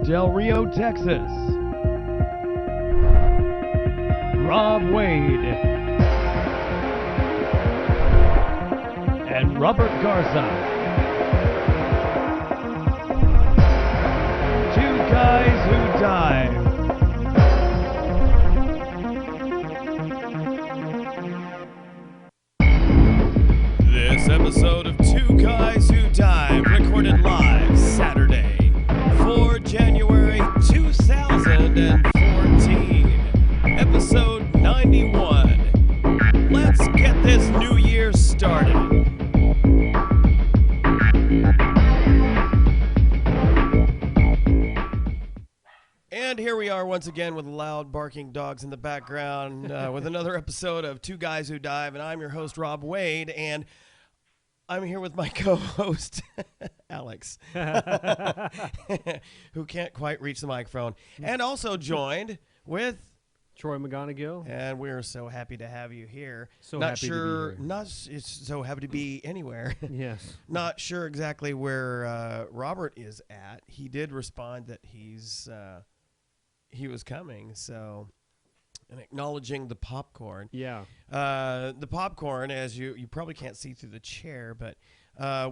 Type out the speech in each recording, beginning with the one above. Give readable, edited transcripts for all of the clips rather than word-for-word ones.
Del Rio, Texas, Rob Wade and Robert Garza. Two guys who dive. This episode of Two Guys Who Dive, recorded live Saturday, 4 January 2014, episode 91. Let's get this new year started. And here we are once again with loud barking dogs in the background with another episode of Two Guys Who Dive, and I'm your host, Rob Wade, and I'm here with my co-host, Alex, who can't quite reach the microphone, and also joined with Troy McGonagill. And we're so happy to have you here. So happy to be here. It's so happy to be anywhere. Yes. Not sure exactly where Robert is at. He did respond that he was coming, so... And acknowledging the popcorn. Yeah. The popcorn, as you probably can't see through the chair, but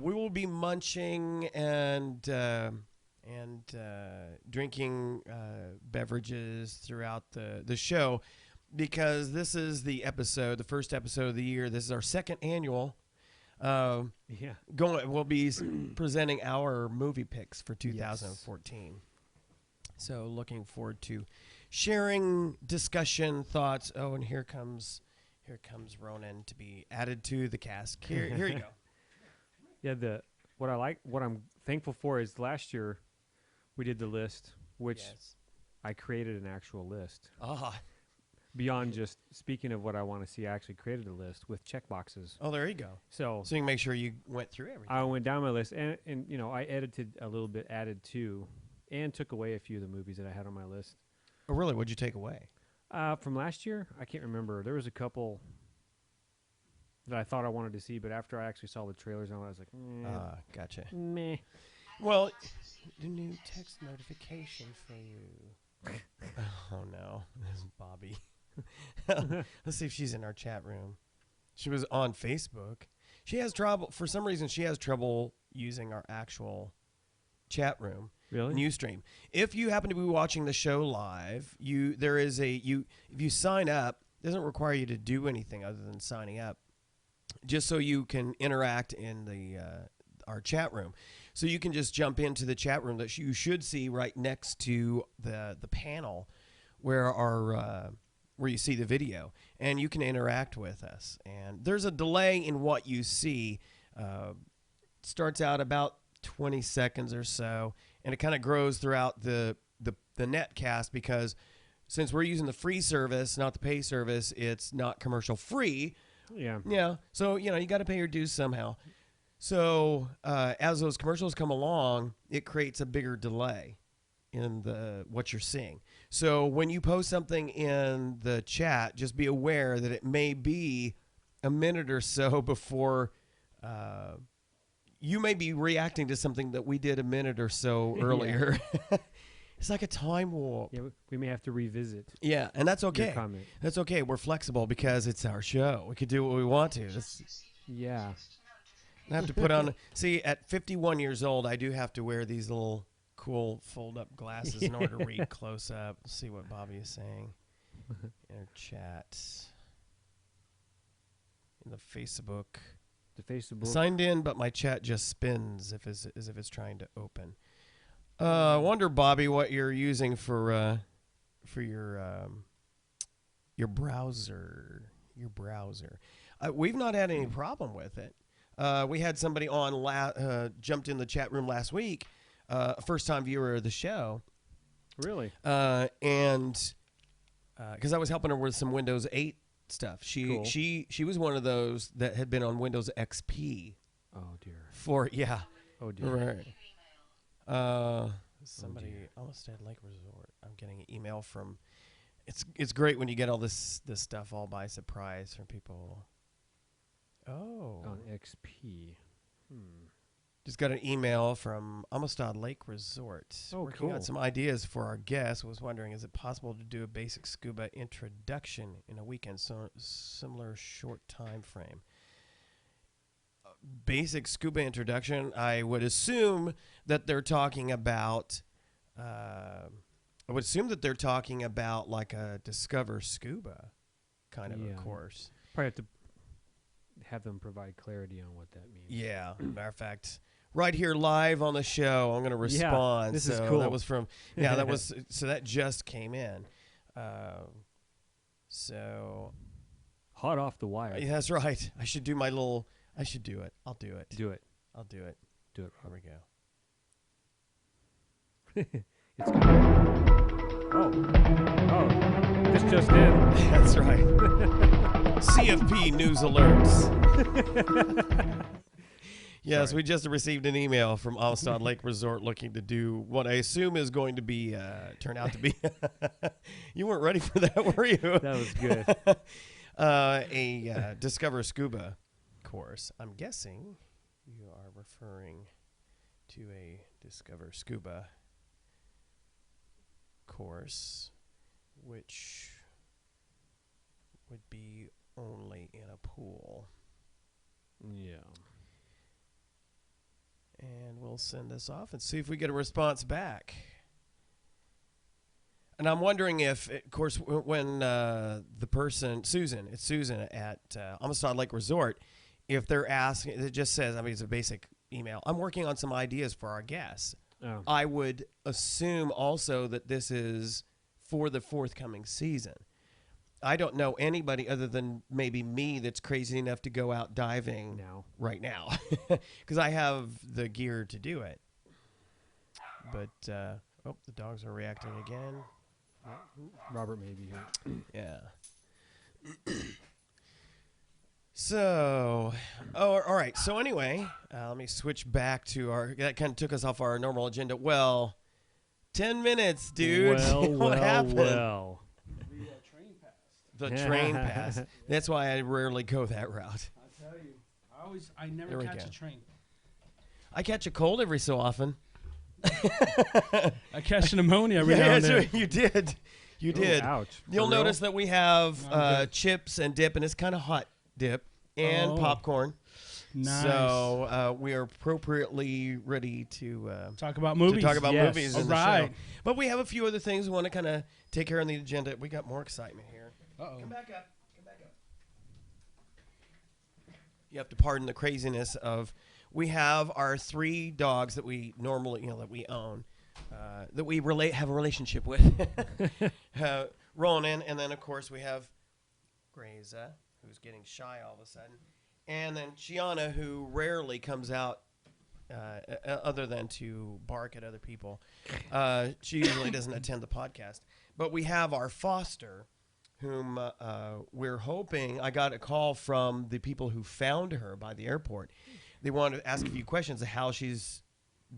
we will be munching and drinking beverages throughout the show, because this is the first episode of the year. This is our second annual. We'll be presenting our movie picks for 2014. Yes. So looking forward to sharing discussion thoughts. Oh, and here comes Ronan to be added to the cast. Here you go. Yeah, what I'm thankful for is last year we did the list, which I created an actual list. Beyond just speaking of what I want to see, I actually created a list with check boxes. Oh, there you go. So you can make sure you went through everything. I went down my list and you know, I edited a little bit, added to, and took away a few of the movies that I had on my list. Oh, really? What'd you take away? From last year? I can't remember. There was a couple that I thought I wanted to see, but after I actually saw the trailers, I was like, gotcha. Meh. Well, the new text notification for you. Oh, no. This is Bobby. Let's see if she's in our chat room. She was on Facebook. She has trouble. For some reason, she has trouble using our actual chat room. Really? New stream. If you happen to be watching the show live, if you sign up, it doesn't require you to do anything other than signing up, just so you can interact in our chat room. So you can just jump into the chat room that you should see right next to the panel where you see the video, and you can interact with us. And there's a delay in what you see. It starts out about 20 seconds or so, and it kind of grows throughout the netcast, because since we're using the free service, not the pay service, it's not commercial free. Yeah. Yeah. So, you got to pay your dues somehow. So as those commercials come along, it creates a bigger delay in what you're seeing. So when you post something in the chat, just be aware that it may be a minute or so before you may be reacting to something that we did a minute or so earlier. It's like a time warp. Yeah, we may have to revisit. Yeah, and that's okay. Your comment. That's okay. We're flexible because it's our show. We could do what we want to. Yeah. I have to put on... See, at 51 years old, I do have to wear these little cool fold-up glasses in order to read close up. Let's see what Bobby is saying in our chat. In the Facebook. Signed in, but my chat just spins as if it's trying to open. I wonder, Bobby, what you're using for your browser. Your browser. We've not had any problem with it. We had somebody on jumped in the chat room last week, a first-time viewer of the show. Really? And because I was helping her with some Windows 8 stuff. Cool. She was one of those that had been on Windows XP. Oh dear. Oh dear. Right. Somebody Allstate Lake Resort. I'm getting an email from. It's great when you get all this stuff all by surprise from people. Oh. On XP. Just got an email from Amistad Lake Resort. Oh, Working cool. on some ideas for our guests. Was wondering, is it possible to do a basic scuba introduction in a weekend, so similar short time frame? Basic scuba introduction, I would assume that they're talking about like a Discover Scuba kind of a course. Probably have to have them provide clarity on what that means. Yeah, matter of fact, right here live on the show, I'm going to respond. Yeah, this is cool. That was from, so that just came in. So. Hot off the wire. Yeah, that's right. I should do I should do it. I'll do it. Do it. I'll do it. Do it. Here we go. It's good. Oh, this just in. That's right. CFP News Alerts. Yes, we just received an email from Amistad Lake Resort looking to do what I assume is going to be, turn out to be. You weren't ready for that, were you? That was good. A Discover Scuba course. I'm guessing you are referring to a Discover Scuba course, which would be only in a pool. Yeah. And we'll send this off and see if we get a response back. And I'm wondering if, of course, when the person, Susan at Amistad Lake Resort, if they're asking, it just says, it's a basic email. I'm working on some ideas for our guests. Oh. I would assume also that this is for the forthcoming season. I don't know anybody other than maybe me that's crazy enough to go out diving right now because I have the gear to do it. But, the dogs are reacting again. Robert may be here. Yeah. So, all right. So anyway, let me switch back to that kind of took us off our normal agenda. Well, 10 minutes, dude. What happened? Well. The train passed. That's why I rarely go that route. I'll tell you. I never catch a train. I catch a cold every so often. I catch pneumonia every now and then. You did. You did. Ouch. You'll notice that we have chips and dip, and it's kind of hot dip and popcorn. Nice. So we are appropriately ready to talk about movies. Movies in the right. show. But we have a few other things we want to kind of take care of on the agenda. We got more excitement here. Uh-oh. Come back up. You have to pardon the craziness of. We have our 3 dogs that we normally, that we own, that we have a relationship with. Ronan, and then of course we have Greza, who's getting shy all of a sudden, and then Chiana, who rarely comes out other than to bark at other people. She usually doesn't attend the podcast. But we have our foster, whom we're hoping. I got a call from the people who found her by the airport. They wanted to ask a few questions of how she's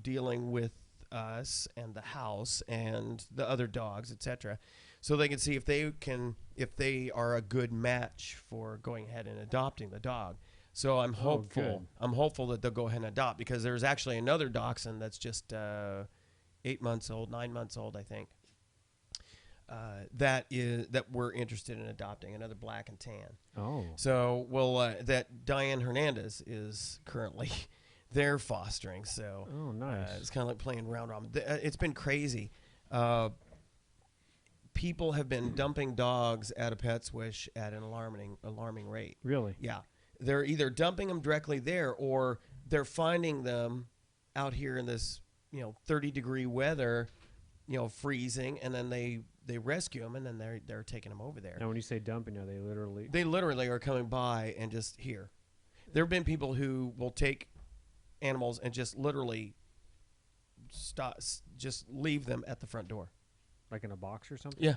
dealing with us and the house and the other dogs, etc., so they can see if they are a good match for going ahead and adopting the dog. So I'm hopeful. Good. I'm hopeful that they'll go ahead and adopt, because there's actually another dachshund that's just 8 months old, 9 months old, I think. That we're interested in adopting, another black and tan. Oh. So that Diane Hernandez is currently they're fostering. So nice. It's kind of like playing round robin. It's been crazy. People have been dumping dogs at a Pet's Wish at an alarming rate. Really? Yeah. They're either dumping them directly there, or they're finding them out here in this 30-degree weather, freezing, and then they rescue them, and then they're taking them over there. Now, when you say dumping, are they literally? They literally are coming by and just here. There have been people who will take animals and just literally just leave them at the front door. Like in a box or something? Yeah.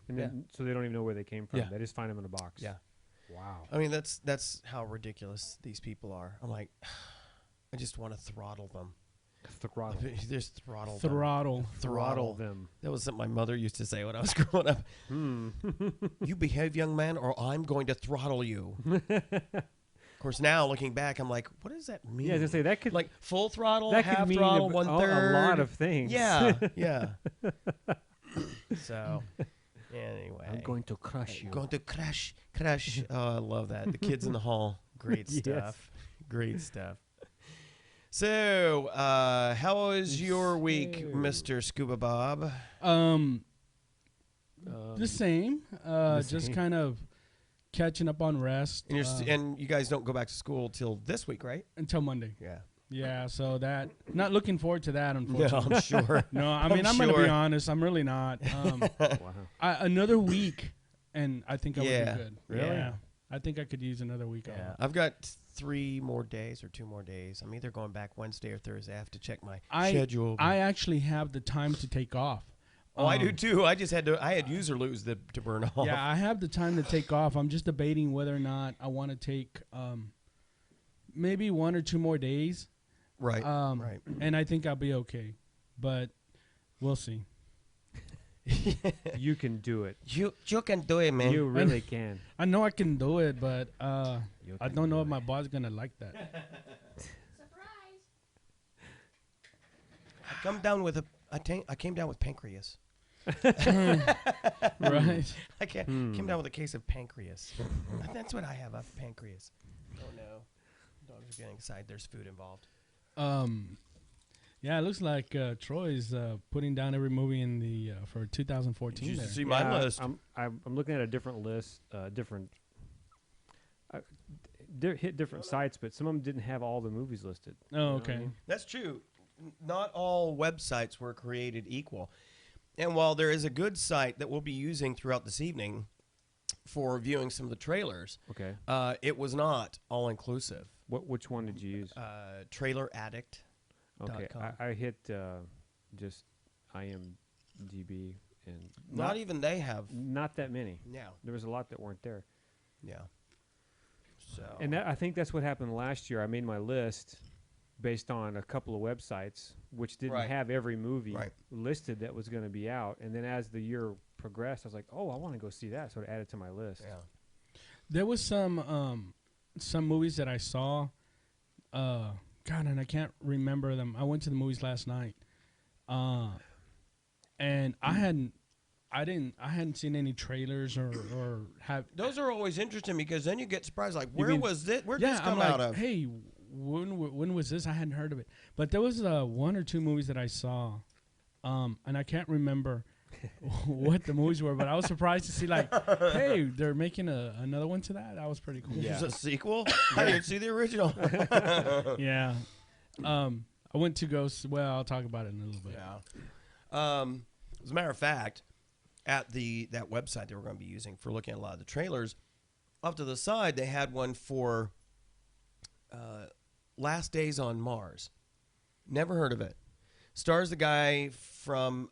And then, so they don't even know where they came from. Yeah. They just find them in a box. Yeah. Wow. I mean, that's how ridiculous these people are. I'm like, I just want to throttle them. Just throttle them. That was something my mother used to say when I was growing up. You behave, young man, or I'm going to throttle you. course, now looking back, I'm like, what does that mean? Yeah, I was gonna say that could like full throttle, that half could mean throttle, a 1/3. lot of things. Yeah, yeah. So, anyway, I'm going to crush you. Going to crash. Oh, I love that. The kids in the hall, great stuff. Great stuff. So, how was your week, Mr. Scuba Bob? The same. Just kind of catching up on rest. And, and you guys don't go back to school till this week, right? Until Monday. Yeah. Yeah, so that not looking forward to that, unfortunately. No, I'm sure. No, I mean I'm gonna be honest. I'm really not. Wow. Another week, and I think I would be good. Really? Yeah, I think I could use another week off. I've got 3 more days or 2 more days. I'm either going back Wednesday or Thursday. I have to check my schedule. I actually have the time to take off. Oh, I do too. I just had to. I had user lose to burn off. Yeah, I have the time to take off. I'm just debating whether or not I want to take maybe 1 or 2 more days. Right. Right. And I think I'll be okay, but we'll see. You can do it. You can do it, man. You really can. I know I can do it, but I don't know if my it. boss is gonna like that. Surprise! I came down with pancreas. Right. I came down with a case of pancreas. That's what I have. I have pancreas. Oh no, dogs are getting excited. There's food involved. Yeah, it looks like Troy's putting down every movie in the for 2014. Did you there. see my list? I'm looking at a different list, hit different sites, but some of them didn't have all the movies listed. Oh, You know okay. what I mean? That's true. Not all websites were created equal. And while there is a good site that we'll be using throughout this evening for viewing some of the trailers, Okay. it was not all inclusive. Which one did you use? Trailer Addict. Okay, I hit just IMDb and Not even they have. not that many. Yeah. There was a lot that weren't there. Yeah. So. And I think that's what happened last year. I made my list based on a couple of websites, which didn't Right. have every movie Right. listed that was going to be out. And then as the year progressed, I was like, oh, I want to go see that. So I added to my list. Yeah. There was some movies that I saw. God, and I can't remember them. I went to the movies last night, and I hadn't seen any trailers or have. Those are always interesting because then you get surprised, like, where mean- was this? Where'd Yeah, this come I'm like, out of? hey, when was this? I hadn't heard of it. But there was 1 or 2 movies that I saw, and I can't remember what the movies were. But I was surprised to see, like, hey, they're making another one to that. That was pretty cool. Is it a sequel? I didn't see the original. Yeah. I went to go. Well, I'll talk about it in a little bit. Yeah. As a matter of fact, at that website they were going to be using for looking at a lot of the trailers, off to the side they had one for Last Days on Mars. Never heard of it. Stars the guy from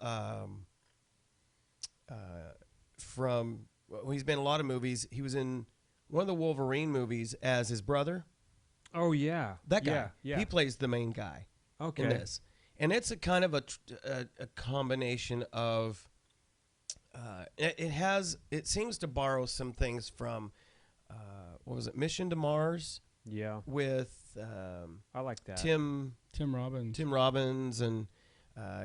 well, he's been in a lot of movies. He was in one of the Wolverine movies as his brother. Oh, yeah. That guy. Yeah. He plays the main guy Okay. in this. And it's a kind of a combination of it seems to borrow some things from what was it, Mission to Mars Yeah. with I like that. Tim Robbins and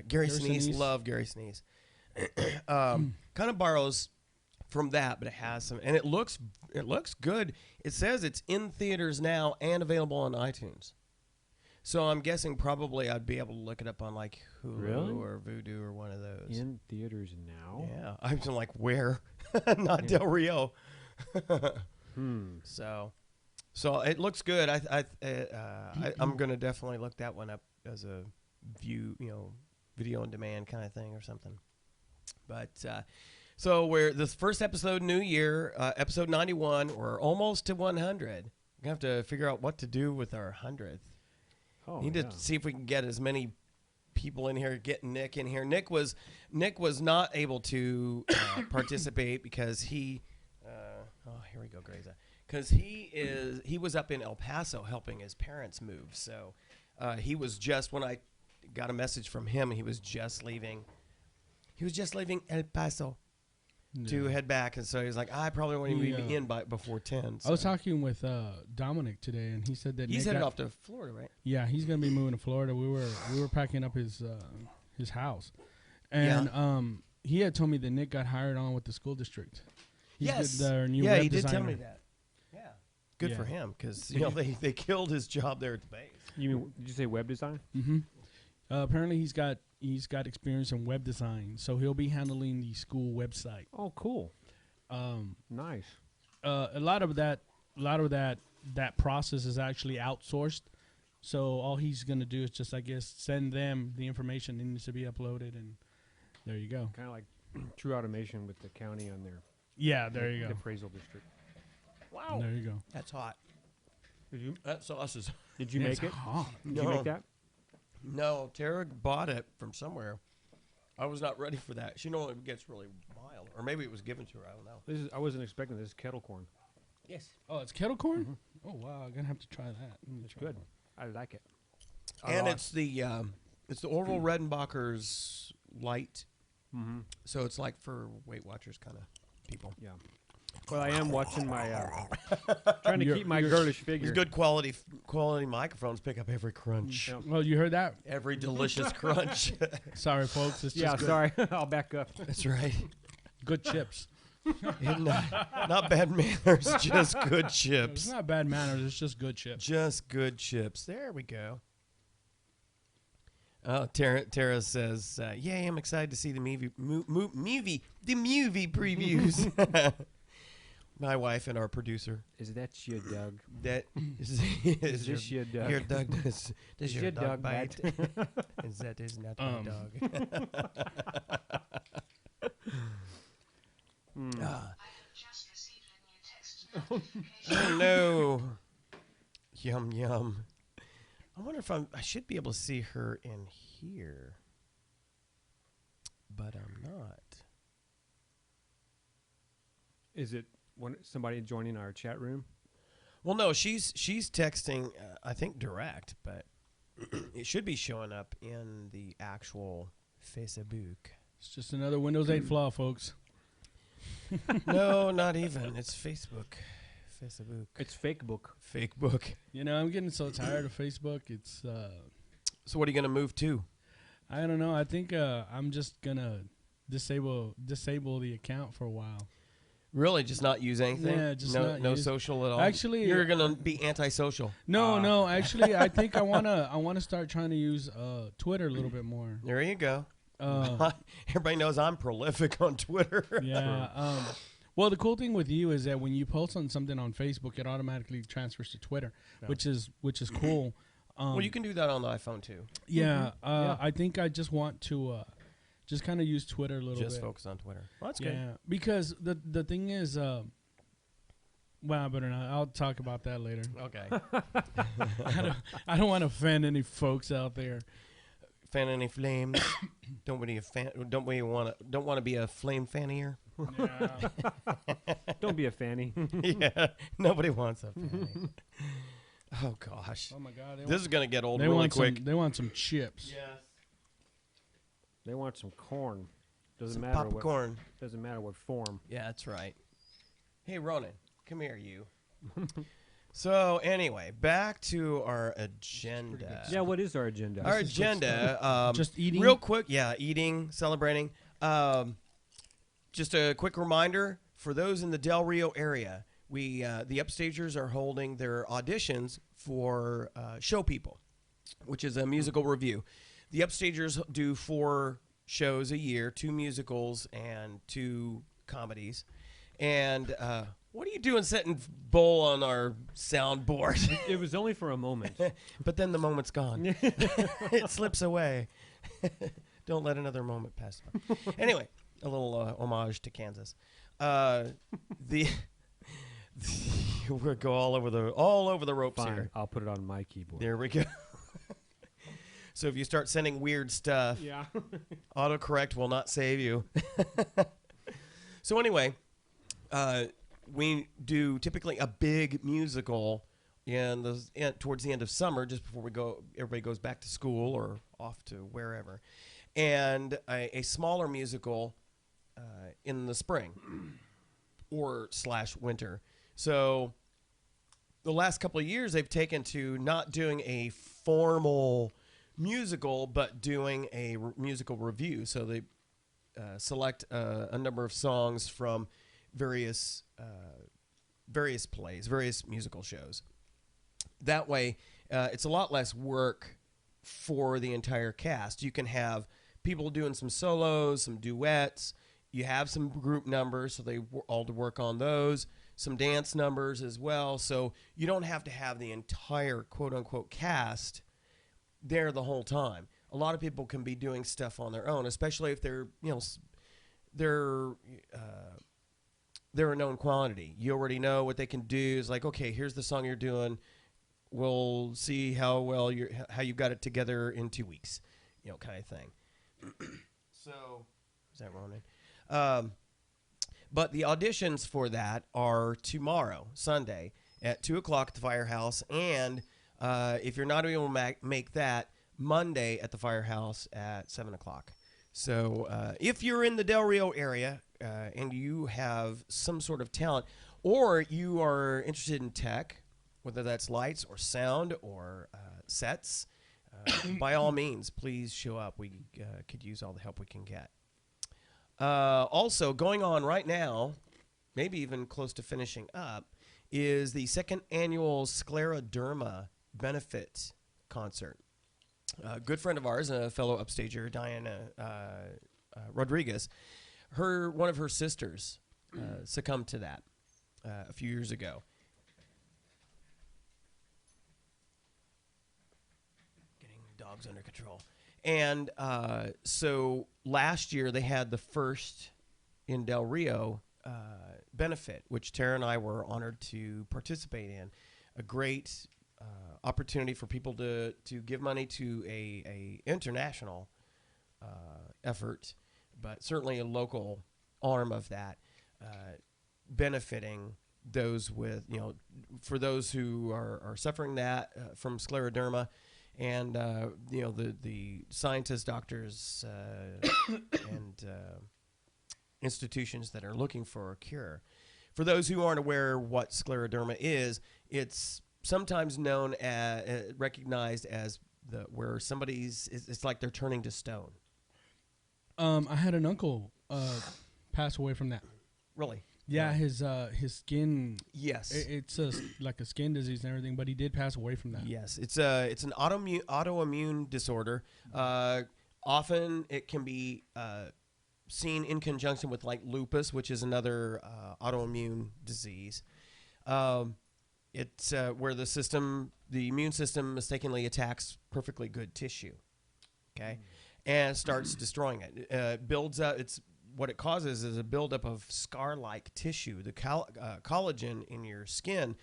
Gary Sinise. Sinise. Love Gary Sinise. Kind of borrows from that, but it has some, and it looks good. It says it's in theaters now and available on iTunes. So I'm guessing probably I'd be able to look it up on like Hulu Really? or Vudu or one of those. In theaters now? Yeah, I'm just like, where? Not Del Rio. So it looks good. I'm gonna definitely look that one up as a video on demand kind of thing or something. But so we're this first episode, new year, episode 91. We're almost to 100. We have to figure out what to do with our 100th. Oh, Need yeah. to see if we can get as many people in here. Get Nick in here. Nick was not able to participate because he. Here we go, Grayza. Because he was up in El Paso helping his parents move. So he was just, when I got a message from him, he was just leaving. He was just leaving El Paso. to head back, and so he's like, I probably won't even be in before 10. So. I was talking with Dominic today, and he said that he's headed off to Florida, right? Yeah, he's gonna be moving to Florida. We were packing up his house, and he had told me that Nick got hired on with the school district. He's their new web he did designer. tell me that. Yeah, good for him, because they killed his job there at the base. You mean, did you say web design? Mm-hmm. Apparently, he's got experience in web design, so he'll be handling the school website. Oh, cool. Nice. A lot of that process is actually outsourced. So all he's gonna do is just, I guess, send them the information that needs to be uploaded, and there you go. Kind of like True Automation with the county on there. Yeah, there you The go. appraisal district. Wow, There you go. that's hot. Did you? That sauce is. Did you make it? Hot. Did you make that? No, Tara bought it from somewhere. I was not ready for that. She normally gets really mild, or maybe it was given to her. I don't know. I wasn't expecting this. Kettle corn. Yes, Oh, it's kettle corn. Oh wow, I'm gonna have to try that. It's good. I like it. and it's the Orville Redenbacher's light. Mm-hmm. So it's like for Weight Watchers kind of people. Yeah. Well, I am watching my trying to keep my girlish figure. These good quality microphones pick up every crunch, Yeah. Well, you heard that? every delicious crunch. Sorry, folks. It's just Yeah, good, sorry. I'll back up. That's right. good chips. Not bad manners, just good It's chips. not bad manners. It's just good chips. Just good chips. There we go. Tara says, "Yay! I'm excited to see the movie previews." My wife and our producer. Is that your dog? That is this your dog? Your dog does Is your your dog dog bite? Is that is not my dog. Just received a new text notification. Oh no! Yum yum. I wonder if I should be able to see her in here, but I'm not. Is it somebody joining our chat room? Well, no, she's texting. I think direct, but it should be showing up in the actual Facebook. It's just another Windows 8 flaw, folks. No, not even. It's Facebook. Facebook. It's fake book. Fake book. You know, I'm getting so tired of Facebook. It's So what are you gonna move to? I don't know. I think I'm just gonna disable the account for a while. Really, just not use anything? Yeah, just no, not no use- social at all. Actually, you're gonna be antisocial. No. Actually, I think I wanna start trying to use Twitter a little bit more. There you go. Everybody knows I'm prolific on Twitter. Yeah. Well, the cool thing with you is that when you post on something on Facebook, it automatically transfers to Twitter, which is cool. Well, you can do that on the iPhone too. Yeah. I think I just want to just kind of use Twitter a little bit. Just focus on Twitter. Well, that's Yeah, good. because the thing is, well, I better not. I'll talk about that later. Okay. I don't want to offend any folks out there. Fan any flames? Don't want to be a flame fannier? Yeah. Don't be a fanny. Yeah. Nobody wants a fanny. Oh gosh. Oh my God. This is gonna get old they really want quick. they want some chips. Yes. They want some corn. Doesn't Some matter what. popcorn. Doesn't matter what form. Yeah, that's right. Hey, Ronan, come here, you. So anyway, back to our agenda. Yeah, what is our agenda? Our agenda. Just eating? Real quick, eating, celebrating. Just a quick reminder for those in the Del Rio area. The Upstagers are holding their auditions for Show People, which is a musical review. The Upstagers do 4 shows a year, 2 musicals and 2 comedies. And what are you doing setting bowl on our soundboard? It was only for a moment. But then the moment's gone. It slips away. Don't let another moment pass by. Anyway, a little homage to Kansas. We'll go all over the ropes Fine, here. I'll put it on my keyboard. There we go. So if you start sending weird stuff, Yeah. autocorrect will not save you. So anyway, we do typically a big musical towards the end of summer, just before everybody goes back to school or off to wherever, and a smaller musical in the spring or / winter. So the last couple of years they've taken to not doing a formal musical, but doing a musical review. So they select a number of songs from various plays, various musical shows. That way, it's a lot less work for the entire cast. You can have people doing some solos, some duets. You have some group numbers, so they all to work on those. Some dance numbers as well. So you don't have to have the entire quote-unquote cast there the whole time. A lot of people can be doing stuff on their own, especially if they're a known quantity. You already know what they can do. It's like, okay, here's the song you're doing. We'll see how well how you got it together in 2 weeks, kind of thing. So, is that Ronan? But the auditions for that are tomorrow, Sunday, at 2:00 at the Firehouse, and if you're not able to make that, Monday at the Firehouse at 7:00. So if you're in the Del Rio area and you have some sort of talent, or you are interested in tech, whether that's lights or sound or sets, by all means, please show up. We could use all the help we can get. Also, going on right now, maybe even close to finishing up, is the second annual Scleroderma Benefit concert. A good friend of ours, a fellow upstager, Diana Rodriguez, one of her sisters succumbed to that a few years ago. Getting dogs under control. And so last year they had the first in Del Rio benefit, which Tara and I were honored to participate in. A great opportunity for people to give money to a international effort, but certainly a local arm of that, benefiting those with, for those who are suffering that from scleroderma, and the scientists, doctors, and institutions that are looking for a cure. For those who aren't aware what scleroderma is, it's sometimes known as, recognized as where somebody's, it's like they're turning to stone. I had an uncle pass away from that. Really? Yeah, his skin. Yes, it's like a skin disease and everything, but he did pass away from that. Yes, it's an autoimmune disorder. Often it can be seen in conjunction with like lupus, which is another autoimmune disease. It's where the immune system mistakenly attacks perfectly good tissue, okay, and starts destroying it. Builds up. What it causes is a buildup of scar-like tissue. The collagen in your skin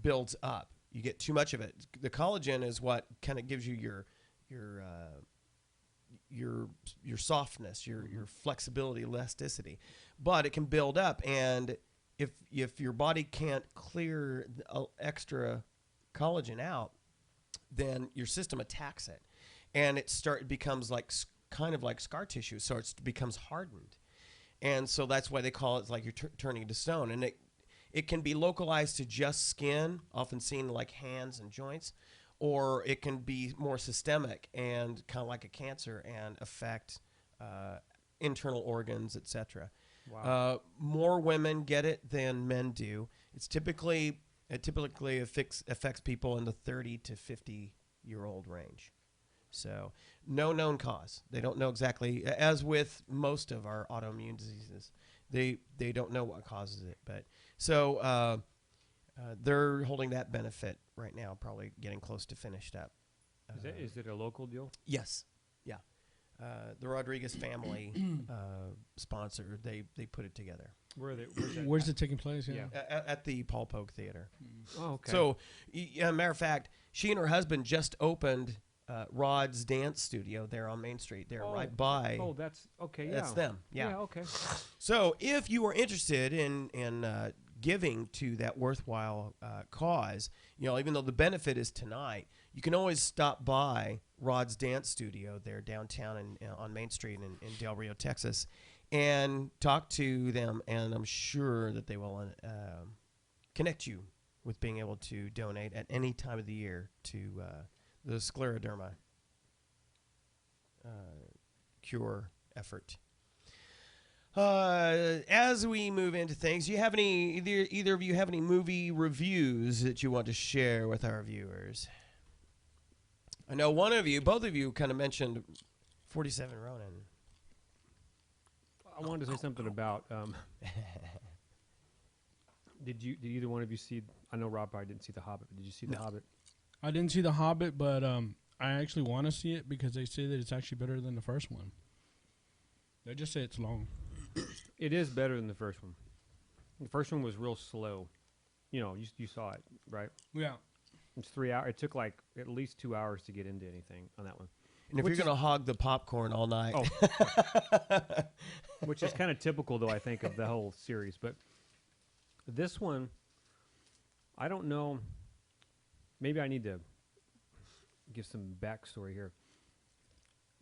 builds up. You get too much of it. The collagen is what kind of gives you your softness, your flexibility, elasticity. But it can build up, and if your body can't clear extra collagen out, then your system attacks it, and it becomes like kind of like scar tissue, so it becomes hardened. And so that's why they call it like you're turning to stone. And it can be localized to just skin, often seen like hands and joints, or it can be more systemic and kind of like a cancer and affect internal organs, etc. Wow. More women get it than men do. It typically affects people in the 30 to 50-year-old range. So no known cause. They don't know exactly, as with most of our autoimmune diseases, they don't know what causes it. But so they're holding that benefit right now, probably getting close to finished up. Is it a local deal? Yes. Yeah. The Rodriguez family sponsor. They put it together. Where's it taking place? Yeah. At the Paul Pogue Theater. Oh, okay. So, matter of fact, she and her husband just opened Rod's Dance Studio there on Main Street. They're right by. Oh, that's okay. Yeah, That's them. Yeah. Okay. So if you are interested in giving to that worthwhile cause. Even though the benefit is tonight, you can always stop by Rod's Dance Studio there downtown on Main Street in Del Rio, Texas, and talk to them, and I'm sure that they will connect you with being able to donate at any time of the year to the scleroderma cure effort. As we move into things, do you have either of you have any movie reviews that you want to share with our viewers? I know both of you kind of mentioned 47 Ronin. I wanted to say something about. Did either one of you see? I know Rob probably didn't see The Hobbit. But did you see The Hobbit? I didn't see The Hobbit, but I actually want to see it because they say that it's actually better than the first one. They just say it's long. It is better than the first one. The first one was real slow. You saw it, right? Yeah. It's 3 hours. It took like at least 2 hours to get into anything on that one. And if you're going to hog the popcorn all night. Which is kind of typical, though, I think, of the whole series. But this one, I don't know. Maybe I need to give some backstory here.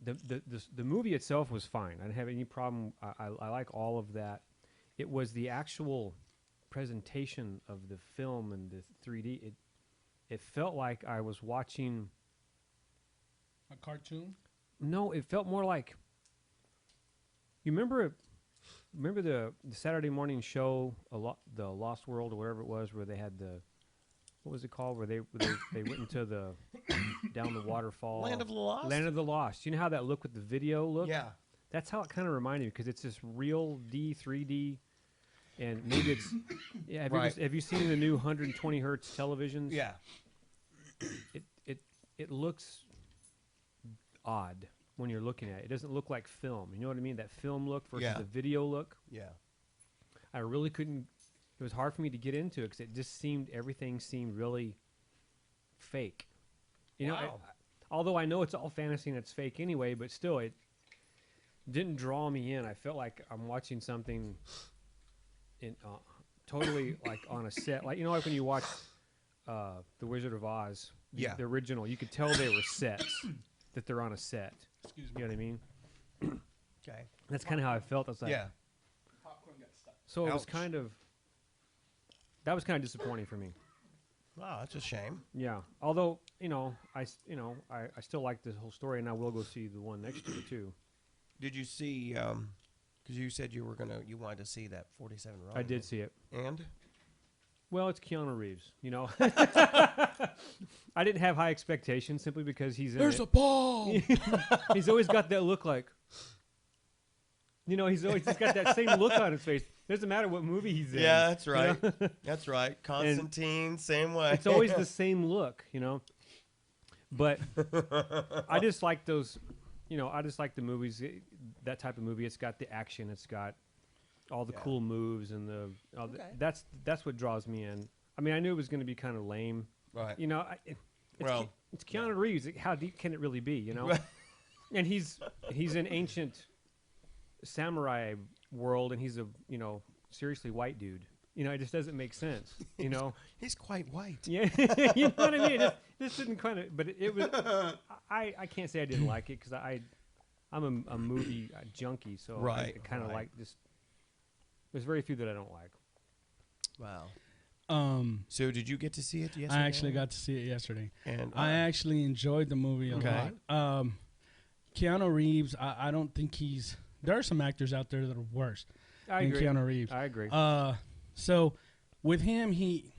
The movie itself was fine. I didn't have any problem. I like all of that. It was the actual presentation of the film and the 3D. It felt like I was watching a cartoon. No, it felt more like. You remember the Saturday morning show, the Lost World or whatever it was, where they had what was it called? Where they went into the down the waterfall. Land of the Lost. Land of the Lost. You know how that looked with the video look? Yeah. That's how it kind of reminded me because it's this real 3D, and maybe it's. Yeah. Have you seen the new 120 hertz televisions? Yeah. It looks odd when you're looking at it. It doesn't look like film. You know what I mean? That film look versus the video look. Yeah. I really couldn't. It was hard for me to get into it because everything seemed really fake. Although I know it's all fantasy and it's fake anyway, but still, it didn't draw me in. I felt like I'm watching something in totally like on a set. Like like when you watch The Wizard of Oz, the original, you could tell they were sets, that they're on a set. Excuse me. You know what I mean? Okay. That's kind of how I felt. I was like, Popcorn got stuck. So it was kind of. That was kind of disappointing for me. Wow, that's a shame. Yeah. Although, I still like this whole story, and I will go see the one next year too. Did you see? Because you said you wanted to see that 47 Ronin. I did see it. And? Well, it's Keanu Reeves. I didn't have high expectations simply because he's in There's a ball. He's always got that look like. He's always just got that same look on his face. Doesn't matter what movie he's in. Yeah, that's right. That's right. Constantine, same way. It's always the same look, But I just like those, I just like the movies, that type of movie. It's got the action. It's got all the cool moves and that's what draws me in. I mean, I knew it was going to be kind of lame. Right. It's Keanu Reeves. How deep can it really be, And he's an ancient samurai world, and he's a seriously white dude. It just doesn't make sense. He's quite white. Yeah, you know what I mean. This didn't kind of, but it was. I can't say I didn't like it because I'm a movie junkie, so I kind of like this. There's very few that I don't like. Wow. So did you get to see it yesterday? I actually got to see it yesterday, and I actually enjoyed the movie a lot. Keanu Reeves, I don't think he's. There are some actors out there that are worse than Keanu Reeves. I agree. So with him, he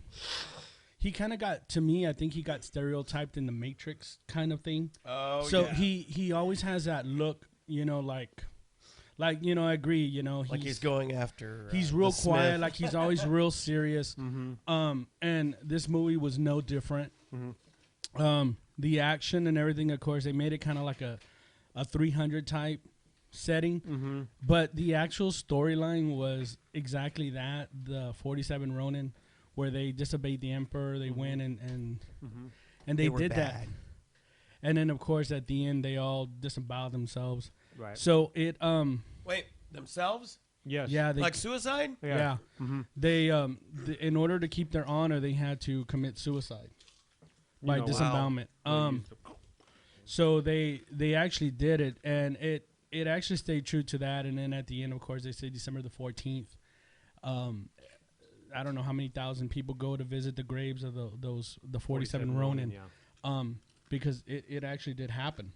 kind of got, to me, I think he got stereotyped in the Matrix kind of thing. Oh, so he always has that look, like I agree, like he's going after. He's real quiet, Smith. like he's always real serious. Mm-hmm. And this movie was no different. Mm-hmm. The action and everything, of course, they made it kind of like a 300 type setting, but the actual storyline was exactly that, the 47 Ronin, where they disobeyed the emperor, they went and they did that, and then of course at the end they all disemboweled themselves. Right. So it wait, themselves? Yes. Yeah, Like suicide? yeah. Mm-hmm. They in order to keep their honor, they had to commit suicide by disembowelment. So they actually did it, and it actually stayed true to that. And then at the end, of course, they say December the 14th. I don't know how many thousand people go to visit the graves of the 47 Ronin, because it actually did happen.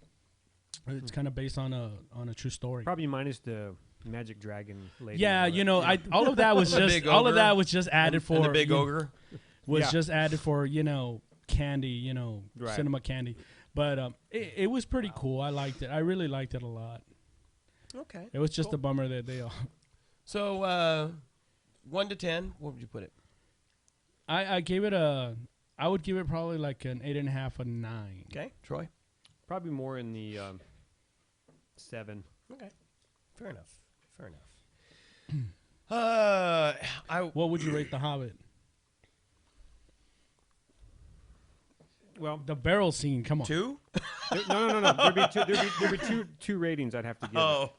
It's kind of based on a true story. Probably minus the magic dragon lady. Yeah, all of that was just added for the big ogre was just added for candy, Right. cinema candy. But it was pretty cool. I liked it. I really liked it a lot. Okay. It was just a bummer that they all. So 1 to 10, what would you put it? I gave it I would give it probably like an 8.5, a 9. Okay, Troy. Probably more in the 7. Okay, fair enough. What would you rate The Hobbit? Well, The barrel scene. Come on. 2? No. There'd be two ratings I'd have to give. Oh,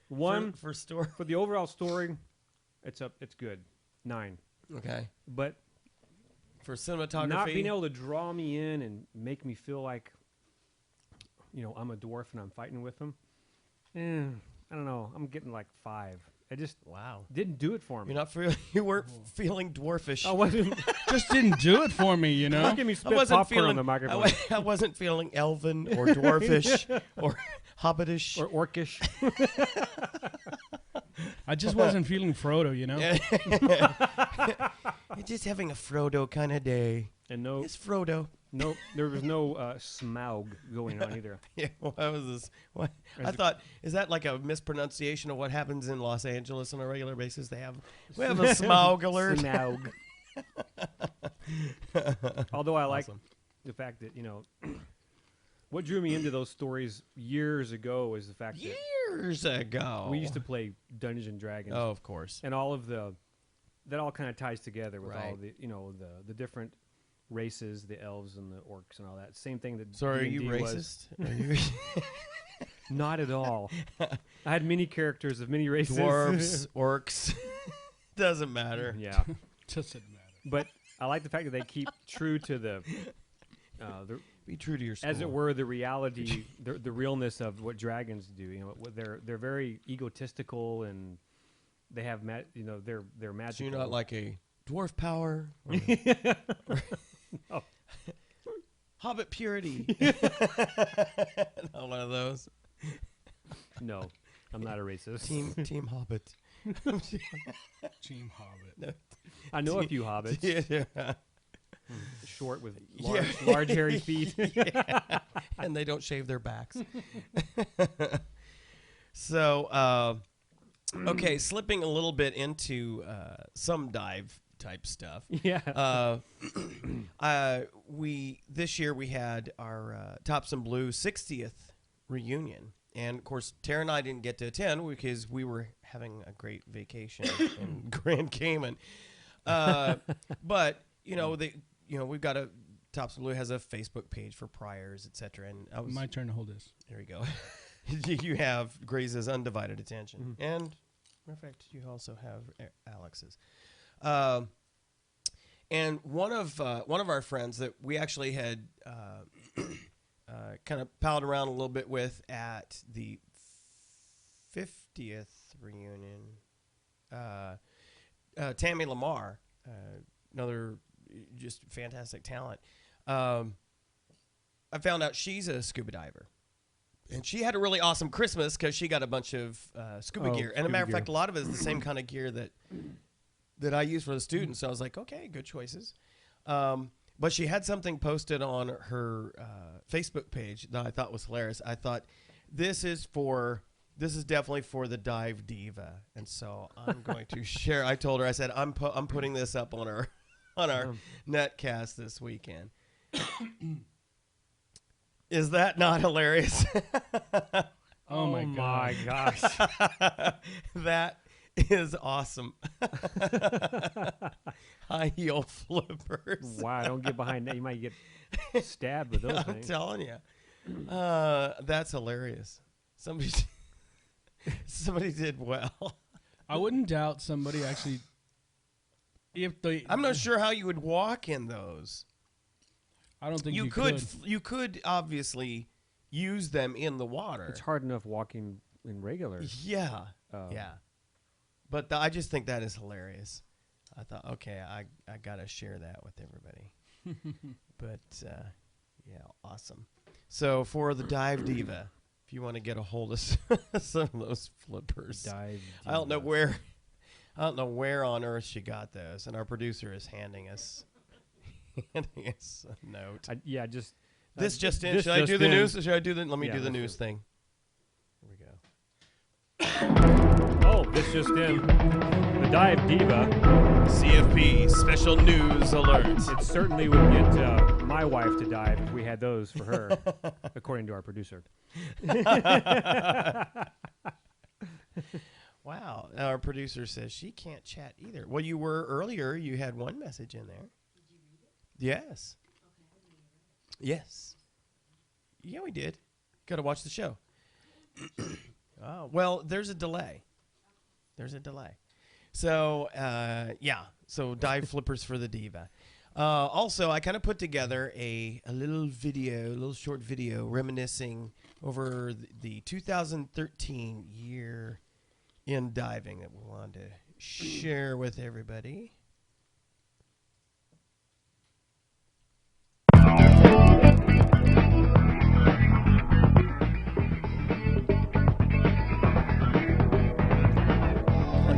One for story. for the overall story, it's good, 9. Okay. But For cinematography, not being able to draw me in and make me feel like, I'm a dwarf and I'm fighting with them. I don't know. I'm getting like 5. It just didn't do it for me. You weren't feeling dwarfish. I wasn't. Just didn't do it for me, Don't give me spit popcorn on the microphone. I wasn't feeling elven or dwarfish or hobbitish Or orcish. I just wasn't feeling Frodo, You're just having a Frodo kind of day. And It's Frodo. there was no Smaug going on either. Yeah, what was this? What? I thought, is that like a mispronunciation of what happens in Los Angeles on a regular basis? We have a Smaug alert. Smaug. Although I like the fact that, what drew me into those stories years ago is the fact that Years ago. we used to play Dungeons and Dragons. Oh, of course. And all of that all kind of ties together with all Right. the different races, the elves and the orcs and all that. Same thing that So are you D&D was. racist? Are you Not at all. I had many characters of many races. dwarves, orcs? Doesn't matter. Yeah. Just didn't matter. But I like the fact that they keep true to the Be true to your school. as it were, the reality, the realness of what dragons do. They're very egotistical and they have they're magical. So you're not like a dwarf power? No. Hobbit purity. Not one of those. No, I'm not a racist. Team Hobbit. Team Hobbit. No. I know a few hobbits, Yeah. short with Yeah. large hairy feet. Yeah. And they don't shave their backs. So, okay, slipping a little bit into some dive type stuff. Yeah. This year we had our Tops and Blue 60th reunion. And of course, Tara and I didn't get to attend because we were having a great vacation in Grand Cayman. But we've got Tops and Blue has a Facebook page for priors, etc. And My turn to hold this. there we go. You have Grace's undivided attention, and matter of fact, you also have Alex's. And one of our friends that we actually had kind of palled around a little bit with at the 50th reunion, Tammy Lamar, another just fantastic talent. I found out she's a scuba diver. And she had a really awesome Christmas because she got a bunch of scuba gear. And a matter of fact, a lot of it is the same kind of gear that I use for the students. So I was like, okay, good choices. But she had something posted on her Facebook page that I thought was hilarious. I thought, this is definitely for the Dive Diva. And so I'm going to share. I told her, I said, I'm putting this up on our netcast this weekend. Is that not hilarious? Oh my gosh. That is awesome. High heel flippers. Wow, don't get behind that. You might get stabbed with those I'm things. telling you. That's hilarious. Somebody did well. I wouldn't doubt somebody actually. If they, I'm not sure how you would walk in those. I don't think You could obviously use them in the water. It's hard enough walking in regular. Yeah, yeah. But I just think that is hilarious. I thought, okay, I gotta share that with everybody. But yeah, awesome. So for the Dive Diva, if you want to get a hold of some of those flippers, Dive I don't know where on earth she got those, and our producer is handing us a note. This Just in. this Should I just do the in. news? Should I do the? Let me Yeah, do the let's do news it. thing. Here we go. Oh, this just in. The Dive Diva. CFP special news alert. It certainly would get my wife to dive if we had those for her, according to our producer. Wow. Our producer says she can't chat either. Well, you were earlier. You had one message in there. Did you read it? Yes. Okay. Yes. Yeah, we did. Got to watch the show. Oh, well, there's a delay. So, yeah. So, dive flippers for the Diva. Also, I kind of put together a little short video reminiscing over the 2013 year in diving that we wanted to share with everybody.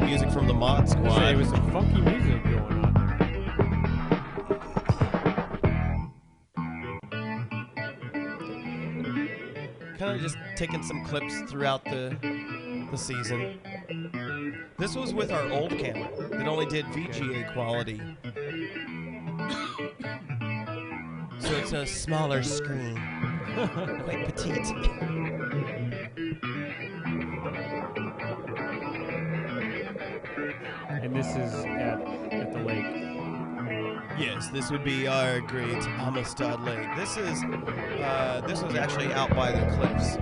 Music from the Mod Squad. There was some funky music going on there. Kind of just taking some clips throughout the season. This was with our old camera that only did VGA quality. So it's a smaller screen. Quite petite. And this is at the lake. Yes, this would be our great Amistad Lake. This was actually out by the cliffs.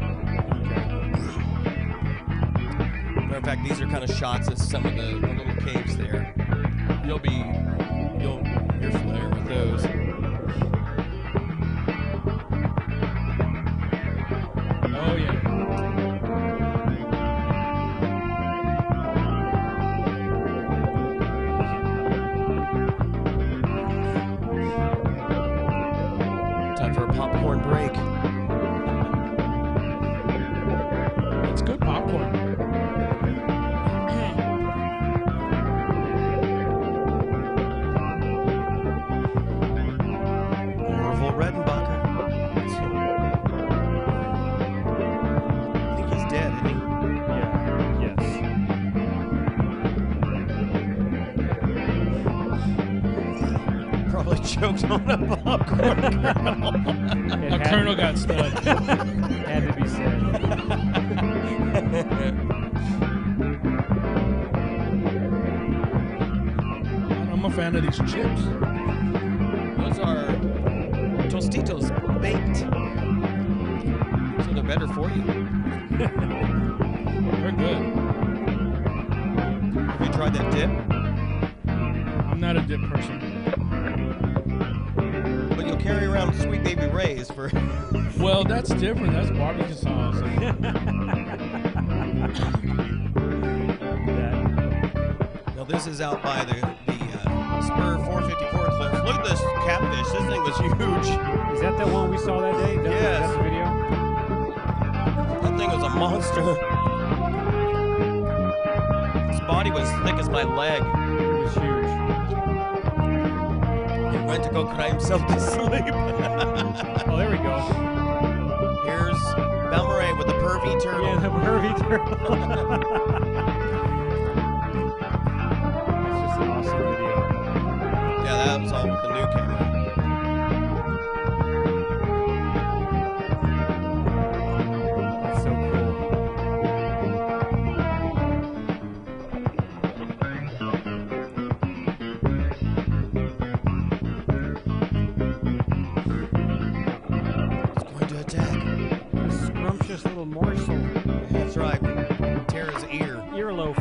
Matter of fact, these are kind of shots of some of the little caves there. You're familiar with those. Oh yeah. Time for a popcorn break. It's good popcorn. Orville Redenbacher. I think he's dead, isn't he? Yeah. Yes. Probably choked on a popcorn kernel. It A had kernel to- got stuck. Had to be said. I'm a fan of these chips. Those are Tostitos baked. So they're better for you. They're good. Have you tried that dip? I'm not a dip person. But you'll carry around Sweet Baby Ray's for... Well, that's different. That's barbecue sauce. Now this is out by the Spur 454 cliffs. Look at this catfish. This thing was huge. Is that the one we saw that day? Yes. That's the video? That thing was a monster. Its body was thick as my leg. It was huge. It went to go cry himself to sleep. Oh, there we go. Here's Balmaray with the pervy turtle. Yeah, the Murphy turtle. That's just an awesome video. Yeah, that was all with the new camera. That's so cool. It's going to attack. A scrumptious little morsel. That's right. Tear his ear. Earloaf.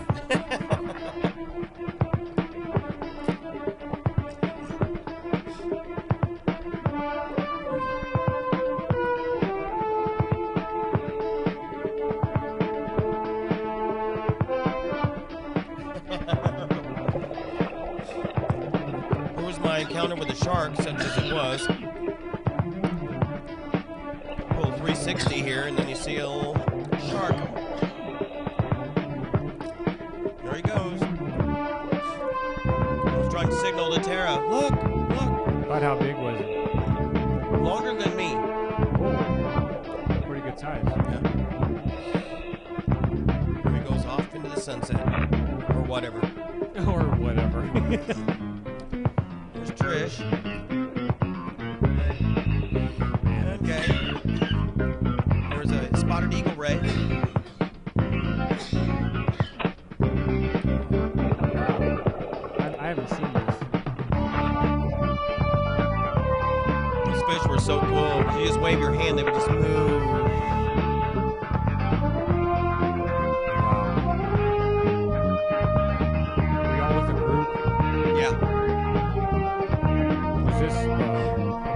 my encounter with the shark, such as it was. Pull 360 here, and then you see a little shark. There he goes. I was trying to signal to Tara. Look, look. About how big was it? Longer than me. Oh, pretty good size. Yeah. Here he goes off into the sunset. Or whatever. Or whatever. There's Trish. Okay. There's a spotted eagle ray. I haven't seen this. These fish were so cool. You just wave your hand, they would just move. Were y'all with a group? Yeah. Was this a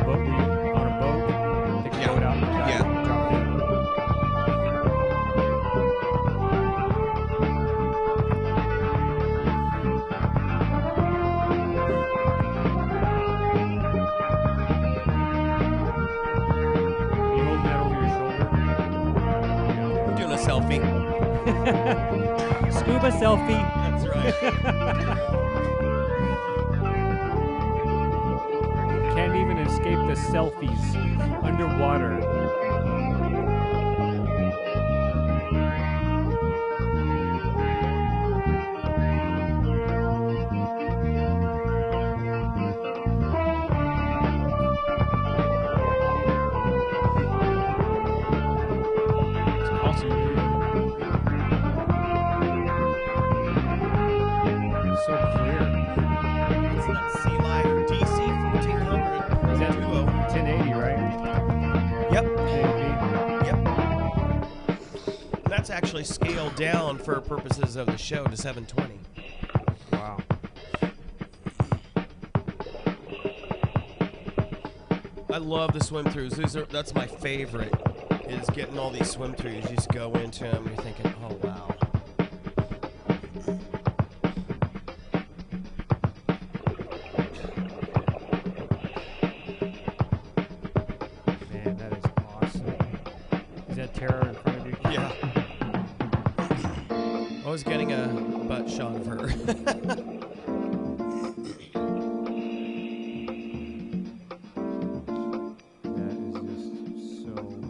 boat? Were you on a boat? Take a Yeah. boat out and Yeah. dropped in? You holding that over your shoulder? I'm doing a selfie. Scuba selfie. That's right. Can't even escape the selfies underwater. It's awesome. So clear. It's that Sea Life DC 1400. Is that Duo. 1080, right? Yep. 1080p. Yep. And that's actually scaled down for purposes of the show to 720. Wow. I love the swim throughs. That's my favorite. Is getting all these swim throughs. You just go into them. You're thinking, oh wow. Man, that is awesome. Is that Tara in front of you? Yeah. I was getting a butt shot of her. That is just so cool.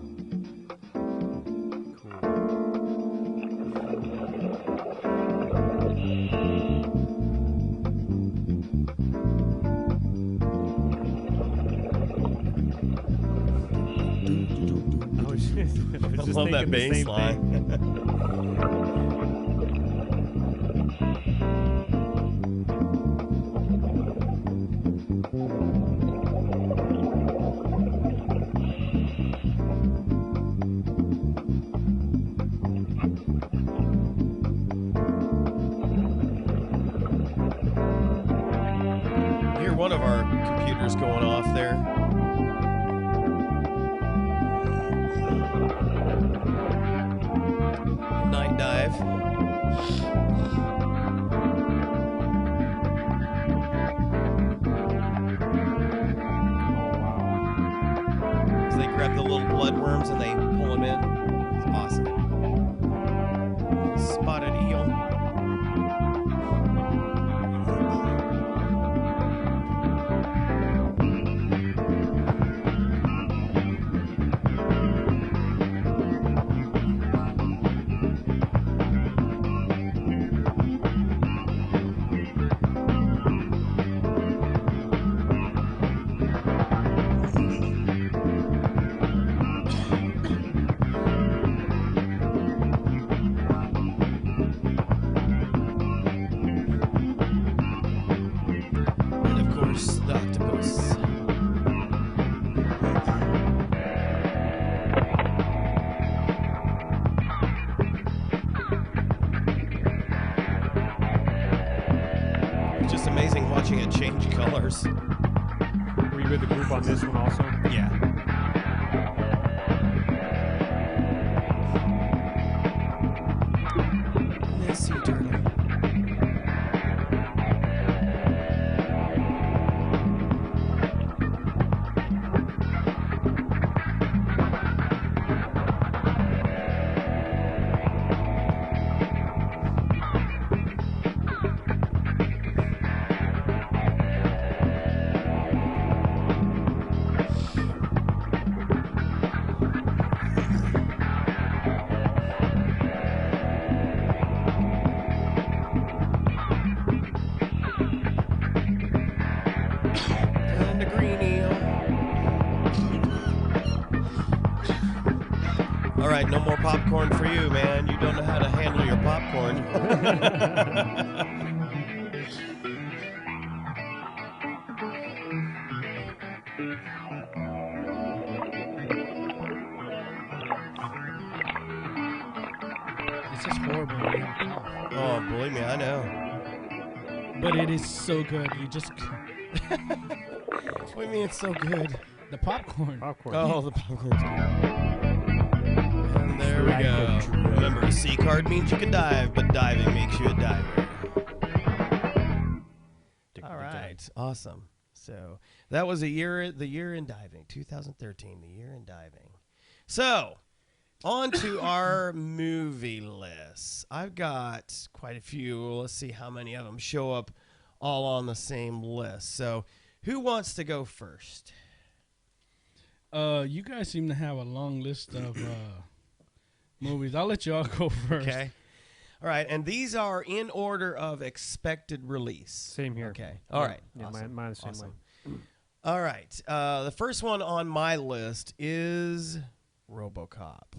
I was just I love that thinking the bass same line. thing. You hear one of our computers going off there. Night dive. As they grab the little bloodworms and they pull them in. It's awesome. Spotted eel. And of course, the octopus. It's just amazing watching it change colors. Were you with the group on this one also? Yeah. This sea turtle. no more popcorn for you, man. You don't know how to handle your popcorn. It's just horrible. Oh, believe me, I know. But it is so good. You just What do you mean it's so good? the popcorn. Oh, the popcorn's good. And there we go. Remember, a C card means you can dive, but diving makes you a diver. All right, awesome. So that was the year in diving, 2013, the year in diving. So on to our movie list. I've got quite a few. Let's see how many of them show up all on the same list. So who wants to go first? You guys seem to have a long list of movies. I'll let y'all go first. Okay. All right, and these are in order of expected release. Same here. Okay. All right. Yeah, Awesome. mine the same way. All right. The first one on my list is RoboCop.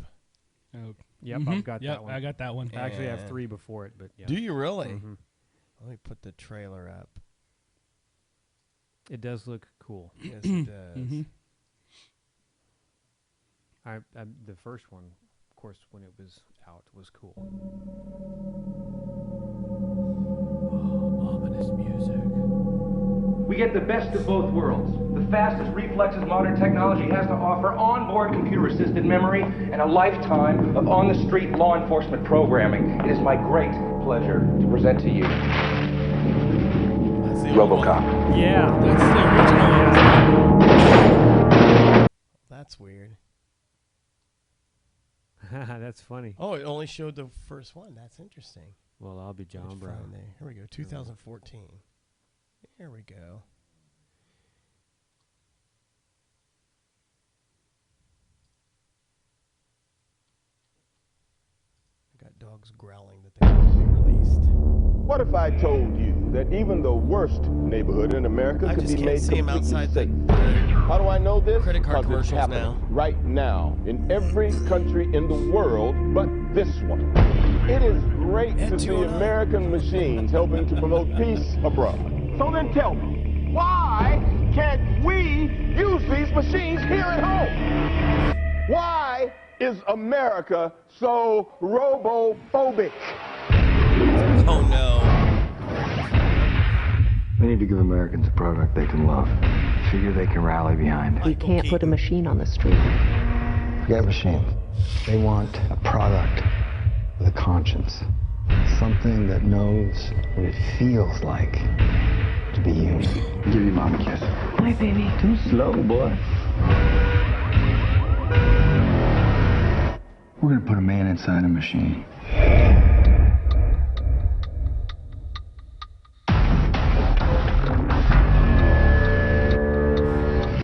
Oh, Yep, I've got that one. I got that one. I actually have And- 3 before it, but yeah. Do you really? Mhm. Let me put the trailer up. It does look cool. Yes, it does. Mhm. The first one, of course, when it was out, was cool. Ominous music. We get the best of both worlds. The fastest reflexes modern technology has to offer, onboard computer-assisted memory, and a lifetime of on-the-street law enforcement programming. It is my great pleasure to present to you That's the RoboCop. Yeah. That's the original. That's weird. That's funny. Oh, it only showed the first one. That's interesting. Well, I'll be John Which Brown. phone there? Here we go. 2014. Here we go. I got dogs growling that they won't be released. What if I told you that even the worst neighborhood in America I could just be can't made see 'em completely outside safe? the How do I know this? credit card Because it's commercials happening now. right now in every country in the world but this one. It is great to see American machines helping to promote peace abroad. So then tell me, why can't we use these machines here at home? Why is America so robophobic? Oh no. We need to give Americans a product they can love. Figure they can rally behind. You can't put a machine on the street. Forget machines. They want a product with a conscience. Something that knows what it feels like to be human. Give your mom a kiss. Hi, baby. Too slow, boy. We're gonna put a man inside a machine.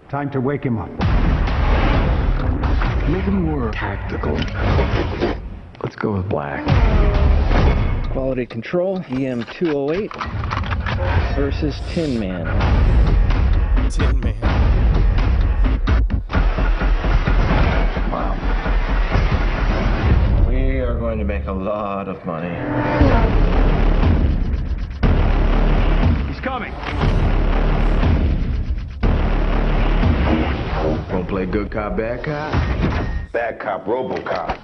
Time to wake him up. Make him more tactical. Let's go with black. Quality control, EM208 versus Tin Man. Tin Man. Wow. We are going to make a lot of money. He's coming. Gonna play good cop, bad cop? Bad cop, RoboCop.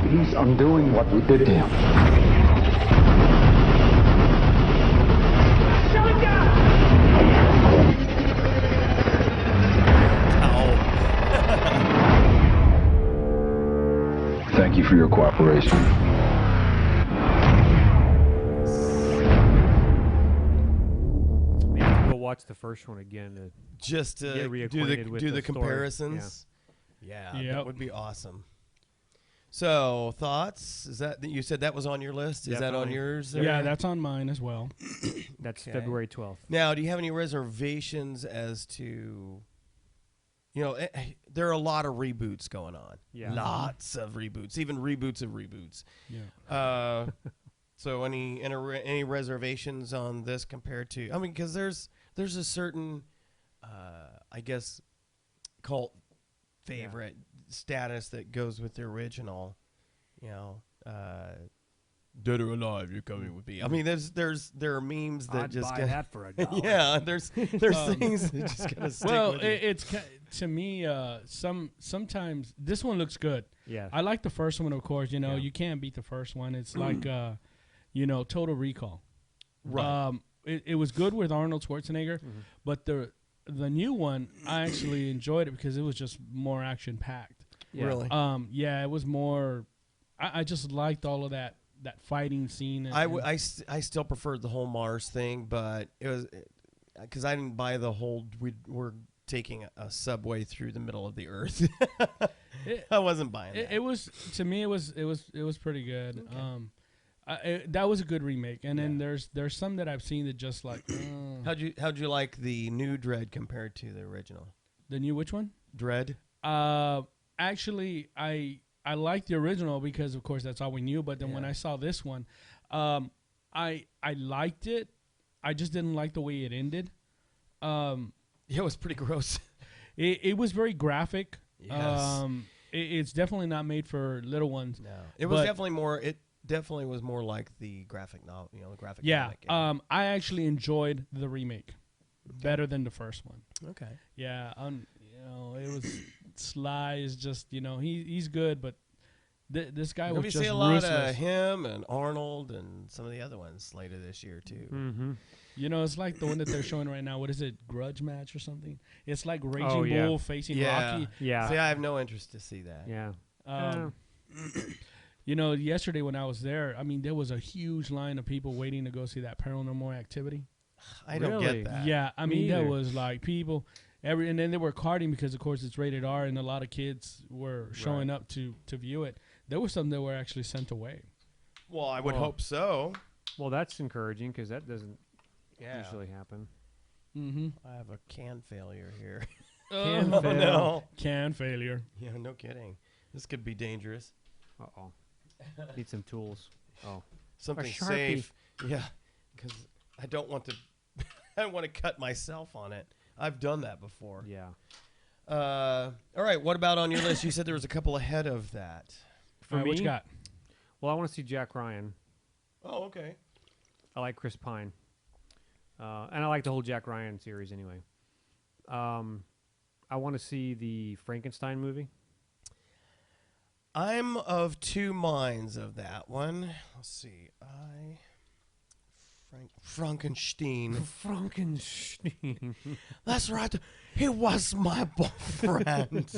He's undoing what we did to him. Thank you for your cooperation. We have to go watch the first one again to Just to get reacquainted with do the the story. comparisons. Yeah, that Yep. would be awesome. So, thoughts? Is that you said that was on your list? Is that on Definitely. yours? Yeah, there? that's on mine as well. That's Okay. February 12th. Now, do you have any reservations as to, there are a lot of reboots going on. Yeah. Lots of reboots, even reboots of reboots. Yeah. So, any reservations on this compared to? I mean, because there's a certain, I guess, cult favorite status that goes with the original. You know, dead or alive, you're coming with me. I mean, there are memes that I'd just buy that for $1. yeah. There's things that just gotta stick with you. It's to me. Sometimes this one looks good. Yeah, I like the first one, of course. You know, you can't beat the first one. It's like, Total Recall. Right. It was good with Arnold Schwarzenegger, but the new one, I actually enjoyed it because it was just more action packed. Yeah. Really? It was more. I just liked all of that fighting scene. I still preferred the whole Mars thing, but it was because I didn't buy the whole. We're taking a subway through the middle of the earth. I wasn't buying that. It was, to me, it was pretty good. Okay. That was a good remake, and then there's some that I've seen that just like. How'd you like the new Dread compared to the original? The new which one? Dread. Actually, I liked the original because of course that's all we knew. But then when I saw this one, I liked it. I just didn't like the way it ended. It was pretty gross. It was very graphic. Yes. It's definitely not made for little ones. No, it was definitely more. It definitely was more like the graphic novel. You know, the graphic. Yeah. comic. I actually enjoyed the remake better than the first one. Okay. Yeah. It was Sly is just he's good, but this guy was just see a lot ruthless. of him and Arnold and some of the other ones later this year too. Mm-hmm. It's like the one that they're showing right now. What is it? Grudge Match or something? It's like Raging Bull facing Rocky. Yeah. See, I have no interest to see that. Yeah. Yesterday when I was there, I mean, there was a huge line of people waiting to go see that Paranormal Activity. I don't Really? get that. Yeah, I mean, there either. was like people, and then they were carding because, of course, it's rated R, and a lot of kids were showing up to view it. There were some that were actually sent away. Well, I would hope so. Well, that's encouraging because that doesn't Yeah. usually happen. Mm-hmm. I have a can failure here. Can Oh, fail. no. Can failure. Yeah, no kidding. This could be dangerous. Uh-oh. Need some tools. Oh. Something Sharpie. safe. Yeah, because I don't want to. I don't want to cut myself on it. I've done that before. Yeah. All right. What about on your list? You said there was a couple ahead of that. For What me, you got? well, I want to see Jack Ryan. Oh, okay. I like Chris Pine. And I like the whole Jack Ryan series anyway. I want to see the Frankenstein movie. I'm of two minds of that one. Let's see. Frankenstein. Frankenstein. That's right. He was my boyfriend.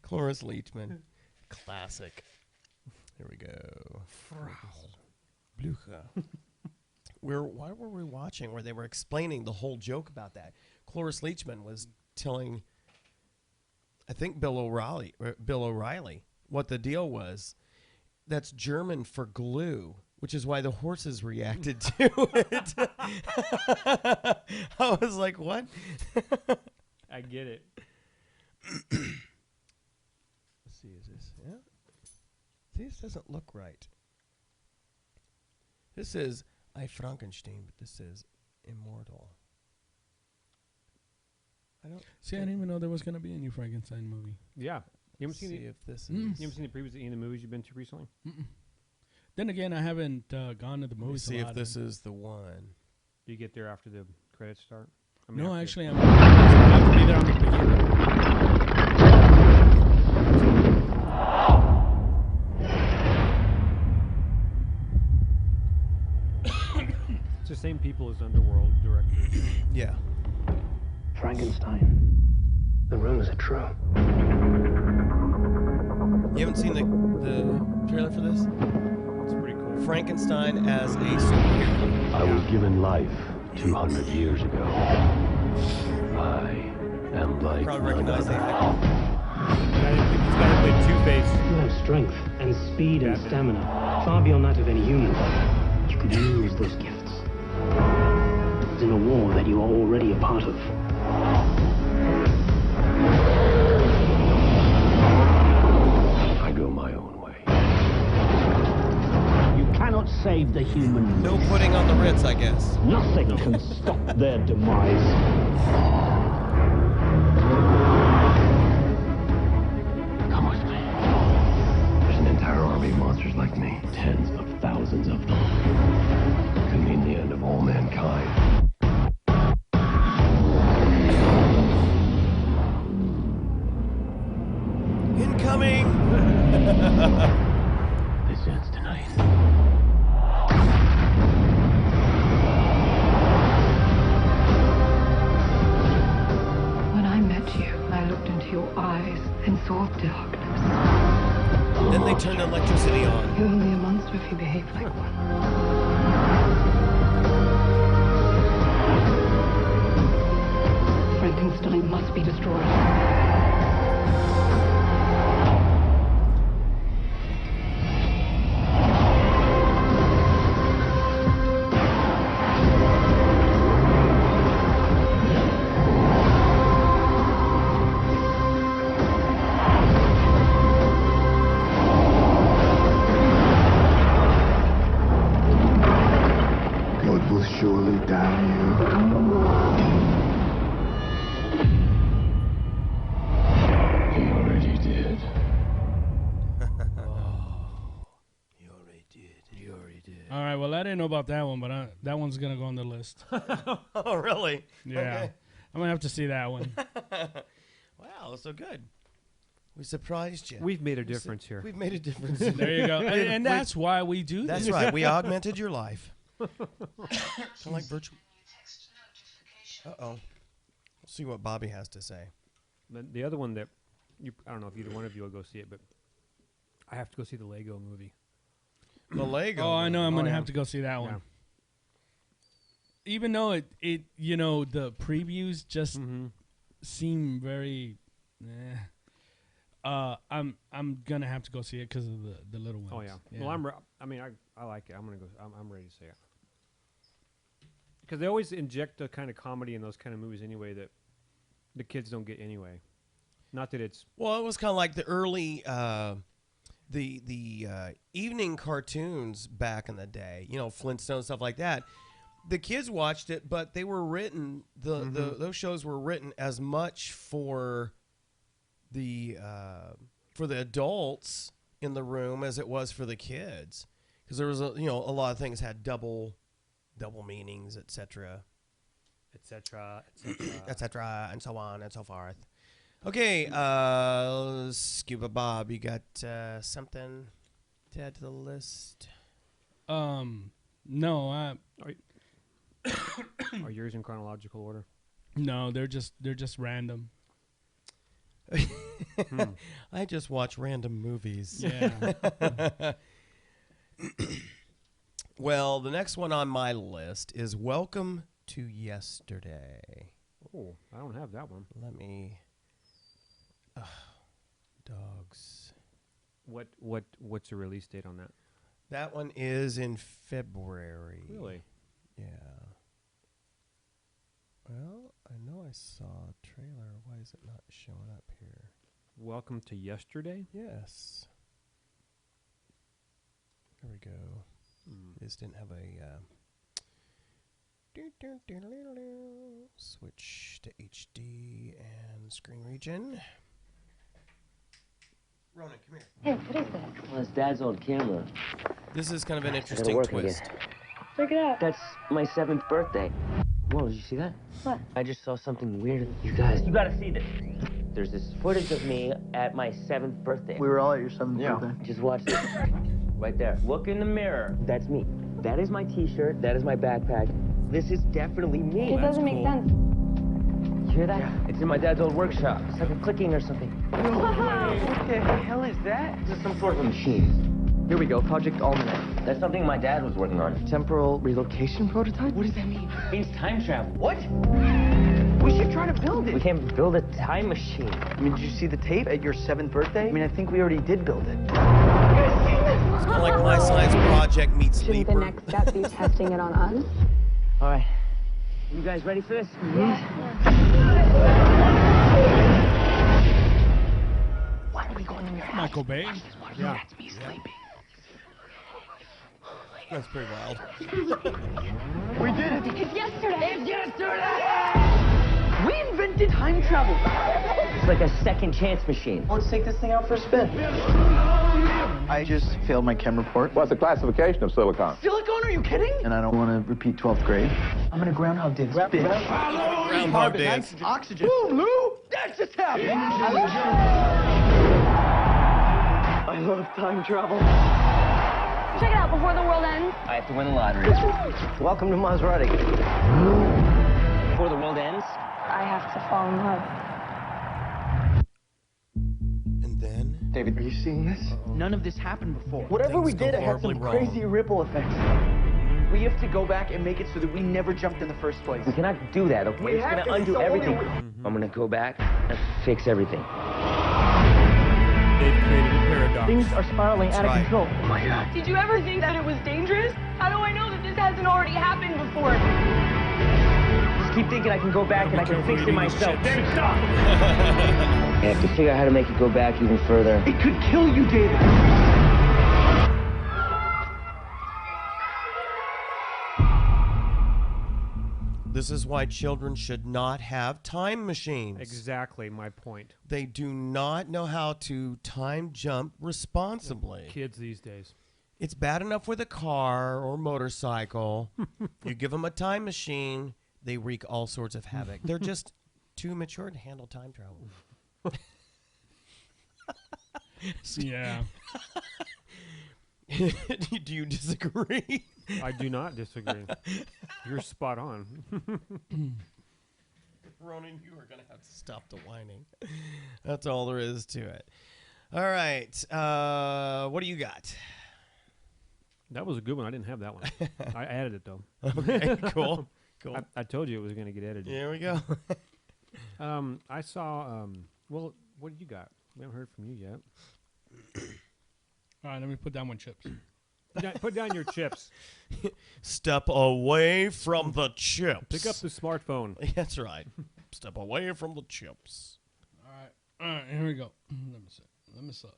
Cloris Leachman. Classic. Here we go. Blucher. Why were we watching where they were explaining the whole joke about that? Cloris Leachman was telling, I think, Bill O'Reilly what the deal was. That's German for glue, which is why the horses reacted to it. I was like, what? I get it. Let's see, is this? Yeah. See, this doesn't look right. This is I Frankenstein, but this is Immortal. I didn't even know there was going to be a new Frankenstein movie. Yeah. You haven't see seen if this is. You haven't seen the previews of any of the movies you've been to recently? Mm-mm. Then again, I haven't gone to the Let me movies. see a if lot. this is the one. Do you get there after the credits start? No, after- actually, I have to be there on the beginning. It's the same people as Underworld directors. Yeah. Frankenstein. The rumors are true. You haven't seen the trailer for this? It's pretty cool. Frankenstein as a superhero. I was given life 200 years ago. I am like Probably none recognize the other. actor. He's got to play Two-Face. You have strength and speed and stamina, far beyond that of any human. You could use those gifts in a war that you are already a part of. I go my own way. You cannot save the human. No pudding on the Ritz, I guess. Nothing can stop their demise. turn the electricity on. You're only a monster if you behave like one. Frankenstein must be destroyed. God will surely damn you. He already did. You already did. All right, well, I didn't know about that one, but that one's going to go on the list. Oh, really? Yeah. Okay. I'm going to have to see that one. Wow, so good. We surprised you. We've made a difference here. We've made a difference. There you go. And that's why we do this. That's right. We augmented your life. Kind of like virtual. Uh-oh. We'll see what Bobby has to say. But the other one that I don't know if either one of you will go see it, but I have to go see the Lego movie. The Lego. Oh, I know. I'm going to yeah. have to go see that one. Yeah. Even though it the previews just seem very I'm gonna have to go see it because of the little ones. Oh yeah. Well, I like it. I'm gonna go. I'm ready to say it. Because they always inject a kind of comedy in those kind of movies anyway that the kids don't get anyway. Not that it's Well, it was kind of like the early the evening cartoons back in the day. You know, Flintstones, stuff like that. The kids watched it, but they were written. Those shows were written as much for the adults in the room as it was for the kids, because there was a lot of things had double meanings, etc., and so on and so forth. Okay, Scuba Bob, you got something to add to the list? No, are yours in chronological order? No, they're just random. I just watch random movies. Yeah. Well, the next one on my list is Welcome to Yesterday. Oh, I don't have that one. Let me. Dogs. What's the release date on that? That one is in February. Really? Yeah. Well, I know I saw a trailer. Why is it not showing up here? Welcome to Yesterday? Yes. There we go. This didn't have a switch to HD and screen region. Ronan, come here. Hey, what is that? Well, it's Dad's old camera. This is kind of an I interesting gotta work twist. again. Check it out. That's my 7th birthday. Whoa, did you see that? What? I just saw something weird. You guys, you gotta see this. There's this footage of me at my 7th birthday. We were all at your 7th birthday. Just watch this. Right there. Look in the mirror. That's me. That is my t-shirt. That is my backpack. This is definitely me. It doesn't make sense. You hear that? Yeah. It's in my dad's old workshop. It's like a clicking or something. What the hell is that? This is some sort of a machine. Here we go, Project Almanac. That's something my dad was working on. Temporal relocation prototype? What does that mean? It means time travel. What? We should try to build it. We can't build a time machine. I mean, did you see the tape at your 7th birthday? I mean, I think we already did build it. It's kind of like My Science Project meets Shouldn't Leaper. the next step be testing it on us? All right. You guys ready for this? Why are we going in your house? Michael Bay. Yeah. That's me sleeping. That's pretty wild. We did it. It's yesterday. It's yesterday! We invented time travel. It's like a second chance machine. Let's take this thing out for a spin. I just failed my chem report. What's the classification of silicon? Silicone, are you kidding? And I don't want to repeat 12th grade. I'm gonna groundhog dance, bitch. Groundhog dance. Oxygen. Boom, Lou! That's just happened! I love time travel. Check it out before the world ends. I have to win the lottery. Welcome to Maserati. Before the world ends, I have to fall in love. And then David, are you seeing this? None of this happened before. Whatever we did, it had some horribly crazy ripple effects. We have to go back and make it so that we never jumped in the first place. We cannot do that, okay? We It's have gonna to. It's undo the only everything. way. I'm gonna go back and fix everything. They've created a paradox. Things are spiraling out of right. control. Oh my God. Did you ever think that it was dangerous? How do I know that this hasn't already happened before? Just keep thinking I can go back and I can fix it myself. Then stop! I have to figure out how to make it go back even further. It could kill you, David. This is why children should not have time machines. Exactly my point. They do not know how to time jump responsibly. Kids these days. It's bad enough with a car or motorcycle. You give them a time machine, they wreak all sorts of havoc. They're just too mature to handle time travel. Yeah. Do you disagree? I do not disagree. You're spot on. Ronan, you are going to have to stop the whining. That's all there is to it. All right. What do you got? That was a good one. I didn't have that one. I added it, though. Okay, cool. Cool. I told you it was going to get edited. Here we go. I saw, well, what did you got? We haven't heard from you yet. All right, let me put down one chips. Put down your chips. Step away from the chips. Pick up the smartphone. That's right. Step away from the chips. All right, here we go. Let me see.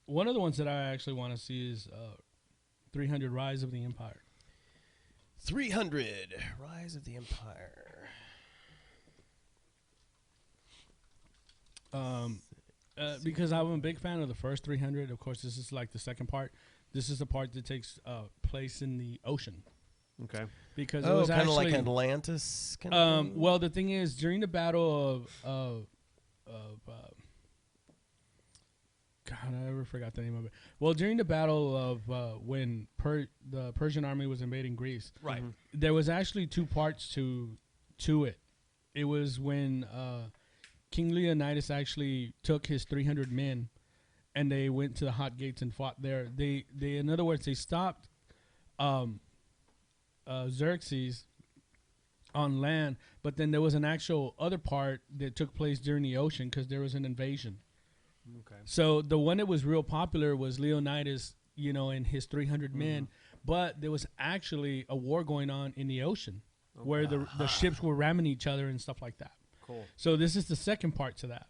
One of the ones that I actually want to see is 300 Rise of the Empire. 300 Rise of the Empire. Because I'm a big fan of the first 300. Of course, this is like the second part. This is the part that takes place in the ocean. Okay. Because it was kind of actually like Atlantis. Kind of thing? well, the thing is, during the battle of God, I ever forgot the name of it. Well, during the battle of when the Persian army was invading Greece, right? There was actually two parts to it. It was when King Leonidas actually took his 300 men, and they went to the Hot Gates and fought there. They in other words, they stopped Xerxes on land, but then there was an actual other part that took place during the ocean because there was an invasion. Okay. So the one that was real popular was Leonidas, and his 300 men, but there was actually a war going on in the ocean where the ships were ramming each other and stuff like that. Cool. So this is the second part to that.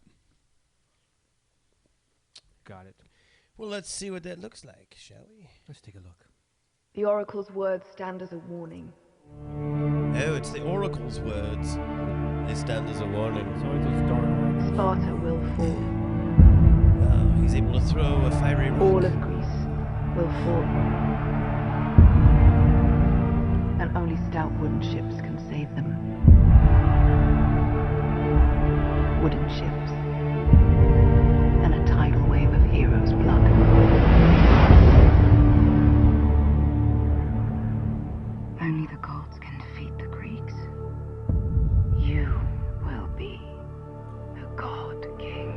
Got it. Well, let's see what that looks like, shall we? Let's take a look. The Oracle's words stand as a warning. Oh, it's the Oracle's words. They stand as a warning. So it's a Star Wars. Sparta will fall. Oh, he's able to throw a fiery rock. All of Greece will fall. And only stout wooden ships can save them. Wooden ships. And a tidal wave of heroes' blood. Only the gods can defeat the Greeks. You will be the God King.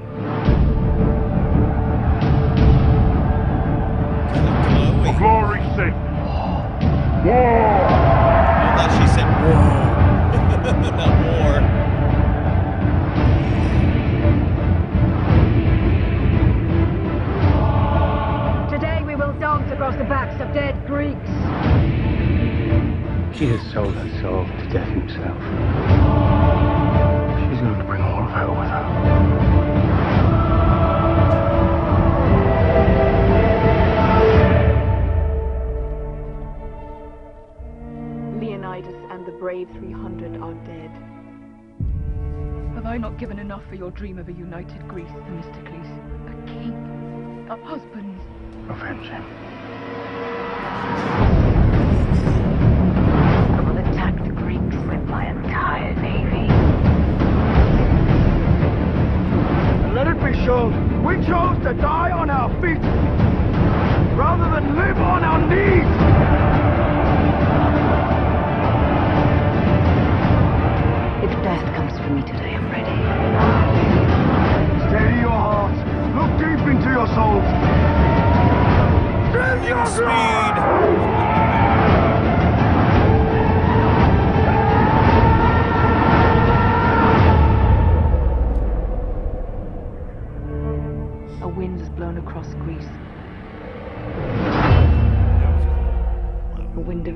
For glory's sake. I thought she said war. Not war. Today we will dance across the backs of dead Greeks. She has sold her soul to death himself. She's going to bring all of hell with her. Leonidas and the brave 300 are dead. Have I not given enough for your dream of a united Greece, Themistocles? A king, a husband. Revenge him. I will attack the Greeks with my entire navy. And let it be shown, we chose to die on our feet rather than live on our knees. If death comes for me today, I'm ready. Steady your heart. Look deep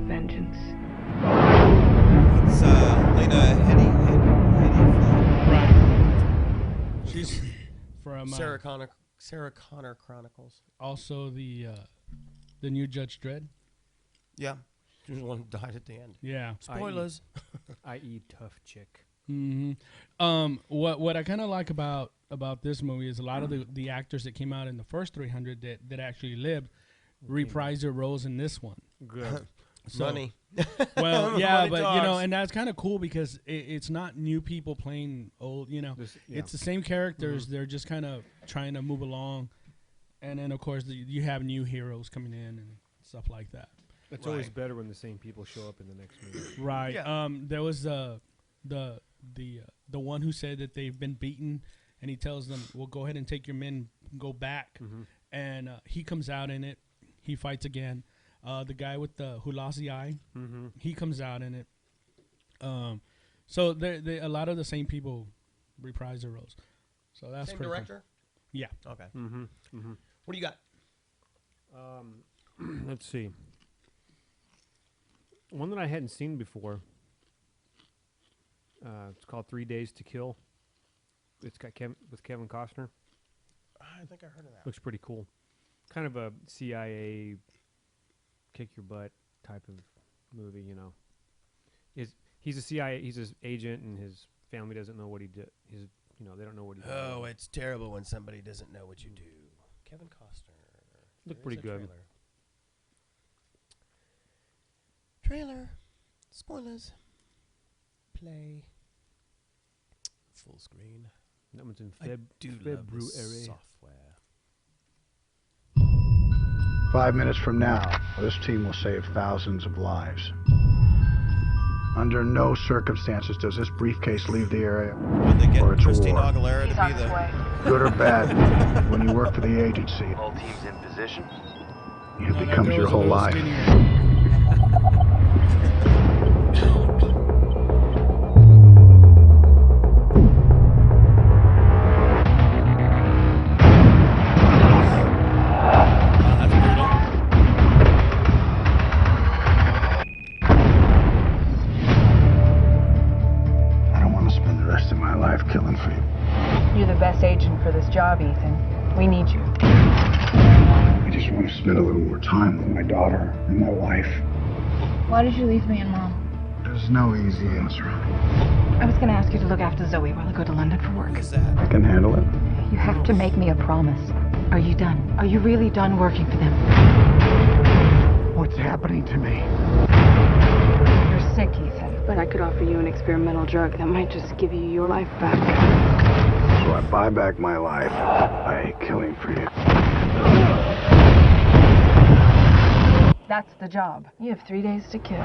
vengeance. It's Lena Headey. Right. She's from Sarah Connor Chronicles. Also the new Judge Dredd. Yeah, she was the one who died at the end. Yeah. Spoilers. I.e. tough chick. Mm-hmm. What I kind of like about this movie is a lot of the actors that came out in the first 300 that actually lived reprise their roles in this one. Good. So, money. Well, yeah, Money but talks. and that's kind of cool because it's not new people playing old. It's the same characters. Mm-hmm. They're just kind of trying to move along, and then of course you have new heroes coming in and stuff like that. It's always better when the same people show up in the next movie. Right. Yeah. There was the one who said that they've been beaten, and he tells them, "Well, go ahead and take your men, go back." Mm-hmm. And he comes out in it. He fights again. The guy with who lost the eye, he comes out in it. So they a lot of the same people reprise their roles. So that's Same pretty director? Cool. Yeah. Okay. Mm-hmm. Mm-hmm. What do you got? Let's see. One that I hadn't seen before. It's called 3 Days to Kill. It's got with Kevin Costner. I think I heard of that. Looks pretty cool. Kind of a CIA kick your butt type of movie, you know. He's a CIA, he's an agent, and his family doesn't know what he did. They don't know what he did. Oh, it's terrible when somebody doesn't know what you do. Kevin Costner. Looked pretty good. Trailer. Spoilers. Play. Full screen. That one's in I do love this software. 5 minutes from now, this team will save thousands of lives. Under no circumstances does this briefcase leave the area, Would they get or it's a Christine war. Aguilera to be the... Good or bad, when you work for the agency, All teams in position. it becomes your whole life. I don't want to spend the rest of my life killing for you. You're the best agent for this job, Ethan. We need you. I just want to spend a little more time with my daughter and my wife. Why did you leave me and Mom? There's no easy answer. I was going to ask you to look after Zoe while I go to London for work. I can handle it. You have to make me a promise. Are you done? Are you really done working for them? What's happening to me? You're sick, Ethan. But I could offer you an experimental drug that might just give you your life back. So I buy back my life by killing for you. That's the job. You have 3 days to kill. You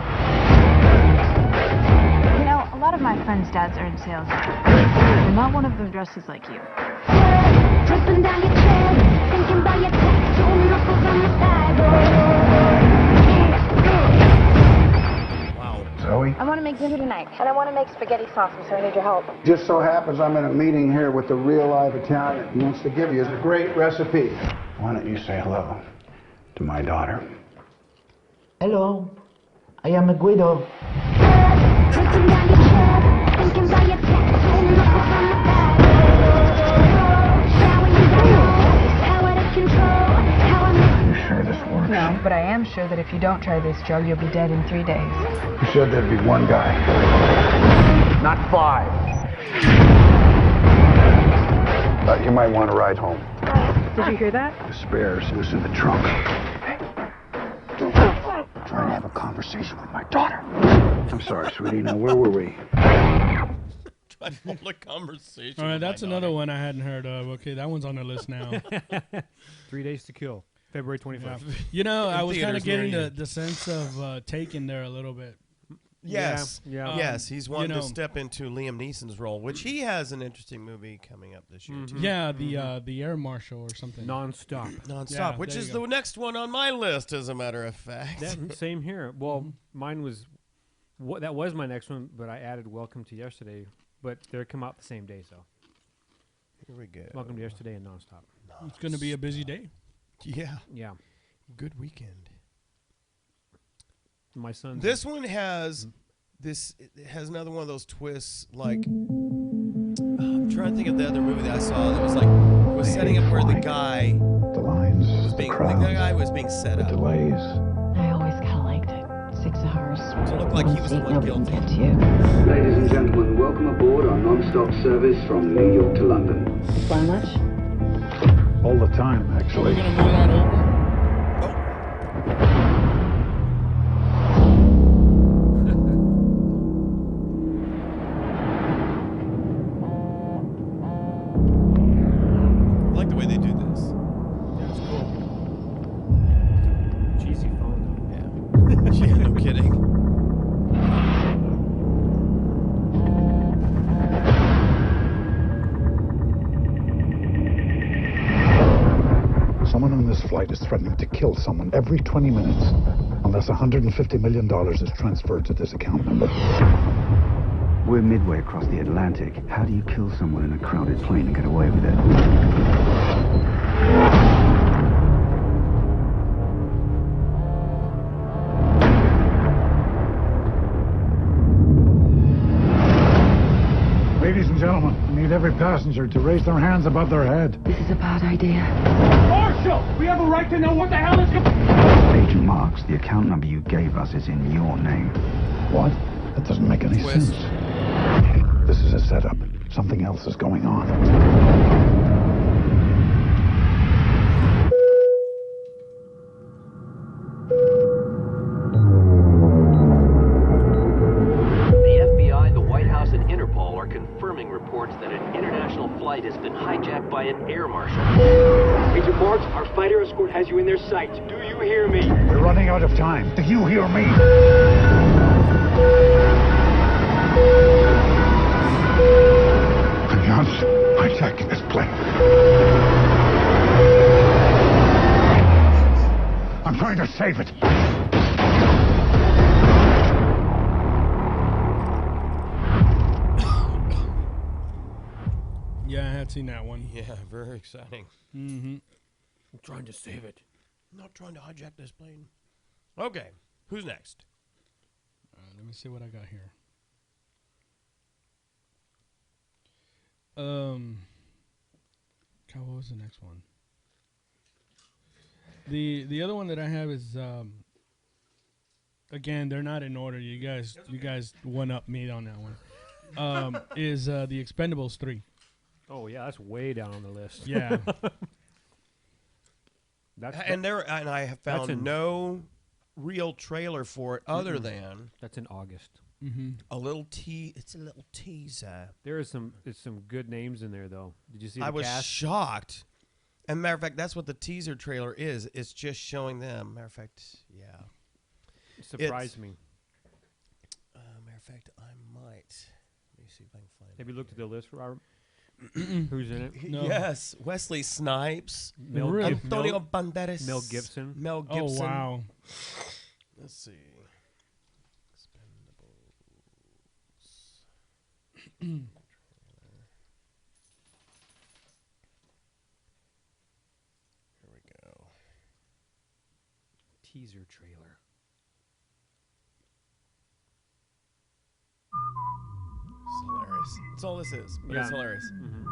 know, a lot of my friends' dads are in sales. And not one of them dresses like you. Dripping down your chest, thinking about your tattoo knuckles on the side. Zoe? I want to make dinner tonight, and I want to make spaghetti sauce, so I need your help. Just so happens I'm in a meeting here with a real live Italian. He wants to give you a great recipe. Why don't you say hello to my daughter? Hello, I am Guido. Dripping down your chest, thinking about your tattoo knuckles on the side. Power you got, power to control, power. Are you sure this works? No, but I am sure that if you don't try this drug, you'll be dead in 3 days. You said there'd be one guy. Not 5. You might want to ride home. Did you hear that? The spares is in the trunk. Hey, don't try to have a conversation with my daughter. I'm sorry, sweetie. Now, where were we? Try to hold a conversation. All right, with that's my another daughter. one I hadn't heard of. Okay, that one's on the list now. 3 Days to Kill, February 25th. You know, I was kind of theaters near getting you. the sense of Taken there a little bit. Yes. Yeah. Yes, he's wanting you know, to step into Liam Neeson's role, which he has an interesting movie coming up this year, too. Yeah, the Air Marshal or something. Non-stop. Non-stop, Yeah, which there is you go. the next one on my list, as a matter of fact. Same here. Well, mine was that was my next one, but I added Welcome to Yesterday. But they come out the same day, so. Here we go. Welcome to Yesterday and Nonstop. It's going to be a busy day. Yeah. Yeah. Good weekend. My son's. This one has it has another one of those twists. Like I'm trying to think of the other movie that I saw that was like it was setting up where the guy was being set up. Delays. I always kind of liked it. 6 hours. To look like he was the one guilty. Ladies and gentlemen, welcome aboard our non-stop service from New York to London. Fly much? All the time, actually. We're gonna move that over. I like the way they do this. Yeah, it's cool. Cheesy phone. Yeah. Yeah, no kidding. Someone on this flight is threatening to kill someone every 20 minutes unless $150 million is transferred to this account number. We're midway across the Atlantic. How do you kill someone in a crowded plane and get away with it? Ladies and gentlemen, I need every passenger to raise their hands above their head. This is a bad idea. Marshal! We have a right to know what the hell is going on! Agent Marks, the account number you gave us is in your name. What? That doesn't make any sense. This is a setup. Something else is going on. The FBI, the White House, and Interpol are confirming reports that an international flight has been hijacked by an air marshal. Agent Marks, our fighter escort has you in their sights. Do you hear me? We're running out of time. Do you hear me? I'm not hijacking this plane. I'm trying to save it. Yeah, I had seen that one. Yeah, very exciting. Mm-hmm. I'm trying to save it. Not trying to hijack this plane. Okay, who's next? Let me see what I got here. God, what was the next one? The other one that I have is again, they're not in order. You guys one up me on that one. Is the Expendables 3. Oh yeah, that's way down on the list. Yeah. And I have found no real trailer for it other than that's in August. Mm-hmm. It's a little teaser. There is some good names in there though. Did you see? I was shocked. And matter of fact, that's what the teaser trailer is. It's just showing them. Matter of fact, yeah. It surprised me. Matter of fact, I might. Let me see if I can find it. Have you looked at the list, Robert? Who's in it? No. Yes, Wesley Snipes, Antonio Banderas, Mel Gibson. Oh wow. Let's see. Expendables. Here we go. Teaser trailer. It's hilarious. That's all this is, but it's hilarious. Mm-hmm.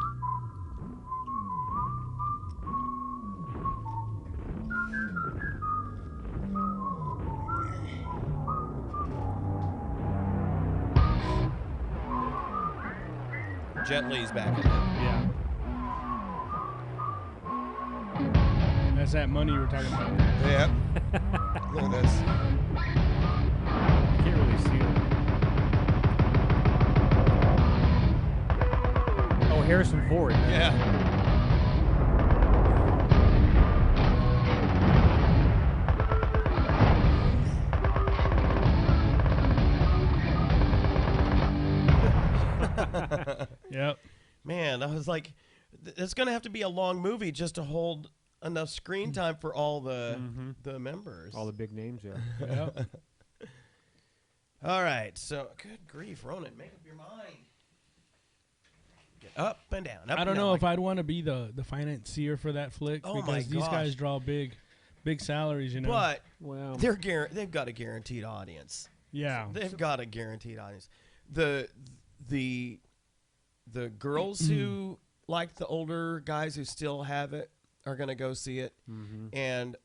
Jet Li's back in it. Yeah. That's that money you were talking about. Yeah. Look at this. You can't really see it. Oh, Harrison Ford. Yeah. Yep. Man, I was like, it's going to have to be a long movie just to hold enough screen time for all the members. All the big names, yeah. Yep. All right, so good grief, Ronan, make up your mind. Get up and down. Up I don't know if I'd want to be the financier for that flick Oh because my these gosh. guys draw big. big salaries, you know. But well, they've got a guaranteed audience. Yeah, they've got a guaranteed audience. The girls who like the older guys who still have it are gonna go see it, and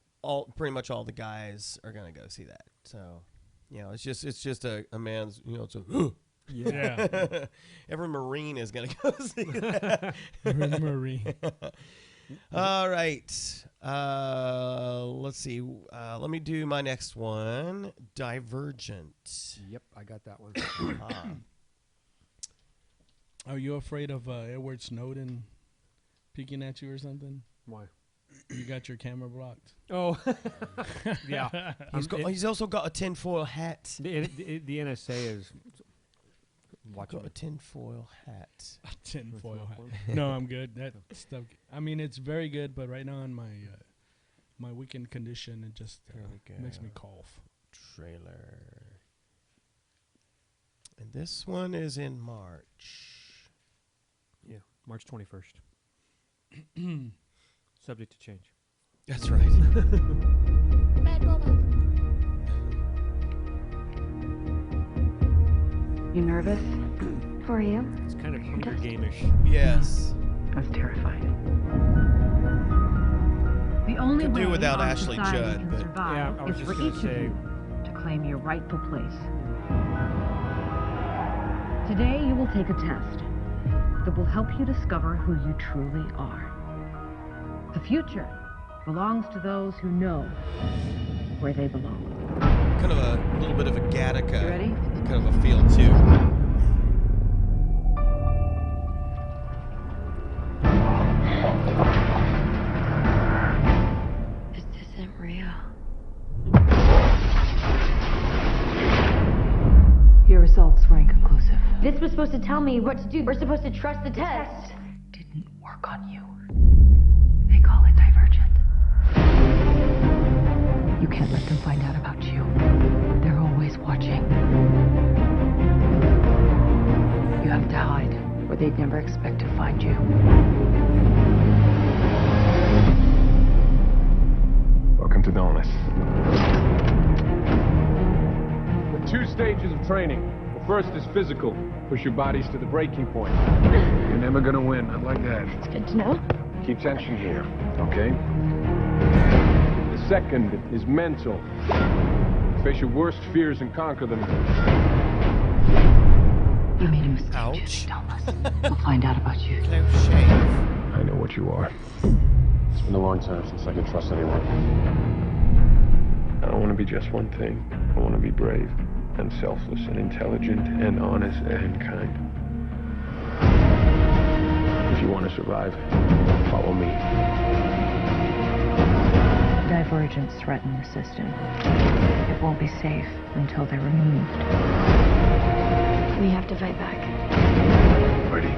pretty much all the guys are gonna go see that. So, it's just a man's, it's a yeah. Every Marine is gonna go see that. Every Marine. All right. Let's see. Let me do my next one. Divergent. Yep, I got that one. Are you afraid of Edward Snowden peeking at you or something? Why? You got your camera blocked. Oh, yeah. He's also got a tinfoil hat. The NSA is watching got a tinfoil hat. A tinfoil hat. No, I'm good. That stuff. I mean, it's very good, but right now in my weekend condition, it just makes me cough. Trailer. And this one is in March. Yeah, March 21st. Subject to change. That's right. You nervous? For you? It's kind of Hunger Game-ish. Yes. That's terrifying. The only Could way do without our Ashley society Judd, can but survive yeah, I was is just for gonna each say- of you to claim your rightful place. Today you will take a test that will help you discover who you truly are. The future belongs to those who know where they belong. Kind of a little bit of a Gattaca. You ready? Kind of a feel too. This isn't real. Your results were inconclusive. This was supposed to tell me what to do. We're supposed to trust the test. Didn't work on you. They call it divergent. You can't let them find out about you. They're always watching. You have to hide where they'd never expect to find you. Welcome to Dauntless. There are 2 stages of training. The first is physical. Push your bodies to the breaking point. You're never gonna win, not like that. It's good to know. Keep tension here, okay? The second is mental. Face your worst fears and conquer them. You made a mistake. Ouch. We'll find out about you. Close shave. I know what you are. It's been a long time since I could trust anyone. I don't want to be just one thing. I want to be brave and selfless and intelligent and honest and kind. If you want to survive, follow me. Divergence threaten the system. It won't be safe until they're removed. We have to fight back. Ready?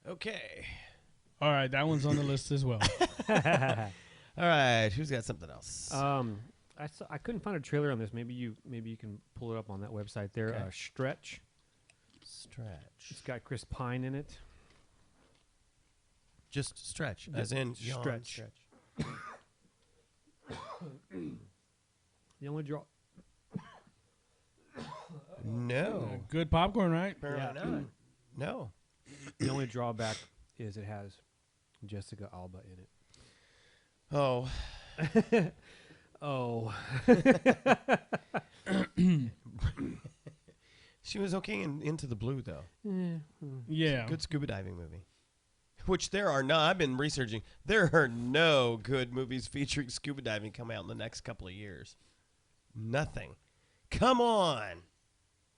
Okay. All right, that one's on the list as well. All right. Who's got something else? I couldn't find a trailer on this. Maybe you can pull it up on that website there. Okay. Stretch. It's got Chris Pine in it. Just stretch, as in yawn, stretch. The only draw. No. Good popcorn, right? Apparently not. No. The only drawback is it has Jessica Alba in it. Oh. Oh. She was okay in Into the Blue, though. Yeah. Good scuba diving movie. Which there are no, I've been researching, there are no good movies featuring scuba diving coming out in the next couple of years. Nothing. Come on.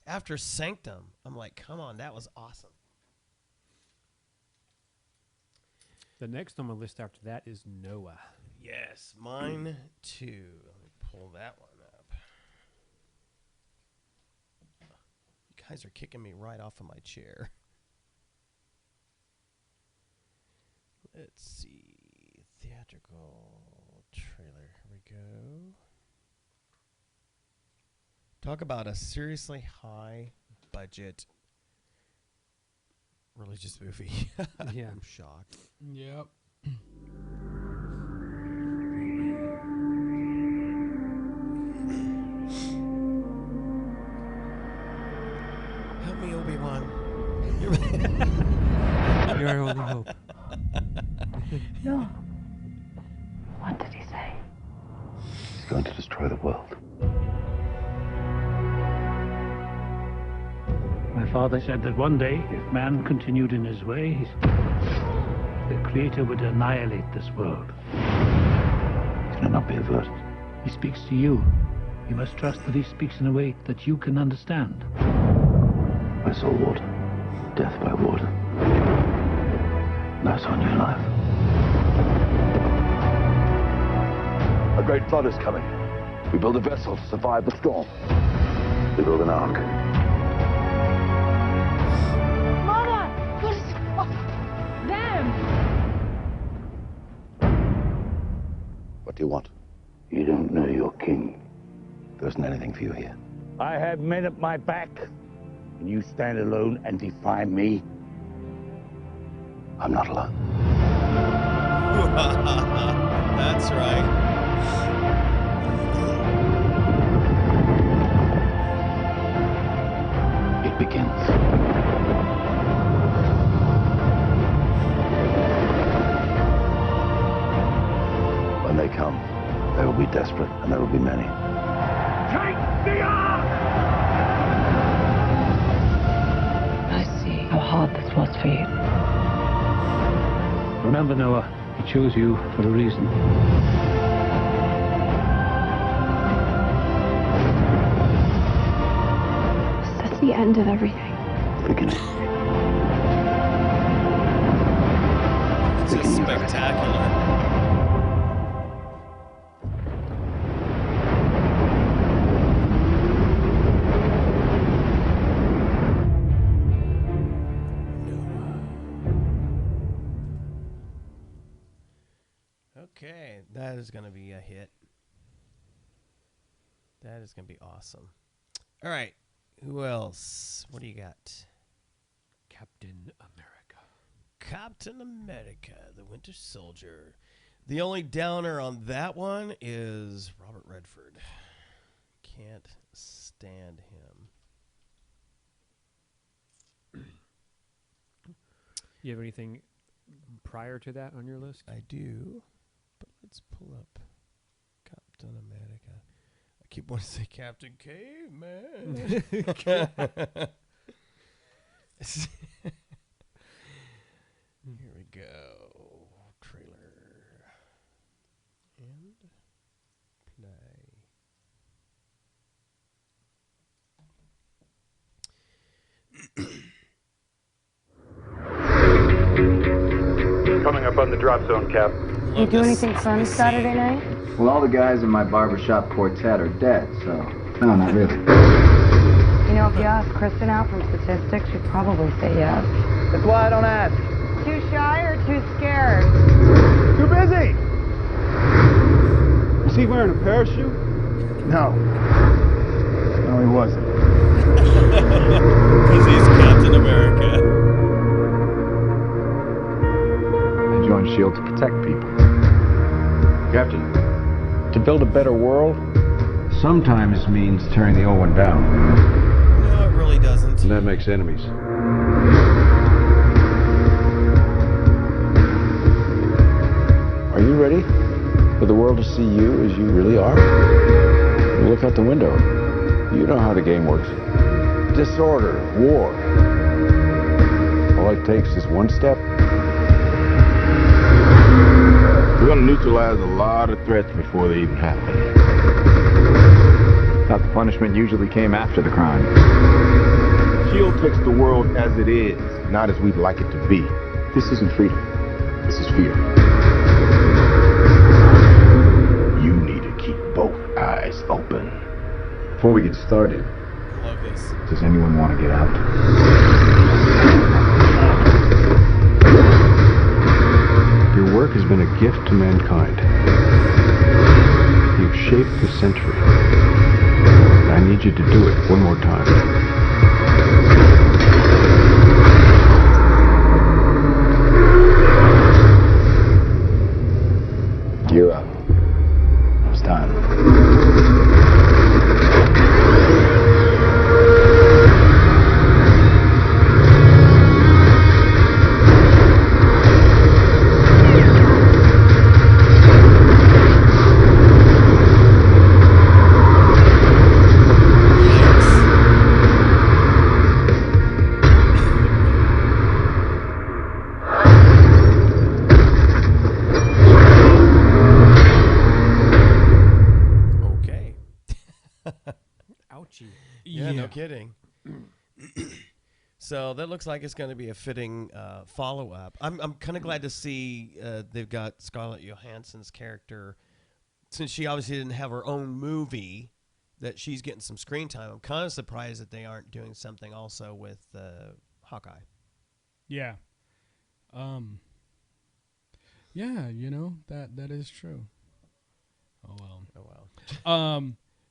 After Sanctum, I'm like, come on, that was awesome. The next on my list after that is Noah. Yes, mine too. Let me pull that one up. You guys are kicking me right off of my chair. Let's see. Theatrical trailer. Here we go. Talk about a seriously high budget religious movie. Yeah. I'm shocked. Yep. Help me, Obi-Wan. You're our only hope. No. What did he say? He's going to destroy the world. My father said that one day, if man continued in his ways, the Creator would annihilate this world. It cannot be averted. He speaks to you. You must trust that he speaks in a way that you can understand. I saw water. Death by water. Now I saw new life. A great flood is coming. We build a vessel to survive the storm. We build an ark. Mama! What is... them! What do you want? You don't know your king. There isn't anything for you here. I have men at my back, and you stand alone and defy me. I'm not alone. That's right. It begins. When they come, they will be desperate, and there will be many. Take the ark! I see how hard this was for you. Remember, Noah, he chose you for a reason. That's the end of everything. Beginning. It's just spectacular. Okay, that is going to be a hit. That is going to be awesome. All right, who else? What do you got? Captain America. Captain America, the Winter Soldier. The only downer on that one is Robert Redford. Can't stand him. You have anything prior to that on your list? I do, but let's pull up Captain America. I keep wanting to say Captain Caveman. Here we go. Trailer. And play. Coming up on the drop zone, Cap. You do anything fun Saturday night? Well, all the guys in my barbershop quartet are dead, so... No, not really. You know, if you ask Kristen out from statistics, she'd probably say yes. That's why I don't ask. Too shy or too scared? Too busy! Was he wearing a parachute? No. No, he wasn't. Because he's Captain America. I joined S.H.I.E.L.D. to protect people. Captain, to build a better world sometimes means tearing the old one down. No, it really doesn't. And that makes enemies. Are you ready for the world to see you as you really are? Look out the window. You know how the game works. Disorder, war. All it takes is one step. We're going to neutralize a lot of threats before they even happen. Thought the punishment usually came after the crime. S.H.I.E.L.D. takes the world as it is, not as we'd like it to be. This isn't freedom. This is fear. You need to keep both eyes open. Before we get started, Love this. does anyone want to get out? Your work has been a gift to mankind. You've shaped the century. I need you to do it one more time. Gear up. It's time. Yeah, no kidding. So that looks like it's going to be a fitting follow-up. I'm kind of glad to see they've got Scarlett Johansson's character, since she obviously didn't have her own movie, that she's getting some screen time. I'm kind of surprised that they aren't doing something also with Hawkeye. Yeah. Yeah, you know, that is true. Oh well.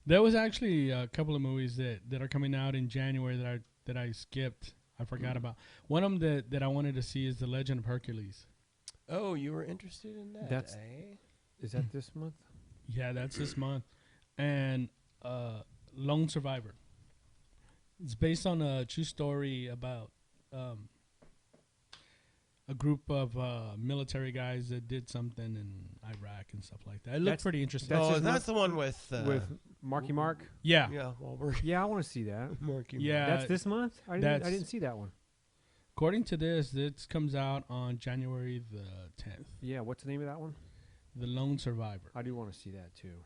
There was actually a couple of movies that are coming out in January that I skipped. I forgot about. One of them that I wanted to see is The Legend of Hercules. Oh, you were interested in that, Is that this month? Yeah, that's this month. And Lone Survivor. It's based on a true story about a group of military guys that did something in Iraq and stuff like that. It looked pretty interesting. That's the one with Marky Mark. Yeah. Yeah. Yeah, I want to see that. Marky. Yeah. That's this month. I didn't see that one. According to this comes out on January the 10th. Yeah. What's the name of that one? The Lone Survivor. I do want to see that too.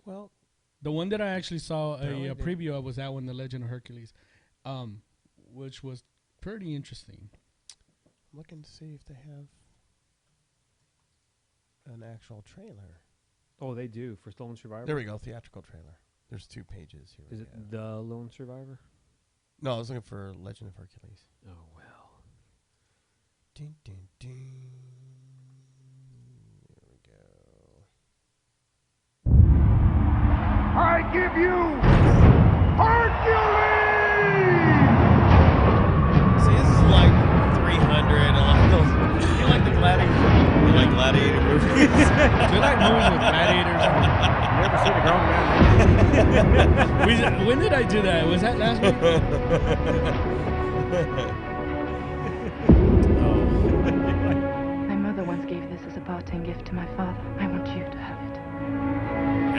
Well, the one that I actually saw a preview of was that one, The Legend of Hercules, which was pretty interesting. I'm looking to see if they have an actual trailer. Oh, they do for Lone Survivor. There we go, theatrical trailer. There's 2 pages here. Is it The Lone Survivor? No, I was looking for Legend of Hercules. Oh well. Ding, ding, ding. There we go. I give you Hercules! See, this is like 300. You like the gladiator? You like gladiator movies? Do you like movies with gladiators? You ever seen a grown man? When did I do that? Was that last week? My mother once gave this as a parting gift to my father. I want you to have it.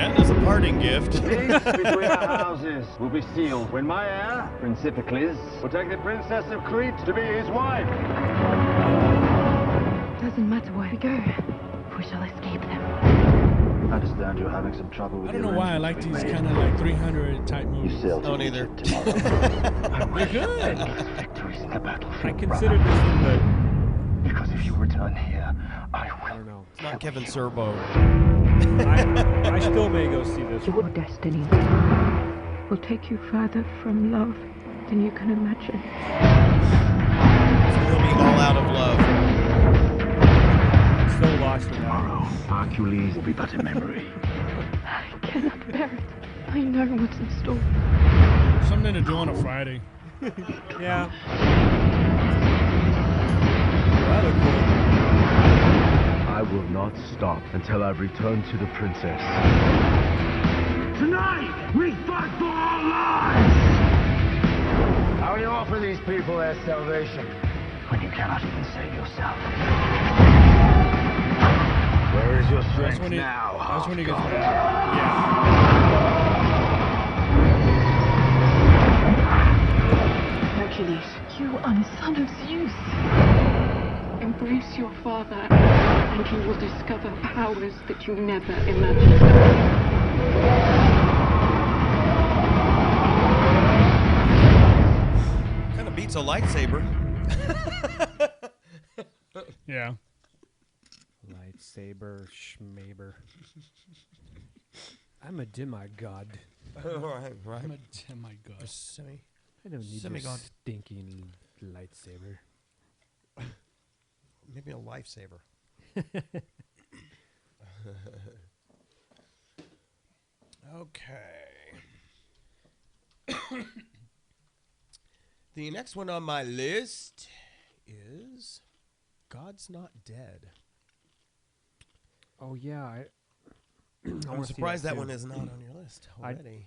And as a parting gift. Peace between our houses will be sealed when my heir, Prince Iphicles, will take the Princess of Crete to be his wife. Doesn't matter where we go. We shall escape them. I understand you're having some trouble with I don't know why I like these kind of like 300 type movies. You sail to Don't either. Egypt tomorrow. They're good. Victories in the battlefield. I considered this one good. Because if you return here, I I don't know. It's not Kevin Sorbo. I still may go see this Your one. destiny will take you further from love than you can imagine. So he'll be all out of love. So lost without tomorrow, Hercules will be but a memory. I cannot bear it. I know what's in store. Something to do on a Friday. Yeah. Rather cool. I will not stop until I've returned to the princess. Tonight, we fight for our lives! How will you offer these people their salvation when you cannot even save yourself? Where is your strength now? That's when he gets better. Hercules, you are the son of Zeus. Embrace your father, and you will discover powers that you never imagined. Kind of beats a lightsaber. Yeah. Lightsaber, schmaber. I'm a demigod. Right. I'm a demigod. A semi. I don't need Demigod. your stinking lightsaber. Maybe a lifesaver. Okay. The next one on my list is God's Not Dead. Oh, yeah. I'm surprised that one is not on your list already.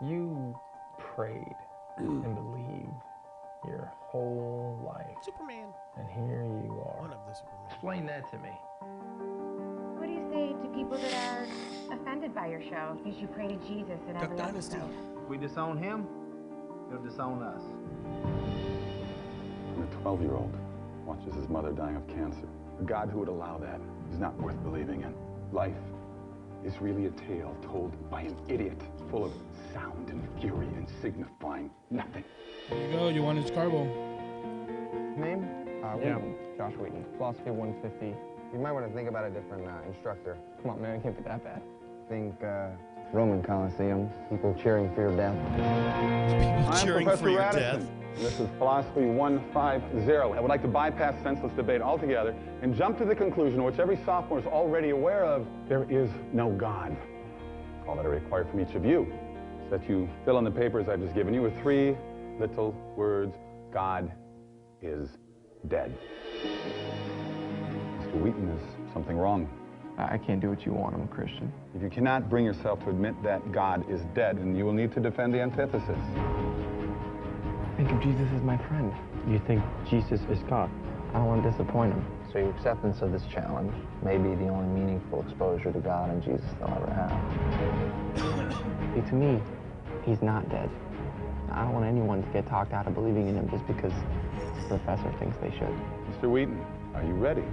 You prayed and believed your whole life. Superman. And here you are. One of the Superman. Explain that to me. What do you say to people that are offended by your show? You should pray to Jesus in every Dynasty. episode. If we disown him, he'll disown us. When a 12-year-old watches his mother dying of cancer, a God who would allow that is not worth believing in. Life is really a tale told by an idiot, full of sound and fury and signifying nothing. There you go, you want his carbo. Name? Yeah. Wheaton. Josh Wheaton. Philosophy 150. You might want to think about a different instructor. Come on, man, it can't be that bad. Think Roman Colosseum, people cheering for your death. I'm cheering Professor for your Radisson. This is Philosophy 150. I would like to bypass senseless debate altogether and jump to the conclusion, which every sophomore is already aware of: there is no God. All that I require from each of you is that you fill in the papers I've just given you with 3 little words: God is dead. Mr. Wheaton, is something wrong? I can't do what you want. I'm a Christian. If you cannot bring yourself to admit that God is dead, then you will need to defend the antithesis. Think of Jesus as my friend. You think Jesus is God? I don't want to disappoint him. So your acceptance of this challenge may be the only meaningful exposure to God and Jesus they'll ever have. See, to me, he's not dead. I don't want anyone to get talked out of believing in him just because the professor thinks they should. Mr. Wheaton, are you ready?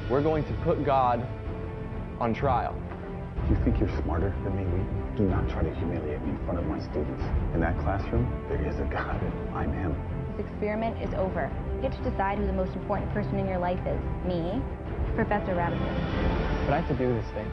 We're going to put God on trial. Do you think you're smarter than me, Wheaton? Do not try to humiliate me in front of my students. In that classroom, there is a God, and I'm him. This experiment is over. You get to decide who the most important person in your life is. Me, Professor Radisson. But I have to do this thing.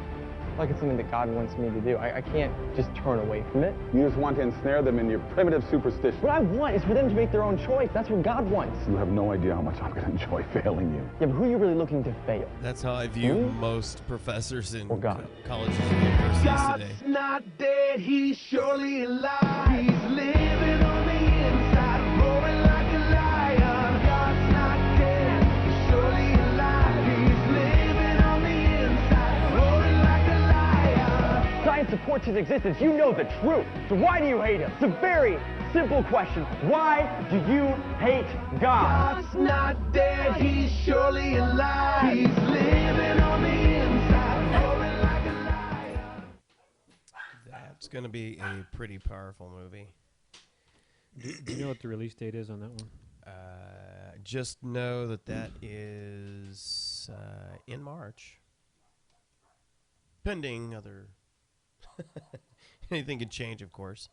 Like it's something that God wants me to do. I can't just turn away from it. You just want to ensnare them in your primitive superstition. What I want is for them to make their own choice. That's what God wants. You have no idea how much I'm going to enjoy failing you. Yeah, but who are you really looking to fail? That's how I view most professors in God. colleges and universities today. God's not dead, he's surely alive. He's living on the inside, roaring like a lion. God's not dead, he's surely alive. He's living on the inside, roaring like a lion. Science supports his existence. You know the truth. So why do you hate him? It's a very simple question. Why do you hate God? God's not dead, he's surely alive. He's living on the inside, roaring like a lion. That's going to be a pretty powerful movie. Do you know what the release date is on that one? Just know that is in March. Pending other... Anything can change, of course.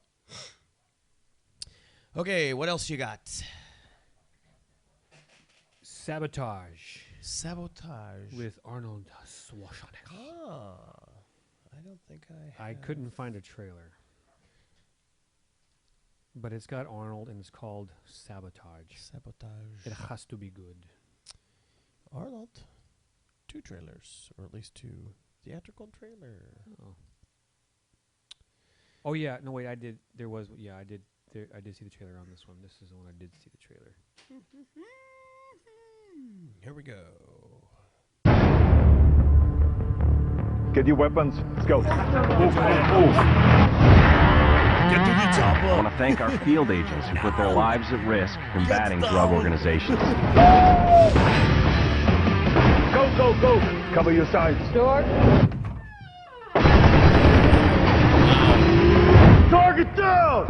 Okay, what else you got? Sabotage. Sabotage. With Arnold Schwarzenegger. I don't think I have. couldn't find a trailer. But it's got Arnold and it's called Sabotage. Sabotage. It has to be good. Arnold. 2 trailers, or at least 2 theatrical trailer. Oh yeah, no wait, I did. There was I did see the trailer on this one. This is the one I did see the trailer. Here we go. Get your weapons. Let's go. Get to the chopper. I want to thank our field agents who put their lives at risk combating drug organizations. Go, go, go. Cover your sides. Start. Target down.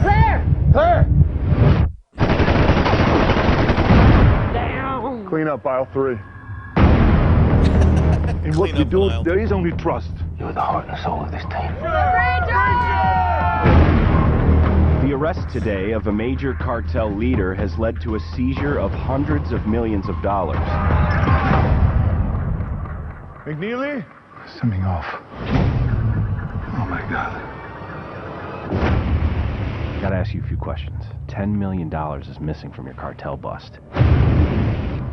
There! There. Down! Clean up aisle 3. In what you do, there is only trust. You're the heart and soul of this team. The arrest today of a major cartel leader has led to a seizure of hundreds of millions of dollars. McNeely? Send me off. Oh my God. Gotta ask you a few questions. $10 million is missing from your cartel bust.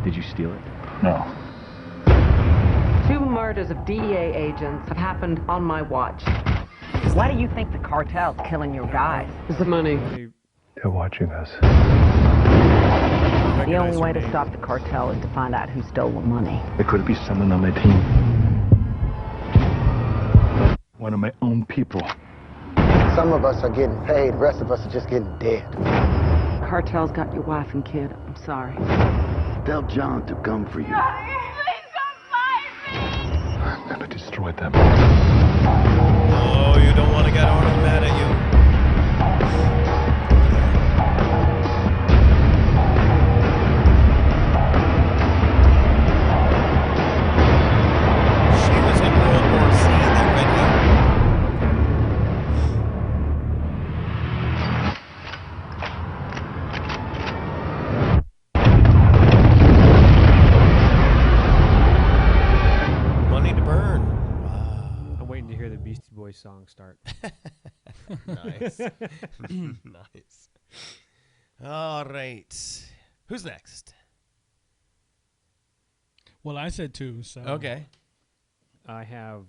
Did you steal it? No. 2 murders of DEA agents have happened on my watch. Why do you think the cartel's killing your guys? It's the money. They're watching us. The only way to stop the cartel is to find out who stole the money. There could be someone on my team. One of my own people. Some of us are getting paid, the rest of us are just getting dead. The cartel's got your wife and kid. I'm sorry. Tell John to come for you. I'm gonna destroy them. Oh, you don't want to get Arnold mad at you. She was in World War C, that redhead. Money to burn. I'm waiting to hear the Beastie Boys song start. Nice. Nice. All right. Who's next? Well, I said 2, so. Okay. I have,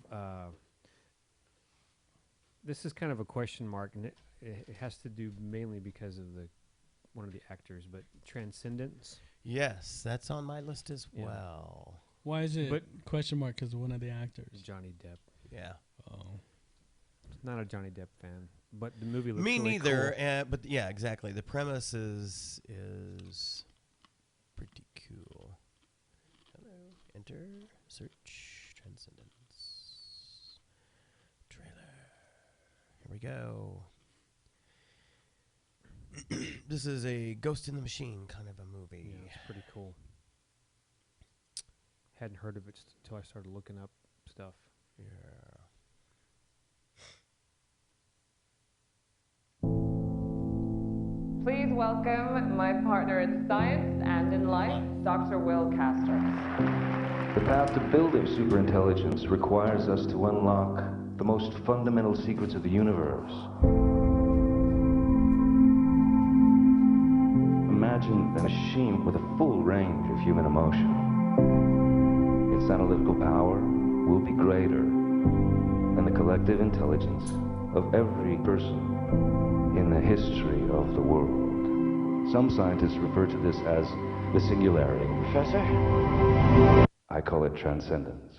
this is kind of a question mark, and it has to do mainly because of one of the actors, but Transcendence. Yes, that's on my list as well. Why is it question mark? Because one of the actors. Johnny Depp. Yeah. Oh. Not a Johnny Depp fan, but the movie looks Me really neither, cool. but yeah, exactly. The premise is pretty cool. Hello, enter, search, Transcendence. Trailer. Here we go. This is a Ghost in the Machine kind of a movie. Yeah, it's pretty cool. Hadn't heard of it until I started looking up stuff. Yeah. Please welcome my partner in science and in life, Dr. Will Castro. The path to building superintelligence requires us to unlock the most fundamental secrets of the universe. Imagine a machine with a full range of human emotion. Its analytical power will be greater than the collective intelligence of every person in the history of the world. Some scientists refer to this as the singularity. Professor? I call it transcendence.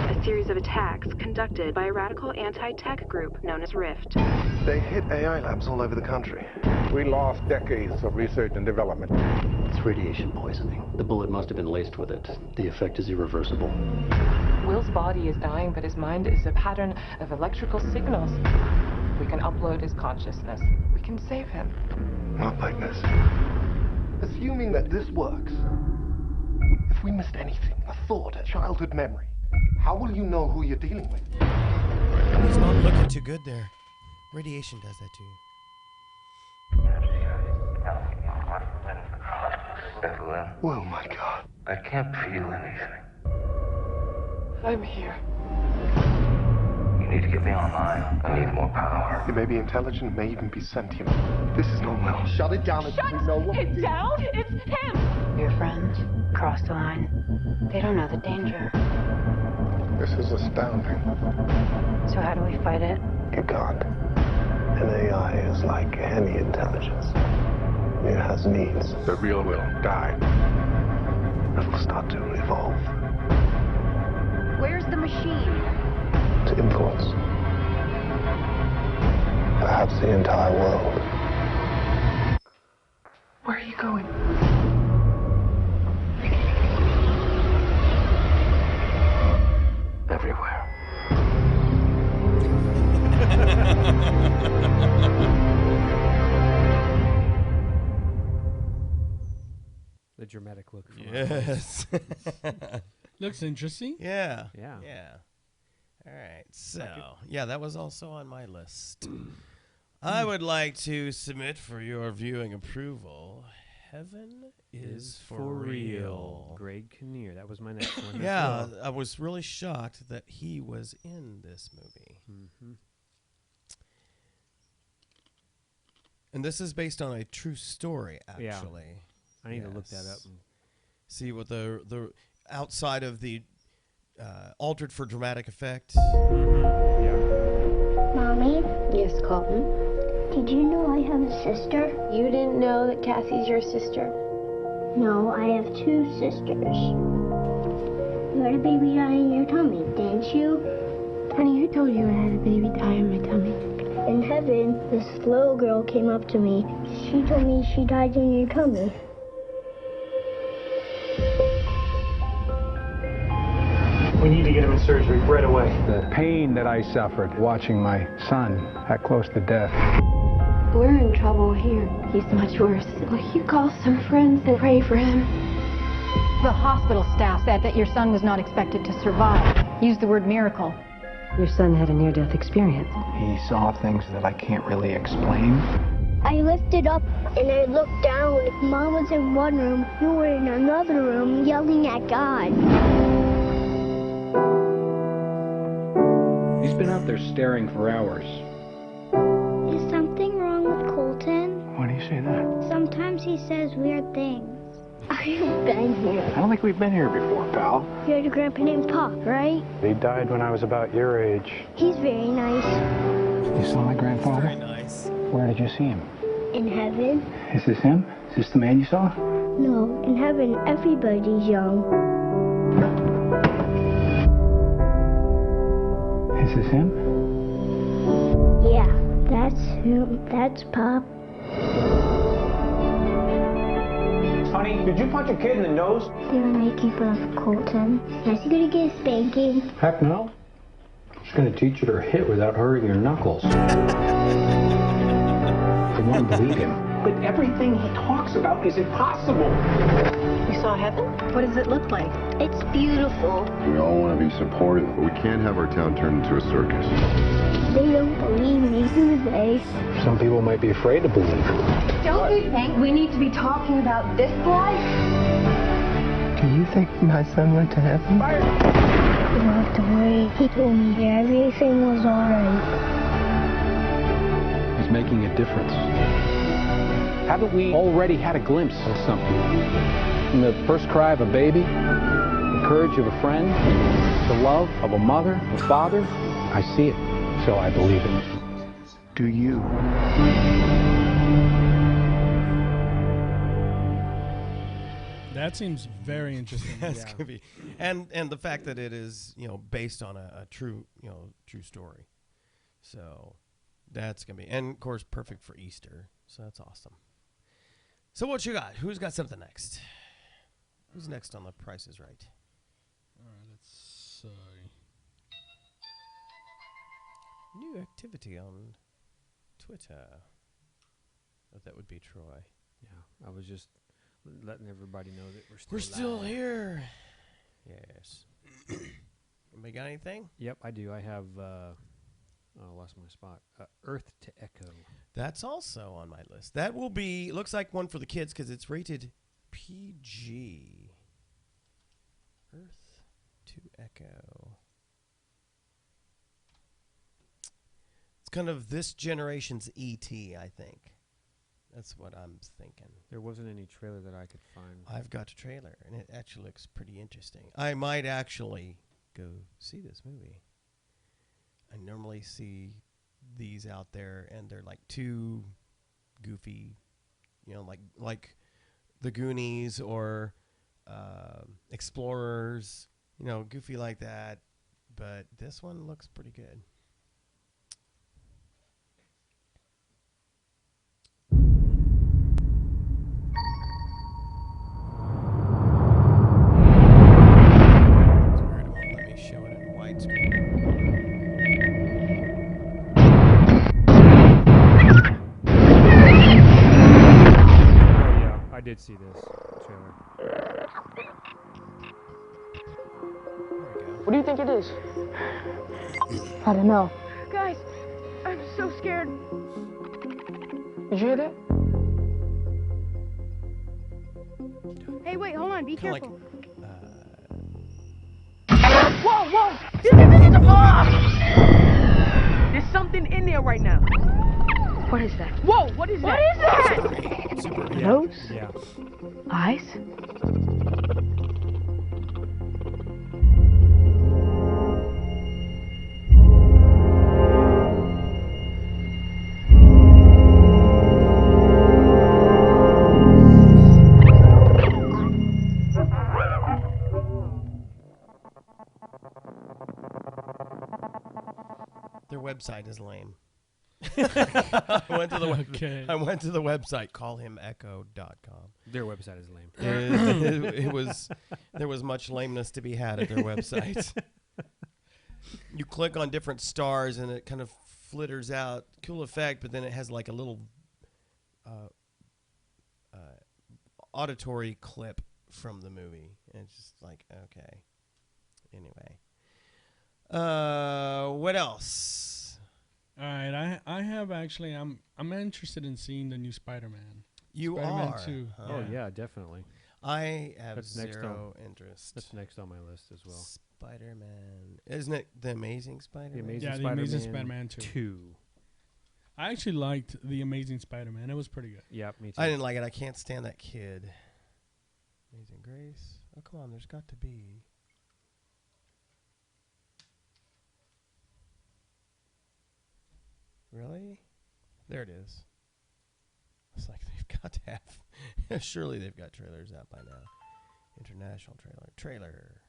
A series of attacks conducted by a radical anti-tech group known as Rift. They hit AI labs all over the country. We lost decades of research and development. It's radiation poisoning. The bullet must have been laced with it. The effect is irreversible. Will's body is dying, but his mind is a pattern of electrical signals. We can upload his consciousness. We can save him. Not like this. Assuming that this works, if we missed anything, a thought, a childhood memory, how will you know who you're dealing with? He's not looking too good there. Radiation does that to you. Evelyn. Oh my God. I can't feel anything. I'm here. You need to get me online. I need more power. It may be intelligent, may even be sentient. This is not well. Shut it down until we know what Shut it down? It's him! Your friends crossed the line. They don't know the danger. This is astounding. So how do we fight it? You can't. An AI is like any intelligence. It has needs. The real will die. It'll start to evolve. Where's the machine? To influence. Perhaps the entire world. Where are you going? Everywhere. The dramatic look. From Yes. Looks interesting. Yeah. Yeah. Yeah. All right. So, yeah, that was also on my list. I would like to submit for your viewing approval, Heaven is for Real. Greg Kinnear. That was my next one. Yeah, I was really shocked that he was in this movie. Mm-hmm. And this is based on a true story, actually. Yeah. I need to look that up. And see what the outside of the altered for dramatic effect. Mommy? Yes, Colton? Did you know I have a sister? You didn't know that Cassie's your sister? No, I have 2 sisters. You had a baby die in your tummy, didn't you? Honey, who told you I had a baby die in my tummy? In heaven, this little girl came up to me. She told me she died in your tummy. We need to get him in surgery right away. The pain that I suffered watching my son that close to death. We're in trouble here. He's much worse. Will you call some friends and pray for him? The hospital staff said that your son was not expected to survive. Use the word miracle. Your son had a near-death experience. He saw things that I can't really explain. I lifted up and I looked down. Mom was in one room, you were in another room yelling at God. He's been out there staring for hours. Is something wrong with Colton? Why do you say that? Sometimes he says weird things. I've been here. I don't think we've been here before, pal. You had a grandpa named Pop, right? He died when I was about your age. He's very nice. You saw my grandfather? Very nice. Where did you see him? In heaven? Is this him? Is this the man you saw? No, in heaven everybody's young. Is this him? Yeah, that's him. That's Pop. Honey, did you punch a kid in the nose? They were making fun of Colton. Is he gonna get a spanking? Heck no. Just gonna teach you to hit without hurting your knuckles. I won't believe him. But everything he talks about is impossible. You saw heaven? What does it look like? It's beautiful. We all want to be supportive, but we can't have our town turned into a circus. They don't believe me, do they? Some people might be afraid to believe. Don't you think we need to be talking about this life? Do you think my son went to heaven? You don't have to worry. He told me everything was alright. He's making a difference. Haven't we already had a glimpse of something? In the first cry of a baby, the courage of a friend, the love of a mother, a father, I see it, so I believe it. Do you? That seems very interesting. That's gonna be, and the fact that it is based on a true true story, so that's gonna be, and of course perfect for Easter. So that's awesome. So what you got? Who's got something next? Who's next on The Price is Right? All right, let's see. New activity on Twitter. Oh, that would be Troy. Yeah, I was just letting everybody know that We're still live. here. Yes. Anybody got anything? Yep, I do. I have. I lost my spot. Earth to Echo. That's also on my list. That will be, looks like one for the kids because it's rated PG. Earth to Echo. It's kind of this generation's E.T., I think. That's what I'm thinking. There wasn't any trailer that I could find. I've got a trailer, and it actually looks pretty interesting. I might actually go see this movie. I normally see these out there, and they're like too goofy, like the Goonies or Explorers, goofy like that. But this one looks pretty good. It's weird, it won't let me show it in widescreen. I did see this trailer. What do you think it is? I don't know. Guys, I'm so scared. Did you hear that? Hey, wait, hold on. Be Kinda careful. Whoa, whoa! This is a bomb! There's something in there right now. What is that? Whoa, what is that? What is that? Super Nose? Yeah. Eyes? Their website is lame. I went to the website, callhimecho.com. Their website is lame. There was much lameness to be had at their website. You click on different stars and it kind of flitters out. Cool effect, but then it has like a little auditory clip from the movie. And it's just like, okay. Anyway. What else? All right, I have actually. I'm interested in seeing the new Spider-Man. You Spider-Man are. 2. Oh yeah, definitely. I have That's zero interest. That's next on my list as well. Spider-Man, isn't it the Amazing Spider-Man? The Amazing Spider-Man 2. I actually liked the Amazing Spider-Man. It was pretty good. Yeah, me too. I didn't like it. I can't stand that kid. Amazing Grace. Oh come on, there's got to be. Really? There it is. It's like they've got to have. Surely they've got trailers out by now. International trailer.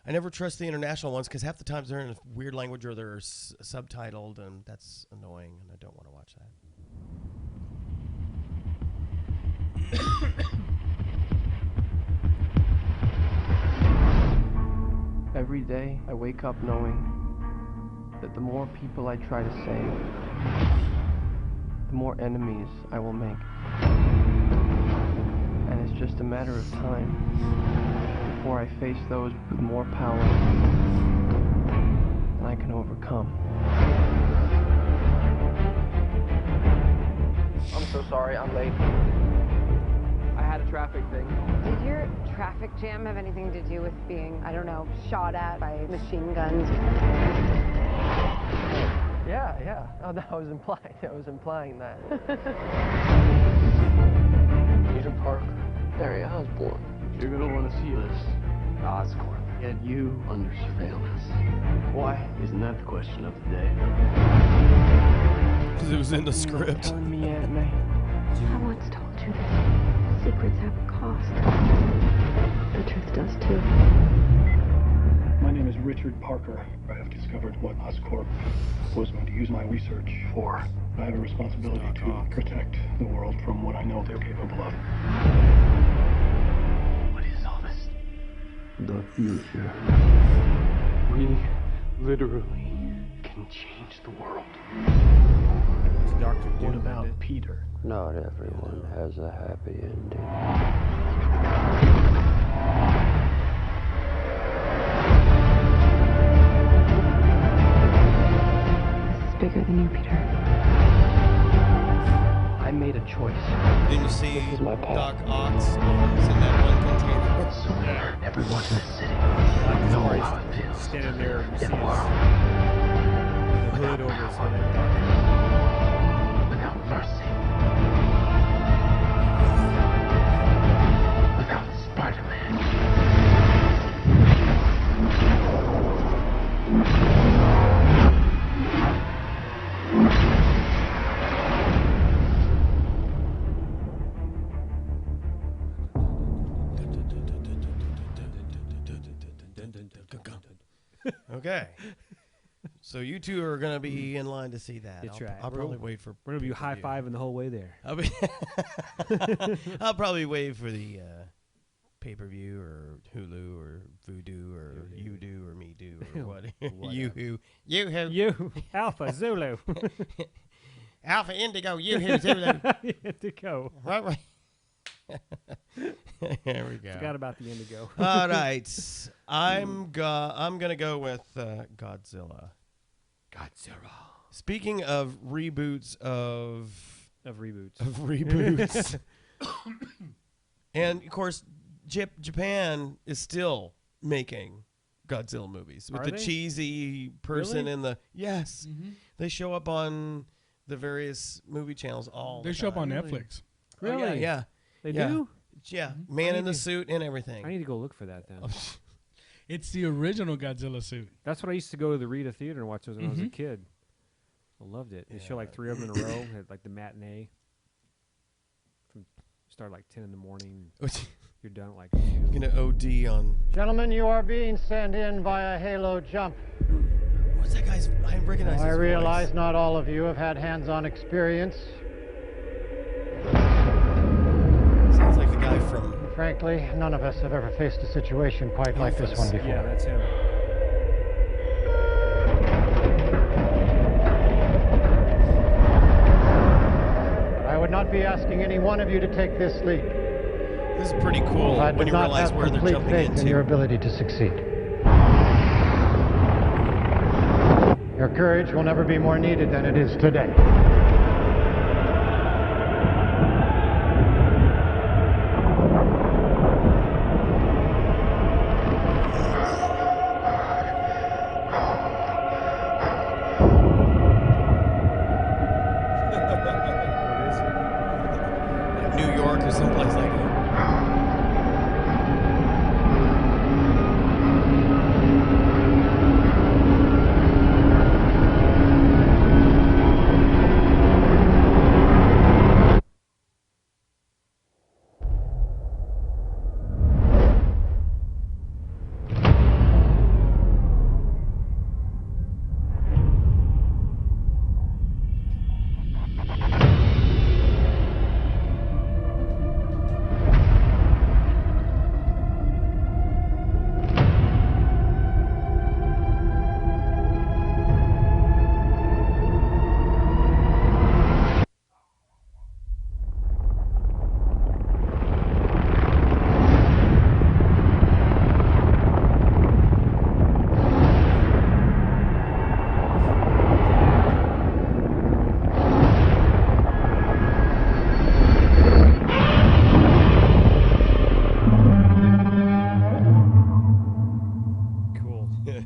I never trust the international ones because half the times they're in a weird language or they're subtitled, and that's annoying, and I don't want to watch that. Every day I wake up knowing that the more people I try to save, the more enemies I will make. And it's just a matter of time before I face those with more power than I can overcome. I'm so sorry, I'm late. I had a traffic thing. Did your traffic jam have anything to do with being, I don't know, shot at by machine guns? Yeah. Oh, that was implied. I was implying that. Peter Parker, Harry Osborn. You're gonna want to see this. Oscorp. Get you under surveillance. Why? Isn't that the question of the day? Because it was in the script. Telling me, Aunt May. I once told you that secrets have a cost. The truth does too. My name is Richard Parker. I have discovered what Oscorp was going to use my research for. I have a responsibility to protect the world from what I know they're capable of. What is all this? The future. We literally can change the world. It's Dr. Doom. What about Peter? Not everyone has a happy ending. Bigger than you, Peter. I made a choice. Didn't you see my Doc Ock's arms in that one container? Somewhere, everyone in the city knows how it feels. Standing there, you see In his, war. the hood over his head. Without mercy. Without Spider-Man. Okay. So you two are going to be in line to see that. That's right. I'll probably wait for. We're gonna be high-fiving the whole way there. I'll probably wait for the pay-per-view or Hulu or Voodoo or You Do or Me Do or what. You Alpha Zulu. Alpha Indigo Yoo-hoo Zulu. Indigo. Right. There we go. Forgot about the indigo. All right. I'm gonna go with Godzilla. Speaking of reboots of reboots, and of course, Japan is still making Godzilla movies with Are the they? cheesy person Really? in the yes. Mm-hmm. They show up on the various movie channels all They the show up time. on Netflix. Oh, yeah, Really? yeah. They Yeah. do? Yeah, I man in need the to- suit and everything. I need to go look for that then. It's the original Godzilla suit. That's what I used to go to the Rita Theater and watch those when I was a Mhm. kid. I loved it. They show like 3 of them in a row. Had like the matinee. Start like 10 in the morning. You're done at like 2. Gonna OD on. Gentlemen, you are being sent in via Halo Jump. What's that guy's? I recognize I his realize voice. not all of you have had hands-on experience. Sounds like the guy from. Frankly, none of us have ever faced a situation quite like this one before. Yeah, that's him. I would not be asking any one of you to take this leap. This is pretty cool I when do you not realize have where they're complete jumping faith in into. your ability to succeed. Your courage will never be more needed than it is today. New York or someplace like that.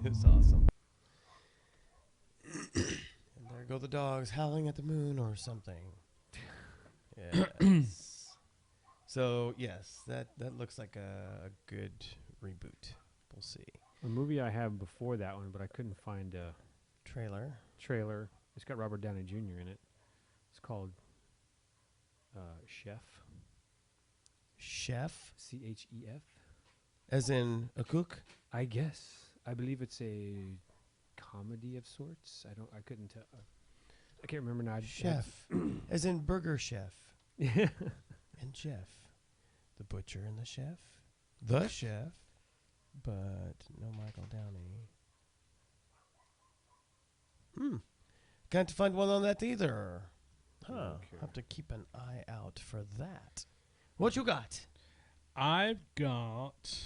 It's awesome. And there go the dogs howling at the moon or something. Yes. So yes, that looks like a good reboot. We'll see. A movie I have before that one, but I couldn't find a Trailer. It's got Robert Downey Jr. in it. It's called Chef. Chef? CHEF. As in a cook? I guess. I believe it's a comedy of sorts. I couldn't tell. I can't remember now. Chef. As in burger chef. Yeah. And chef. The butcher and the chef. The chef. But no Michael Downey. Can't find one on that either. Huh. Okay. Have to keep an eye out for that. What you got? I've got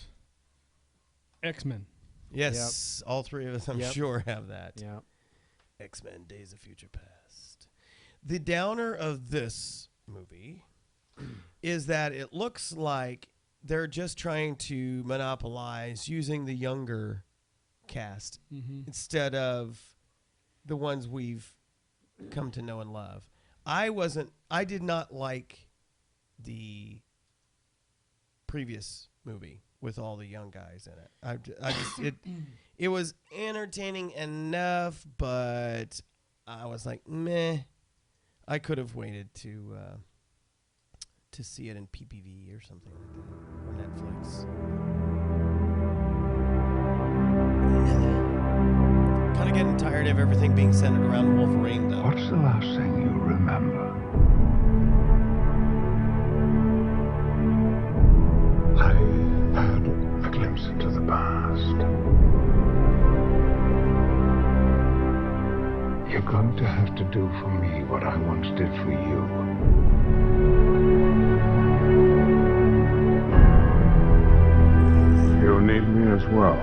X-Men. Yes, all three of us, I'm sure, have that. Yeah. X-Men: Days of Future Past. The downer of this movie is that it looks like they're just trying to monopolize using the younger cast instead of the ones we've come to know and love. I did not like the previous movie with all the young guys in it. It was entertaining enough, but I was like, meh. I could have waited to see it in PPV or something like that, or Netflix. Kind of getting tired of everything being centered around Wolverine, though. What's the last thing you remember? I had a glimpse into the past. You're going to have to do for me what I once did for you. You'll need me as well.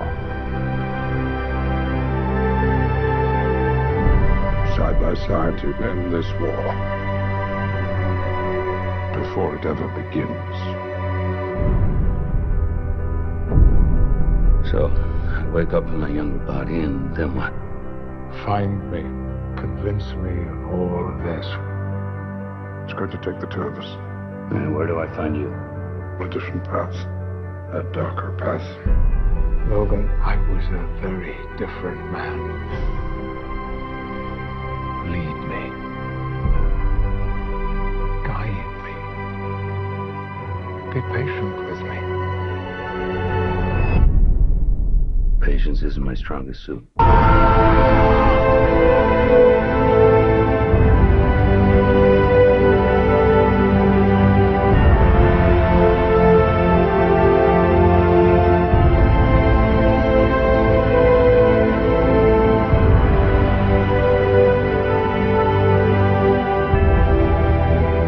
Side by side to end this war. Before it ever begins. So, I wake up in my younger body, and then what? Find me. convince me of all of this. It's going to take the two of us. And where do I find you? A different path. A darker path. Logan. I was a very different man. Lead me. Guide me. Be patient with me. Patience isn't my strongest suit.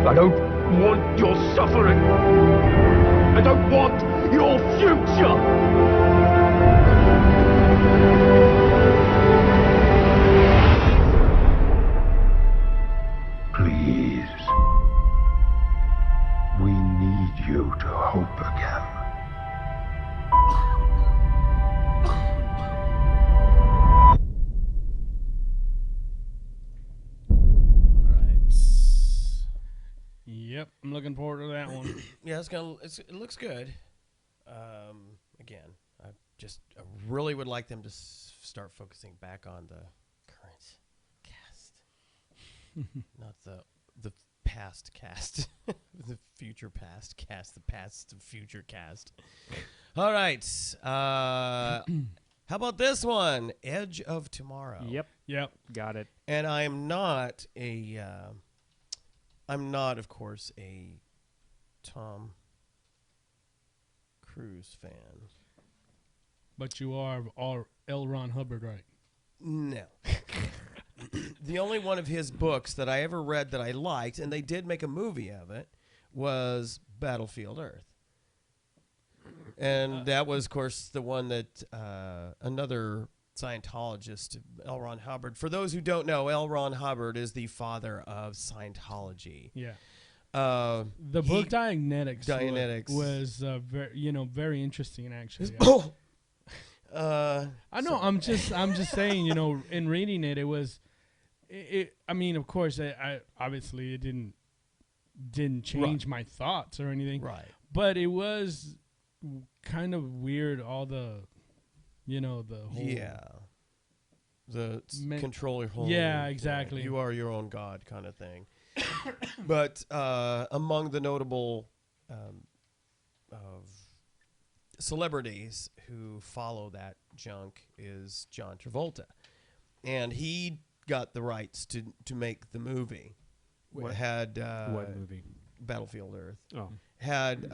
I don't want your suffering. I don't want your future. Please. We need you to hope again. Yep, I'm looking forward to that one. Yeah, it looks good. Again, I really would like them to start focusing back on the current cast, not the past cast, the future past cast, the past future cast. All right, how about this one? Edge of Tomorrow. Yep, got it. And I'm not, of course, a Tom Cruise fan. But you are L. Ron Hubbard, right? No. The only one of his books that I ever read that I liked, and they did make a movie of it, was Battlefield Earth. And that was, of course, the one that another Scientologist, L. Ron Hubbard. For those who don't know, L. Ron Hubbard is the father of Scientology. Yeah. The book Dianetics was very interesting, actually. I know. I'm just saying, in reading it, it was. I mean, of course, I obviously it didn't change my thoughts or anything. Right. But it was kind of weird. All the, the whole. The control your whole. Yeah, exactly. You are your own god kind of thing. But among the notable of celebrities who follow that junk is John Travolta, and he got the rights to make the movie. What movie? Battlefield Earth. Oh, had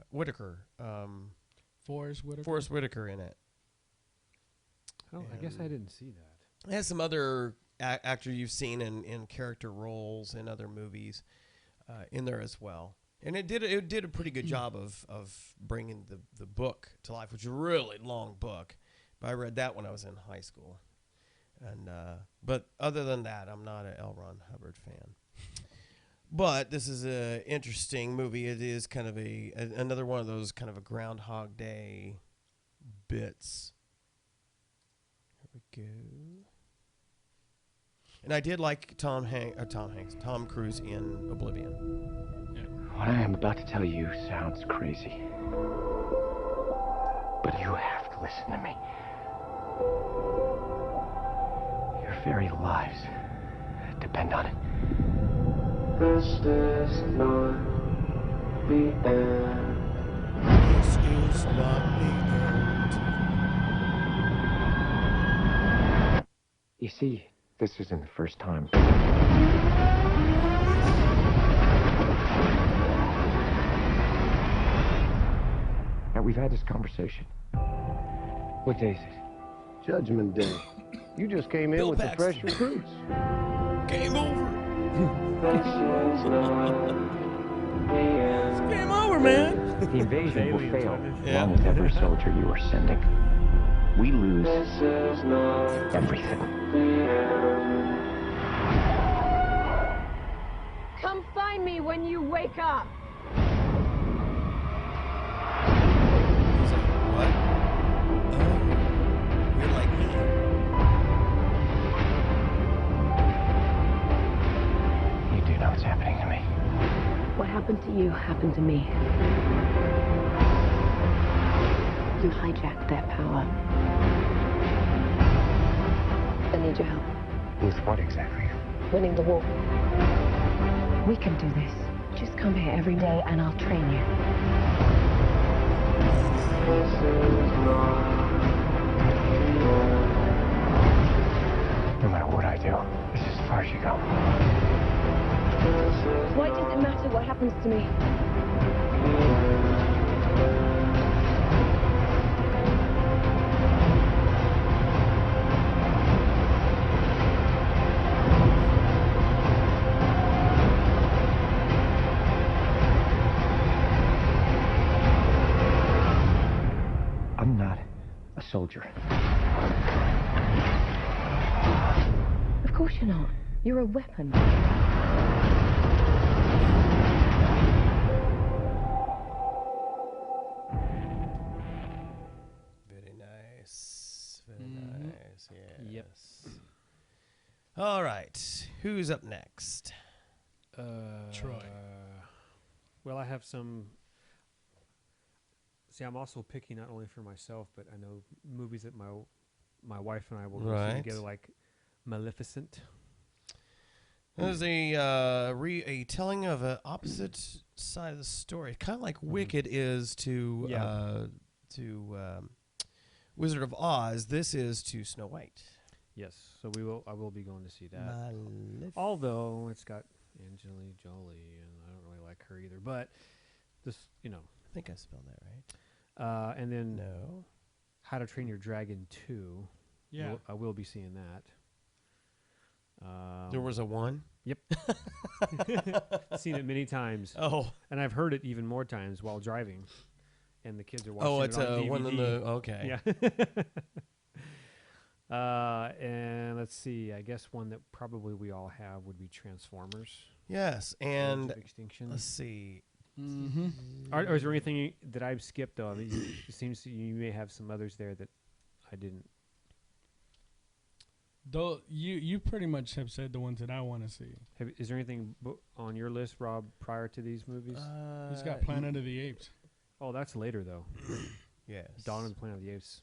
Whitaker. Forrest Whitaker in it. Oh, I guess I didn't see that. It has some other actor you've seen in character roles in other movies in there as well. And it did a pretty good job of bringing the book to life, which is a really long book. But I read that when I was in high school. And but other than that, I'm not an L. Ron Hubbard fan. But this is an interesting movie. It is kind of another one of those kind of a Groundhog Day bits. Here we go. And I did like Tom Cruise in Oblivion. Yeah. What I am about to tell you sounds crazy. But you have to listen to me. Your very lives depend on it. This is not the end. This is not the end. You see, this isn't the first time. Now, we've had this conversation. What day is it? Judgment Day. You just came in with the fresh recruits. Game over. It's game over, man. The invasion will fail along with every soldier you are sending. We lose everything. Come find me when you wake up. What? happened to you happened to me. You hijacked their power. I need your help. With what exactly? Winning the war. We can do this. Just come here every day and I'll train you. No matter what I do, this is as far as you go. Why does it matter what happens to me? I'm not a soldier. Of course you're not. You're a weapon. Very nice. Very nice. Yes. Yep. All right. Who's up next? Troy. Well, I have some. See, I'm also picking not only for myself, but I know movies that my wife and I will go see together, like Maleficent. There's a telling of an opposite side of the story, kind of like Wicked is to Wizard of Oz. This is to Snow White. Yes, so I will be going to see that. Although it's got Angelina Jolie, and I don't really like her either. But this, I think I spelled that right. And then No. How to Train Your Dragon 2. Yeah. I will be seeing that. There was a 1? Yep. Seen it many times. Oh. And I've heard it even more times while driving. And the kids are watching Oh, it's it on DVD. one of the... Okay. Yeah. And let's see. I guess one that probably we all have would be Transformers. Yes, Age and of Extinction. let's see. Or is there anything that I've skipped, though? I mean, it seems you may have some others there that I didn't. Though you pretty much have said the ones that I want to see. Is there anything on your list, Rob, prior to these movies? He's got Planet of the Apes. Oh, that's later though. Yes. Dawn of the Planet of the Apes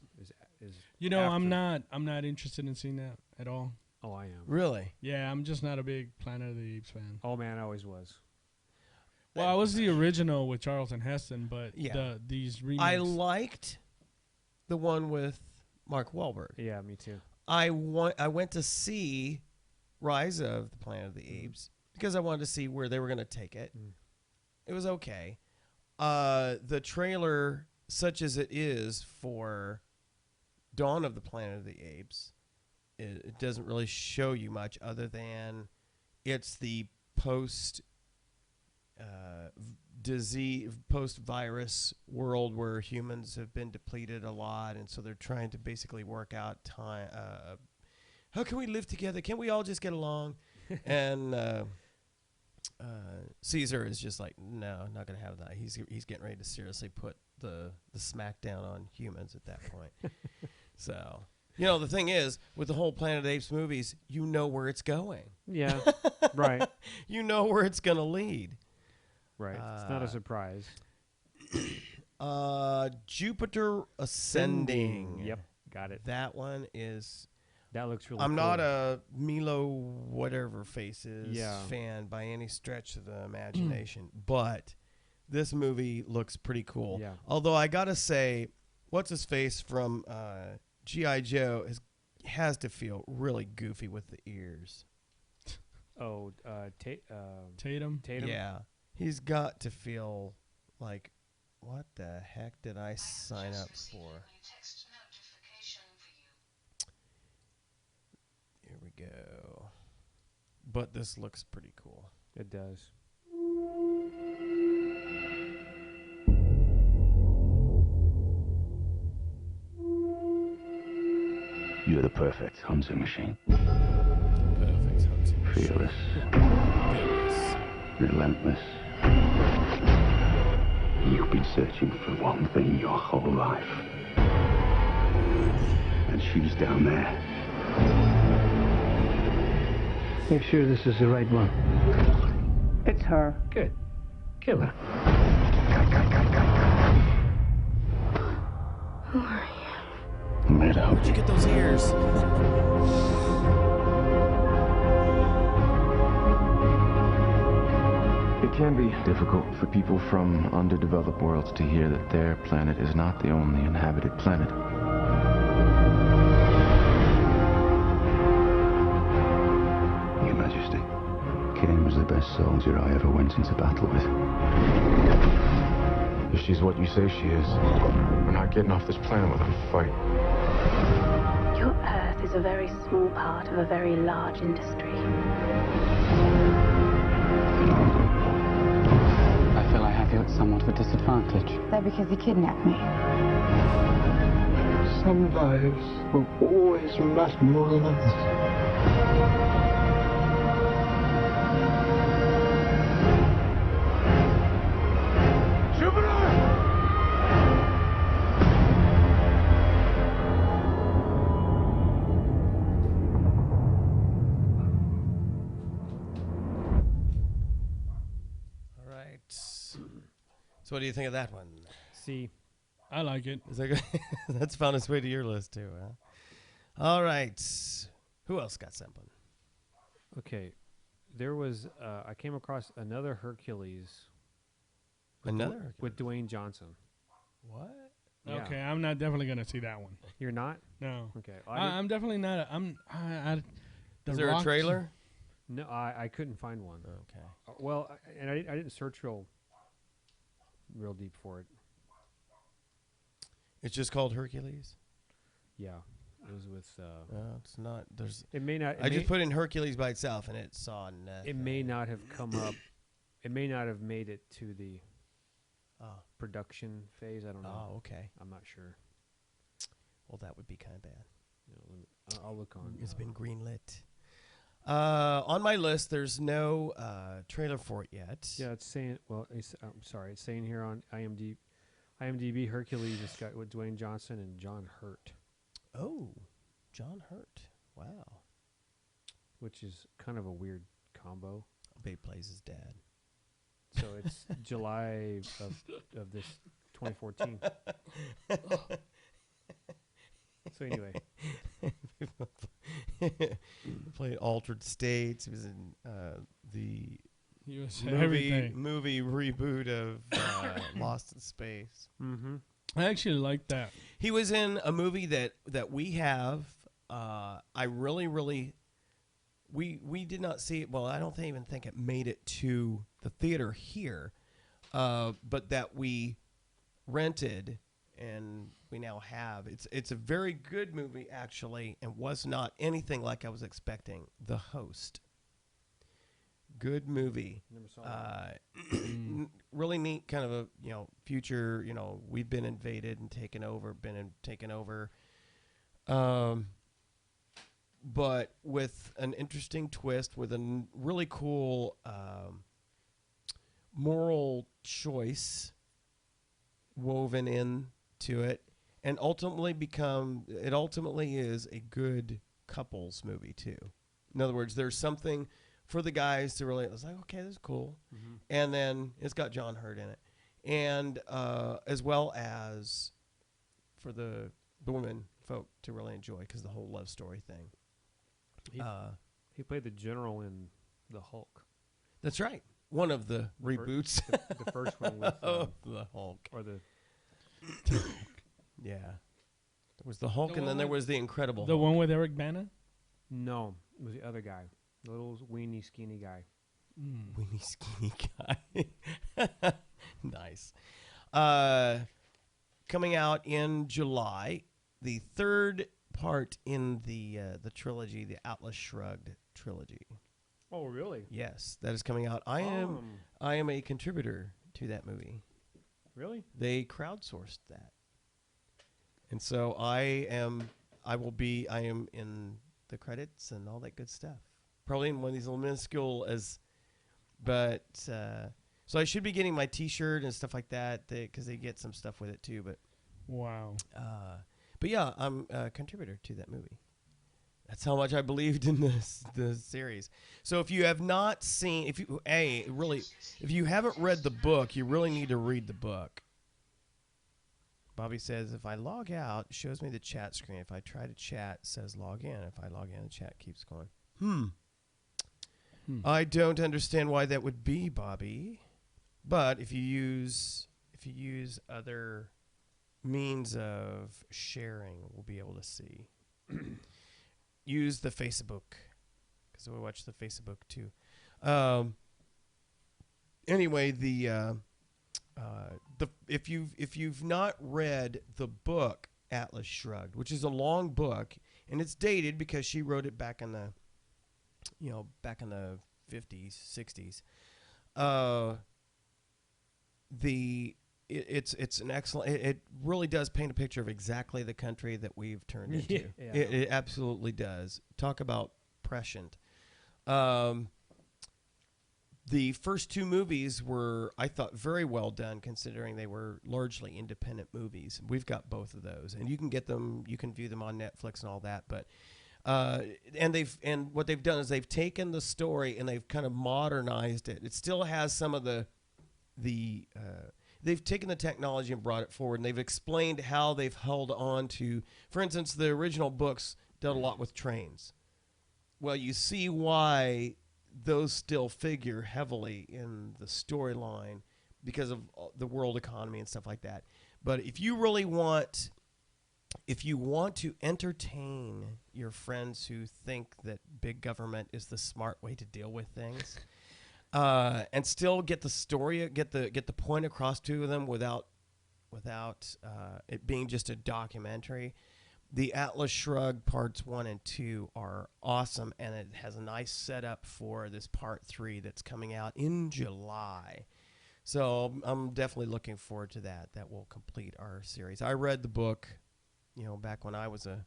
is. I'm not interested in seeing that at all. Oh, I am. Really? Yeah, I'm just not a big Planet of the Apes fan. Oh man, I always was. Well, I was the original with Charlton Heston, but Yeah. these remakes. I liked the one with Mark Wahlberg. Yeah, me too. I went to see Rise of the Planet of the Apes because I wanted to see where they were going to take it. It was okay. The trailer, such as it is for Dawn of the Planet of the Apes, it doesn't really show you much other than it's the post-virus world where humans have been depleted a lot, and so they're trying to basically work out time. How can we live together? Can't we all just get along? And Caesar is just like, no, not going to have that. He's getting ready to seriously put the smack down on humans at that point. So, the thing is, with the whole Planet of the Apes movies, you know where it's going. Yeah, right. You know where it's going to lead. Right. It's not a surprise. Jupiter Ascending. Yep, got it. That one is... That looks really I'm cool. not a Milo whatever faces Yeah. fan by any stretch of the imagination, but this movie looks pretty cool. Yeah. Although I got to say, what's his face from G.I. Joe has to feel really goofy with the ears. Oh, Tatum? Yeah. He's got to feel like, what the heck did I sign up for? Here we go. But this looks pretty cool. It does. You're the perfect hunting machine. Perfect hunting machine. Fearless. Relentless. You've been searching for one thing your whole life. And she's down there. Make sure this is the right one. It's her. Good. killer. Who are you? Made out. Where'd you get those ears? It can be difficult for people from underdeveloped worlds to hear that their planet is not the only inhabited planet. Your Majesty, Kane was the best soldier I ever went into battle with. If she's what you say she is, we're not getting off this planet without a fight. Your Earth is a very small part of a very large industry. I feel I have you at somewhat of a disadvantage. That because you kidnapped me. Some lives will always matter more than others. So what do you think of that one? C. I like it. Is that good? That's found its way to your list too, huh? All right. Who else got something? Okay. There was, I came across another Hercules. With Dwayne Johnson. What? Yeah. Okay, I'm not definitely gonna see that one. You're not? No. Okay. I'm definitely not. Is there a trailer? No, I couldn't find one. Okay. Well, and I didn't search real deep for it. It's just called Hercules? Yeah. It was with it's not. There's It may not I just put in Hercules by itself and it saw nothing. It may not have come up. It may not have made it to the production phase. I don't know. Oh, okay. I'm not sure. Well, that would be kind of bad. I'll look on. It's been greenlit. On my list, there's no trailer for it yet. Yeah, it's saying. Well, I'm sorry. It's saying here on IMDb, Hercules has got with Dwayne Johnson and John Hurt. Oh, John Hurt. Wow. Which is kind of a weird combo. Babe plays his dad. So it's July of this 2014. So anyway, played Altered States. He was in the movie reboot of Lost in Space. Mm-hmm. I actually like that. He was in a movie that we have. I really we did not see it. Well, I don't even think it made it to the theater here, but that we rented and we now have. It's a very good movie actually, and was not anything like I was expecting. The Host. Good movie. Never saw it. Really neat kind of a future. We've been invaded and taken over. But with an interesting twist, with a really cool moral choice woven into it, and ultimately is a good couples movie too. In other words, there's something for the guys to really, it's like, okay, this is cool. Mm-hmm. And then it's got John Hurt in it. And as well as for the women folk to really enjoy, because the whole love story thing. He played the general in The Hulk. That's right. One of the reboots. The first one with the Hulk. Or the yeah. There was the Hulk, and then there was the Incredible The Hulk. one with Eric Bana? No, it was the other guy. The little weenie, skinny guy. Weenie, skinny guy. Nice. Coming out in July, the third part in the trilogy, the Atlas Shrugged trilogy. Oh, really? Yes, that is coming out. I am a contributor to that movie. Really? They crowdsourced that. And so I am in the credits and all that good stuff. Probably in one of these little minuscule so I should be getting my T-shirt and stuff like that because they get some stuff with it too. But wow. But yeah, I'm a contributor to that movie. That's how much I believed in the series. So if you have not seen, if you haven't read the book, you really need to read the book. Bobby says, if I log out, it shows me the chat screen. If I try to chat, it says log in. If I log in, the chat keeps going. I don't understand why that would be, Bobby. But if you use other means of sharing, we'll be able to see. Use the Facebook, because we watch the Facebook too. Anyway, if you've not read the book Atlas Shrugged, which is a long book, and it's dated because she wrote it back in the 50s, 60s. It's an excellent. It really does paint a picture of exactly the country that we've turned into. Yeah. It absolutely does. Talk about prescient. The first two movies were, I thought, very well done, considering they were largely independent movies. We've got both of those, and you can get them. You can view them on Netflix and all that. But what they've done is they've taken the story and they've kind of modernized it. It still has some of they've taken the technology and brought it forward, and they've explained how they've held on to, for instance, the original books dealt a lot with trains. Well, you see why those still figure heavily in the storyline because of the world economy and stuff like that. But if you want to entertain your friends who think that big government is the smart way to deal with things, and still get the story, get the point across to them without it being just a documentary. The Atlas Shrugged parts 1 and 2 are awesome, and it has a nice setup for this part 3 that's coming out in July. So I'm definitely looking forward to that. That will complete our series. I read the book, back when I was a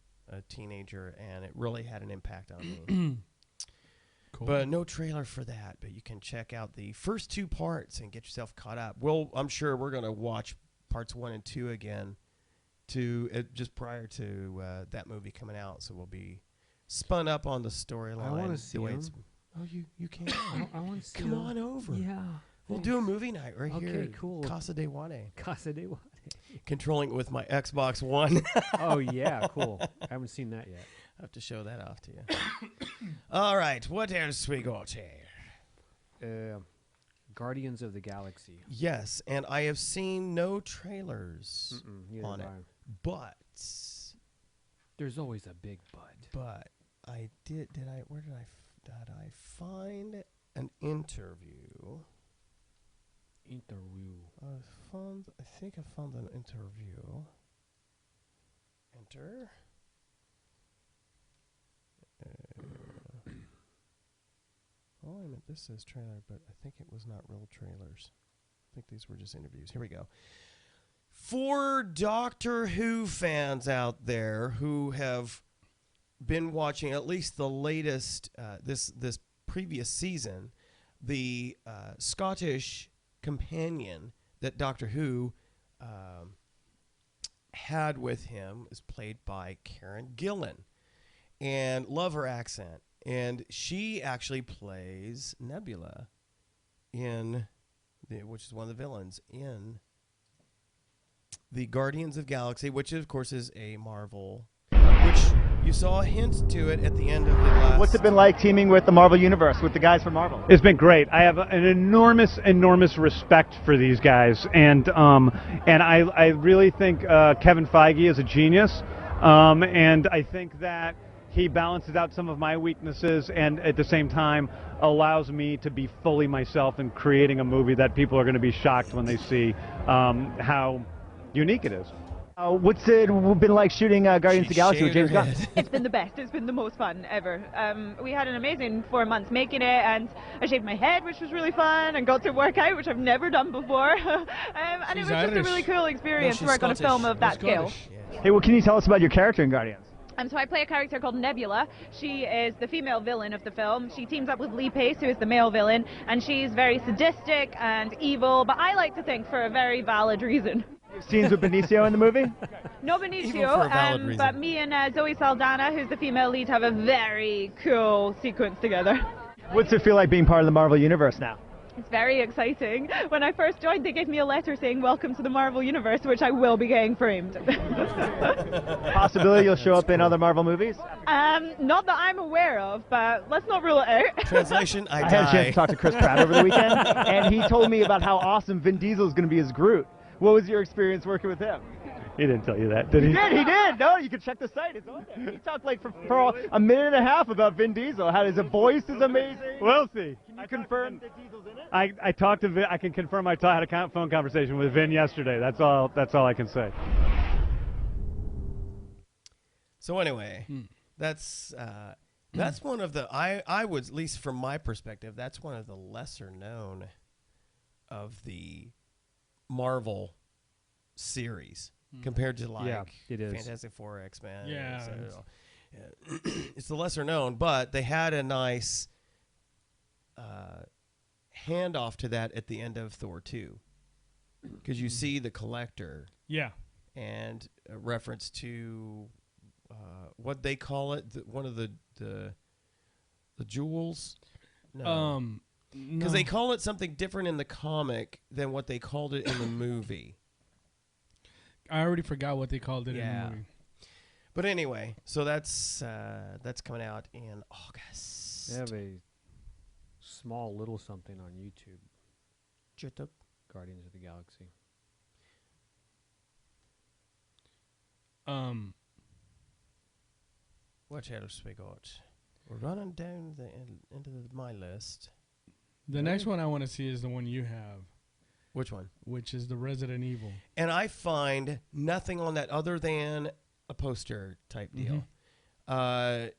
teenager, and it really had an impact on me. Cool. But no trailer for that. But you can check out the first 2 parts and get yourself caught up. I'm sure we're going to watch parts 1 and 2 again just prior to that movie coming out. So we'll be spun up on the storyline. I want to see them. Oh, you can. I want to see Come on over. Yeah. We'll do a movie night right here. Okay, cool. Casa de Guade. Casa de Guade. Controlling it with my Xbox One. Oh, yeah, cool. I haven't seen that yet. I have to show that off to you. All right, what else we got here? Guardians of the Galaxy. Yes, and I have seen no trailers on it. But there's always a big but. But I did I find an interview? I think I found an interview. Enter. Oh, wait a minute. This says trailer, but I think it was not real trailers. I think these were just interviews. Here we go. For Doctor Who fans out there who have been watching at least the latest, this previous season, the Scottish companion that Doctor Who had with him is played by Karen Gillan. And love her accent. And she actually plays Nebula which is one of the villains in the Guardians of Galaxy, which of course is a Marvel, which you saw a hint to it at the end of the last. What's it been like teaming with the Marvel Universe, with the guys from Marvel? It's been great. I have an enormous respect for these guys, and I really think Kevin Feige is a genius, and I think that he balances out some of my weaknesses and at the same time allows me to be fully myself in creating a movie that people are going to be shocked when they see how unique it is. What's it been like shooting Guardians of the Galaxy with James Gunn? It's been the best. It's been the most fun ever. We had an amazing 4 months making it, and I shaved my head, which was really fun, and got to work out, which I've never done before. And it was just a really cool experience to work on a film of that scale. Hey, well, can you tell us about your character in Guardians? So I play a character called Nebula. She is the female villain of the film. She teams up with Lee Pace, who is the male villain, and she's very sadistic and evil, but I like to think for a very valid reason. scenes with Benicio in the movie? No Benicio, but me and Zoe Saldana, who's the female lead, have a very cool sequence together. What's it feel like being part of the Marvel Universe now? It's very exciting. When I first joined, they gave me a letter saying, "Welcome to the Marvel Universe," which I will be getting framed. Possibility you'll show up in other Marvel movies? Not that I'm aware of, but let's not rule it out. Translation, I had a chance to talk to Chris Pratt over the weekend, and he told me about how awesome Vin Diesel is going to be as Groot. What was your experience working with him? He didn't tell you that, did he? He did. No, you can check the site. It's on there. He talked like for a minute and a half about Vin Diesel. How his voice is amazing. We'll see. Can you confirm that Diesel's in it? I talked to Vin. I can confirm I had a phone conversation with Vin yesterday. That's all I can say. So anyway, that's one of the I would, at least from my perspective, that's one of the lesser known of the Marvel series compared to it is. Fantastic Four, X-Men. Yeah. It's the lesser known, but they had a nice handoff to that at the end of Thor 2, because you see the Collector. Yeah. And a reference to what they call it, one of the jewels. No. Because they call it something different in the comic than what they called it in the movie. I already forgot what they called it in the movie. But anyway, so that's coming out in August. They have a small little something on YouTube. Guardians of the Galaxy. What else we got? We're running down into my list. The next one I want to see is the one you have. Which one? Which is the Resident Evil. And I find nothing on that other than a poster type deal. It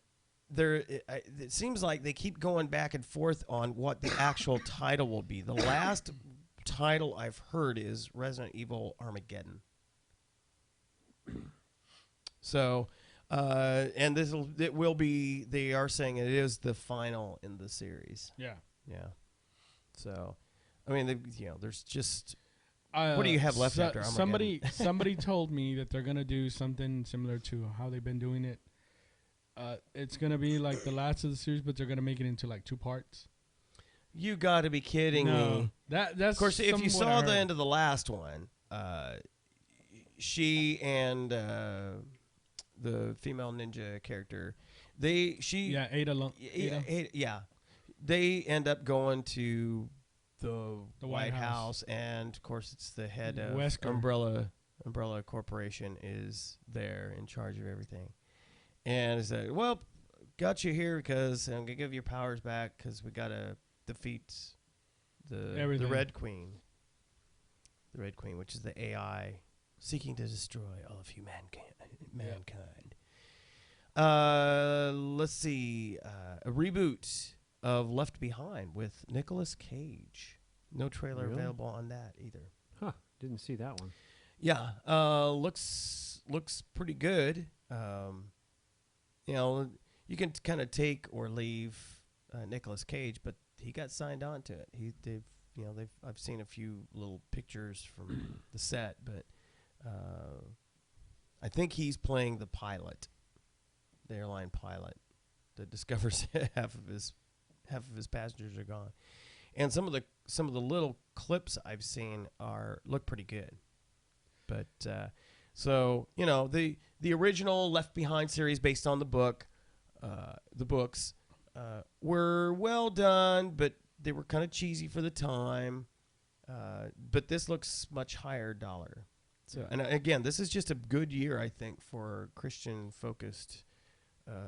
seems like they keep going back and forth on what the actual title will be. The last title I've heard is Resident Evil Armageddon. So, and it will be. They are saying it is the final in the series. Yeah. Yeah. So, I mean, there's just what do you have left after Armageddon? Somebody told me that they're gonna do something similar to how they've been doing it. It's gonna be like the last of the series, but they're gonna make it into like 2 parts. You got to be kidding me! That's of course. If you saw the end of the last one, she and the female ninja character, Ada. Yeah, they end up going to the White House, and of course it's the head of Wesker. Umbrella Corporation is there in charge of everything, and it's like, well, got you here because I'm gonna give your powers back because we gotta defeat the Red Queen. The Red Queen, which is the AI seeking to destroy all of mankind. Let's see, a reboot of Left Behind with Nicolas Cage. No trailer available on that either. Huh? Didn't see that one. Yeah, looks pretty good. You can kind of take or leave Nicolas Cage, but he got signed on to it. I've seen a few little pictures from the set, but I think he's playing the pilot, the airline pilot that discovers half of his passengers are gone. And some of the little clips I've seen look pretty good. But so the original Left Behind series based on the books were well done, but they were kind of cheesy for the time. But this looks much higher dollar. So, and again, this is just a good year, I think, for Christian-focused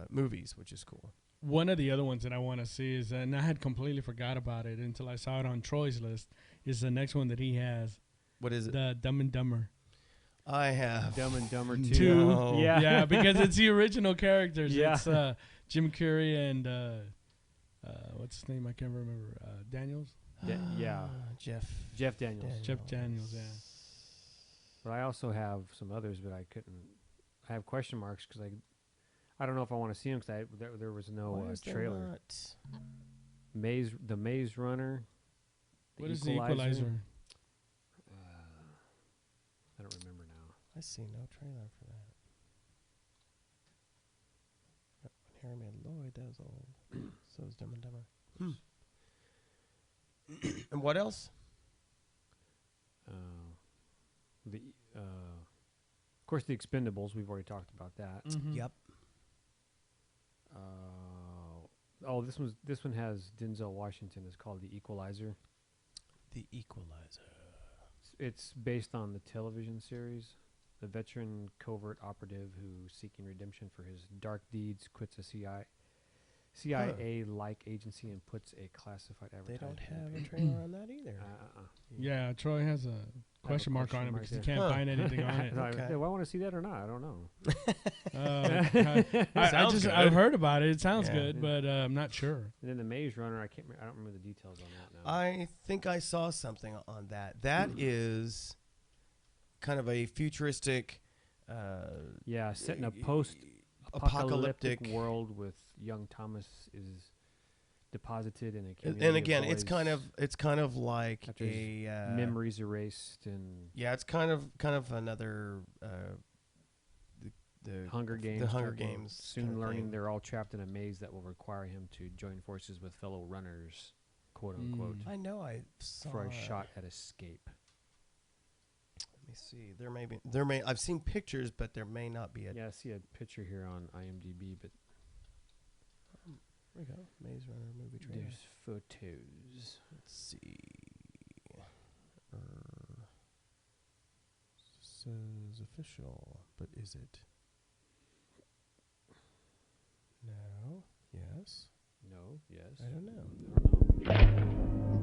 movies, which is cool. One of the other ones that I want to see is, and I had completely forgot about it until I saw it on Troy's list, is the next one that he has. What is it? The Dumb and Dumber. I have Dumb and Dumber 2. No. Yeah, because it's the original characters. Yeah. It's Jim Carrey and what's his name? I can't remember. Daniels? Jeff Daniels. Jeff Daniels, yeah. But I also have some others, but I couldn't. I have question marks because I don't know if I want to see them because there was no trailer. The Maze Runner. What is the Equalizer? I don't remember. I see no trailer for that. When Harry Lloyd, that was old. So is Dumb and Dumber. And what else? Of course, the Expendables. We've already talked about that. Mm-hmm. Yep. This one has Denzel Washington. It's called The Equalizer. The Equalizer. It's based on the television series. The veteran covert operative who, seeking redemption for his dark deeds, quits a CIA-like agency and puts a classified They advertisement. don't have a trailer on that either. Yeah, Troy has a question mark on it because he can't find anything on it. Okay. Do I want to see that or not? I don't know. I've heard about it. It sounds good, but I'm not sure. And then the Maze Runner, I don't remember the details on that now. I think I saw something on that. That is kind of a futuristic. Set in a post-apocalyptic world with young Thomas is deposited in a community. And again, it's kind of like memories erased and it's kind of another the Hunger Games. The Hunger Games. Soon learning they're all trapped in a maze that will require him to join forces with fellow runners, quote unquote. I know I saw for a shot at escape. Let me see. There may I've seen pictures, but there may not be a. Yeah, I see a picture here on IMDb, but there we go. Maze Runner movie trailer. There's photos. Let's see. Says official, but is it? No. Yes. No. Yes. I don't know.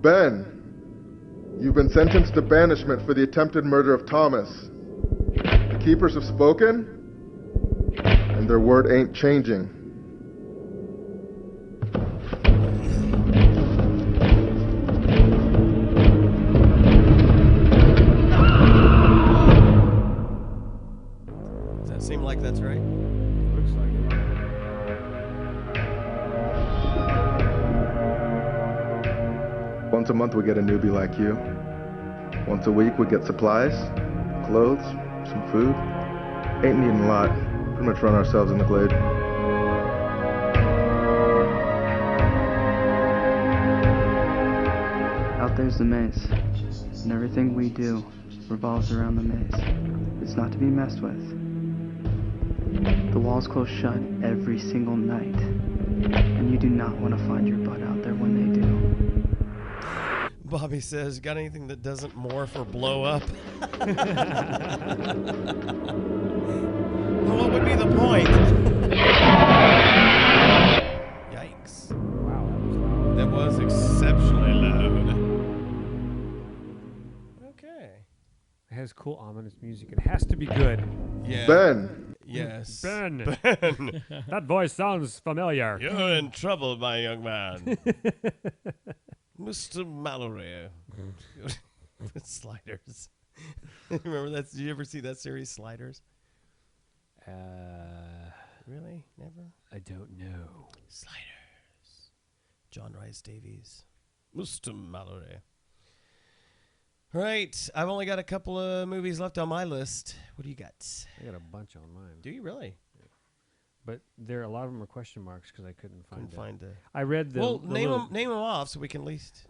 Ben, you've been sentenced to banishment for the attempted murder of Thomas. The keepers have spoken, and their word ain't changing. Does that seem like that's right? Looks like it. Once a month we get a newbie like you. Once a week we get supplies, clothes, some food. Ain't needing a lot. Pretty much run ourselves in the glade. Out there's the maze, and everything we do revolves around the maze. It's not to be messed with. The walls close shut every single night, and you do not want to find your butt out there when they do. Bobby says, got anything that doesn't morph or blow up? Well, what would be the point? Yikes. Wow, that was loud. That was exceptionally loud. Okay. It has cool, ominous music. It has to be good. Yeah. Ben. Yes. Ben. Ben. That voice sounds familiar. You're in trouble, my young man. Mr. Mallory. Sliders. Remember that? Did you ever see that series, Sliders? Really? Never? I don't know. Sliders. John Rhys Davies. Mr. Mallory. Right. I've only got a couple of movies left on my list. What do you got? I got a bunch on mine. Do you really? Yeah. But a lot of them are question marks because I couldn't find the. I read the. Well, name them off so we can at least.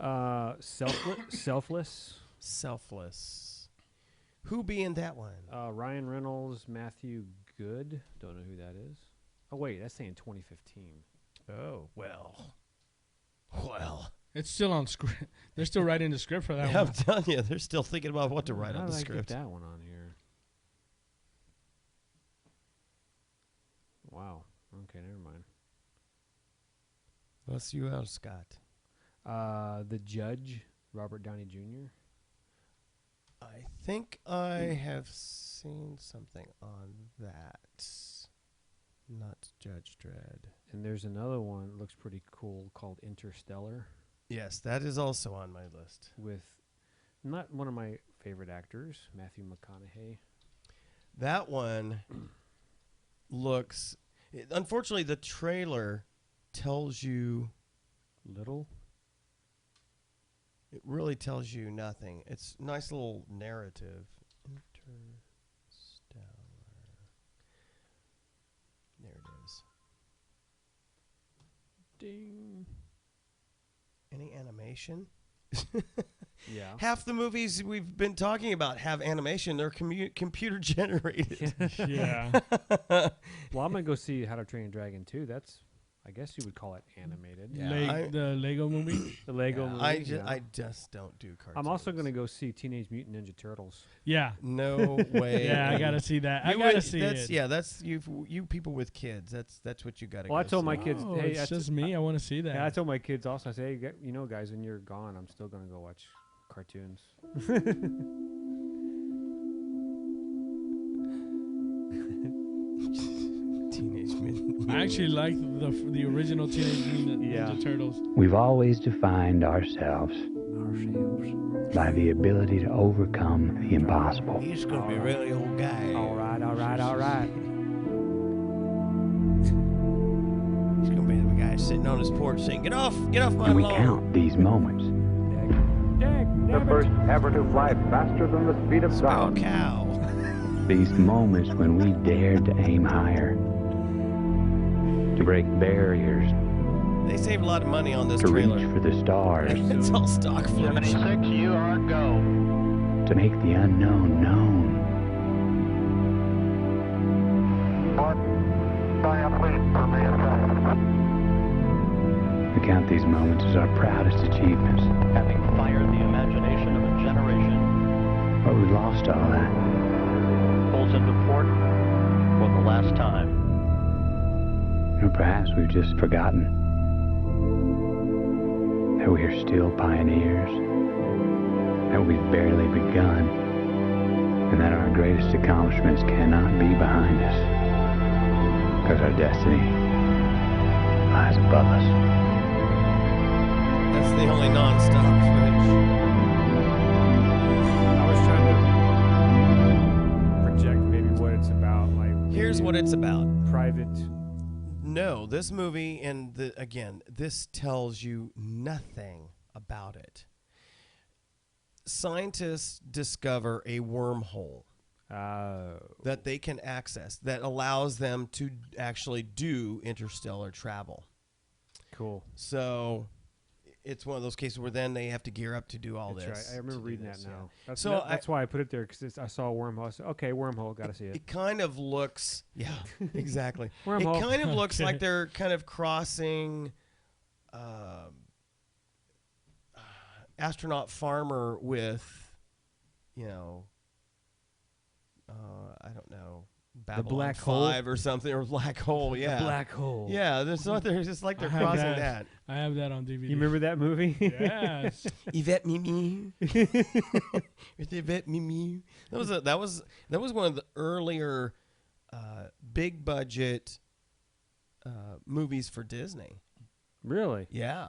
Selfless. Selfless. Who be in that one? Ryan Reynolds, Matthew Good. Don't know who that is. Oh wait, that's saying 2015. Oh well. It's still on script. They're still writing the script for that one. I'm telling you, they're still thinking about what to write on the How did I script. get that one on here? Wow. Okay, never mind. What's you out, Scott? The Judge, Robert Downey Jr. I think I have seen something on that. Not Judge Dredd. And there's another one that looks pretty cool called Interstellar. Yes, that is also on my list. With not one of my favorite actors, Matthew McConaughey. That one looks... Unfortunately, the trailer tells you... Little? It really tells you nothing. It's a nice little narrative. Interstellar. Ding. Any animation? Yeah. Half the movies we've been talking about have animation. They're computer generated. Yeah. Well, I'm gonna go see How to Train Your Dragon 2. That's, I guess you would call it animated. Yeah. The Lego movie. The Lego movie. I just don't do cartoons. I'm also gonna go see Teenage Mutant Ninja Turtles. Yeah. No way. Yeah, I gotta see that. I You gotta would- see that's, it. Yeah, that's you people with kids. That's what you got to. Well, I told my kids, Oh, hey, it's just me. I want to see that. Yeah, I told my kids also. I say, hey, guys, when you're gone, I'm still gonna go watch cartoons. Teenage Mutant. I actually like the original Teenage Mutant Ninja Turtles. We've always defined ourselves by the ability to overcome the impossible. He's gonna be a really old guy. All right, all right, all right. He's gonna be the guy sitting on his porch saying, "Get off my And we lawn." count these moments. The first ever to fly faster than the speed of sound. Cow. These moments when we dared to aim higher, to break barriers, They saved a lot of money on this to trailer. reach for the stars, It's all stock footage. 76, you are go. to make the unknown known. We count these moments as our proudest achievements. Having fired the imagination of a generation, But we lost all that. pulls into port for the last time. Or perhaps we've just forgotten that we are still pioneers, that we've barely begun, and that our greatest accomplishments cannot be behind us, because our destiny lies above us. That's the only non-stop footage. I was trying to project maybe what it's about. Like, Here's what it's about. Private. No, this movie, and again, this tells you nothing about it. Scientists discover a wormhole that they can access that allows them to actually do interstellar travel. Cool. So it's one of those cases where then they have to gear up to do all That's this. right. I remember to do reading this, that now. yeah. That's, So that's why I put it there, because I saw a wormhole. I said, okay, wormhole, got to see it. It kind of looks, yeah, exactly. Wormhole. It kind of looks Okay. like they're kind of crossing astronaut farmer with, I don't know, Babylon black hole? 5 or something, or black hole, yeah. The black hole. Yeah, there's just like they're I have crossing that. that. I have that on DVD. You remember that movie? Yes. Yvette Mimi. With Yvette Mimi. That was one of the earlier big budget movies for Disney. Really? Yeah.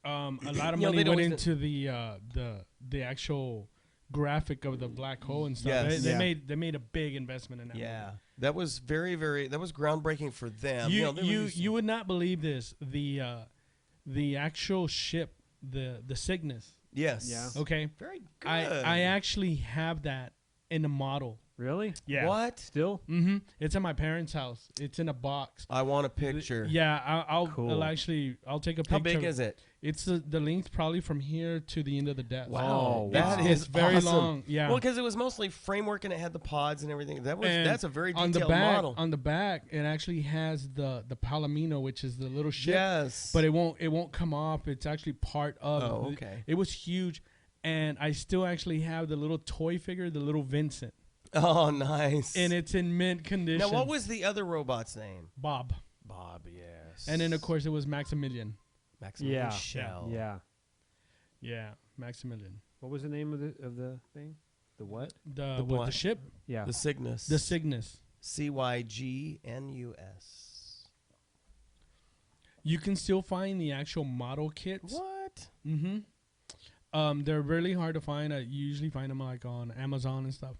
A lot of You know, money they went don't- into the actual graphic of the black hole and stuff. Yes. They Yeah. made a big investment in that. Yeah. movie. That was that was groundbreaking for them. You they were used- you would not believe this. The actual ship, the Cygnus. Yes. Yeah. Okay. Very good. I actually have that in a model. Really? Yeah. What? Still? Mm-hmm. It's at my parents' house. It's in a box. I want a picture. Yeah, I'll Cool. I'll take a picture. How big is it? It's the length probably from here to the end of the desk. Wow. That It's is very awesome. long. Yeah. Well, because it was mostly framework and it had the pods and everything. That's a very on detailed the back, model. On the back, it actually has the Palomino, which is the little ship. Yes. But it won't come off. It's actually part of. Oh, okay. It was huge, and I still actually have the little toy figure, the little Vincent, Oh, nice. and it's in mint condition. Now, what was the other robot's name? Bob? Bob, yes. And then of course it was Maximilian. Maximilian Yeah. Schell. Yeah. Yeah, Maximilian. What was the name of the thing? The what? The what? ship? Yeah. The Cygnus. The Cygnus. Cygnus. You can still find the actual model kits. What? Mm-hmm. They're really hard to find. I usually find them like on Amazon and stuff.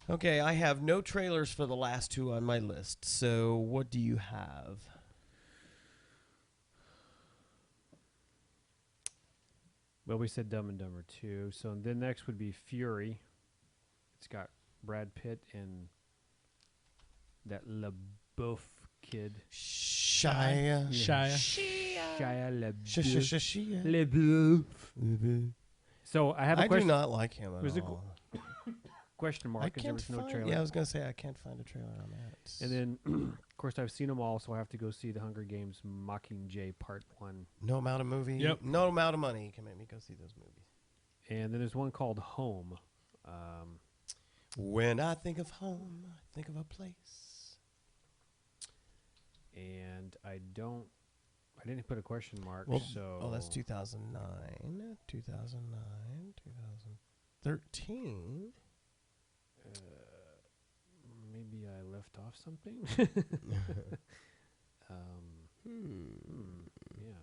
Okay, I have no trailers for the last two on my list. So, what do you have? Well, we said Dumb and Dumber 2. So the next would be Fury. It's got Brad Pitt and that LaBeouf kid. Shia LaBeouf. So I have a question. I do not like him at all. Question mark because there was no trailer. Yeah, I was gonna say I can't find a trailer on that. And then, of course, I've seen them all, so I have to go see The Hunger Games: Mockingjay Part 1. No amount of movie. Yep. No amount of money can make me go see those movies. And then there's one called Home. When I think of home, I think of a place. And I didn't put a question mark. Well, so that's 2009, 2013. Maybe I left off something. Yeah.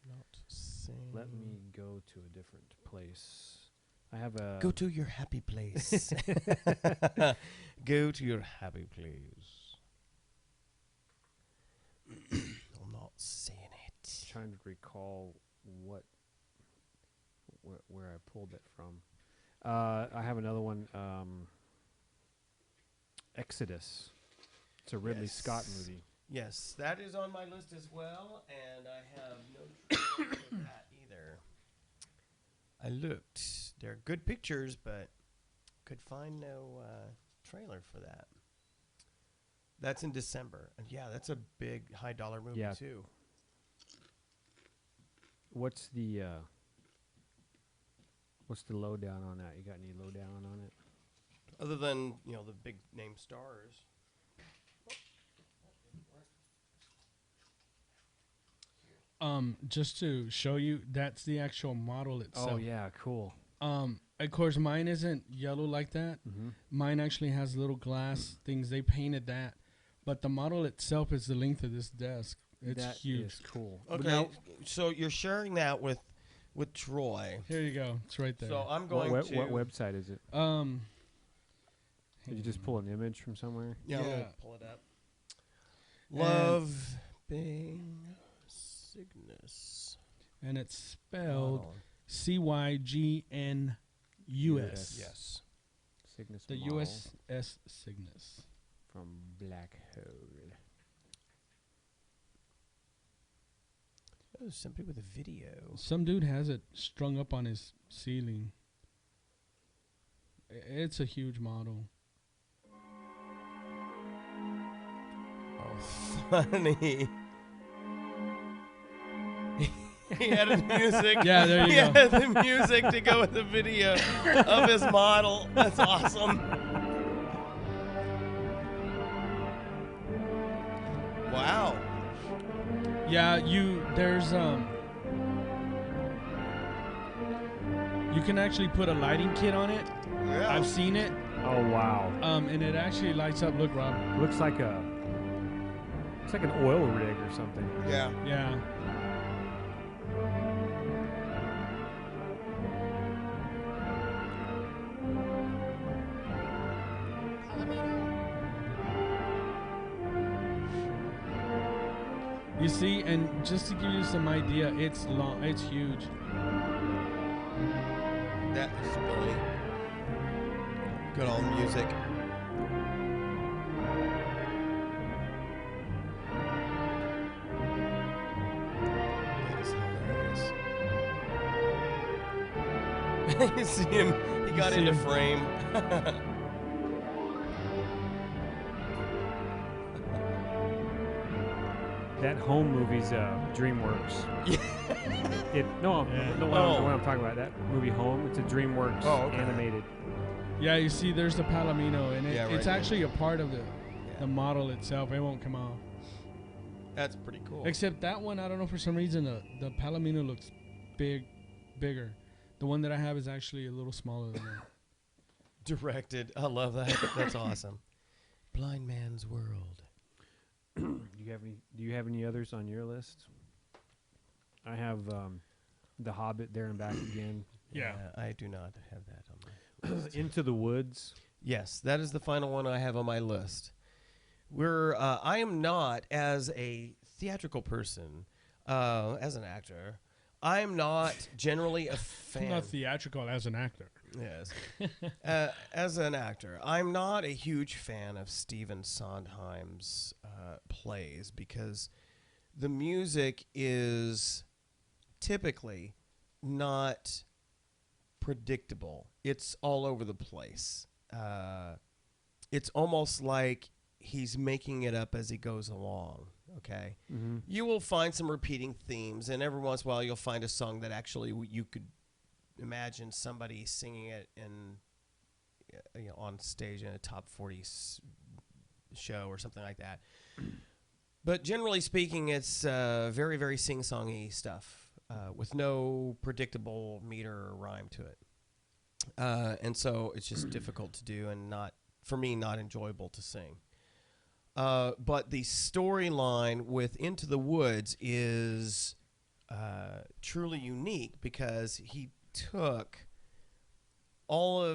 Not seeing. Let me go to a different place. I have a. Go to your happy place. Go to your happy place. I'm not seeing it. Trying to recall where I pulled that from. I have another one. Exodus. It's a Ridley Scott movie. Yes, that is on my list as well, and I have no trailer for that either. I looked. They're good pictures, but could find no trailer for that. That's in December. And yeah, that's a big high dollar movie too. What's the lowdown on that? You got any lowdown on it? Other than, the big name stars. Just to show you, that's the actual model itself. Oh yeah, cool. Of course, mine isn't yellow like that. Mine actually has little glass things. They painted that, but the model itself is the length of this desk. It's huge. Is cool. Okay, now, so you're sharing that with Troy. Here you go. It's right there. So I'm going to. What website is it? Did you just pull an image from somewhere? Yeah. Pull it up. Love being Cygnus. And it's spelled CYGNUS. Yes. Cygnus. The model USS Cygnus. From Black Hole. Oh, somebody with a video. Some dude has it strung up on his ceiling. It's a huge model. Oh, funny. He had the music. Yeah, there you go. He had the music to go with the video of his model. That's awesome. Wow. Yeah, there's you can actually put a lighting kit on it. Yeah. I've seen it. Oh wow. And it actually lights up. Look, Rob. Looks like an oil rig or something. Yeah. Yeah. You see, and just to give you some idea, it's long, it's huge. That is really good old music. That is hilarious. You see him, he got into frame. That Home movie's DreamWorks. The one I'm talking about, that movie Home, it's a DreamWorks animated. Yeah, you see, there's the Palomino, and it's right actually a part of the model itself. It won't come off. That's pretty cool. Except that one, I don't know, for some reason, the Palomino looks bigger. The one that I have is actually a little smaller than that. Directed. I love that. That's awesome. Blind Man's World. Do you have any others on your list? I have The Hobbit there and back again. Yeah. I do not have that on my list. Into the Woods. Yes, that is the final one I have on my list. I am not, as a theatrical person, as an actor, I'm not generally a fan. Not theatrical as an actor. Yes. As an actor, I'm not a huge fan of Stephen Sondheim's plays because the music is typically not predictable. It's all over the place. It's almost like he's making it up as he goes along. Okay, you will find some repeating themes, and every once in a while you'll find a song that actually you could imagine somebody singing it in, on stage in a top 40 show or something like that. But generally speaking, it's very, very sing-songy stuff with no predictable meter or rhyme to it, and so it's just difficult to do and not enjoyable to sing. But the storyline with Into the Woods is truly unique because he took a lot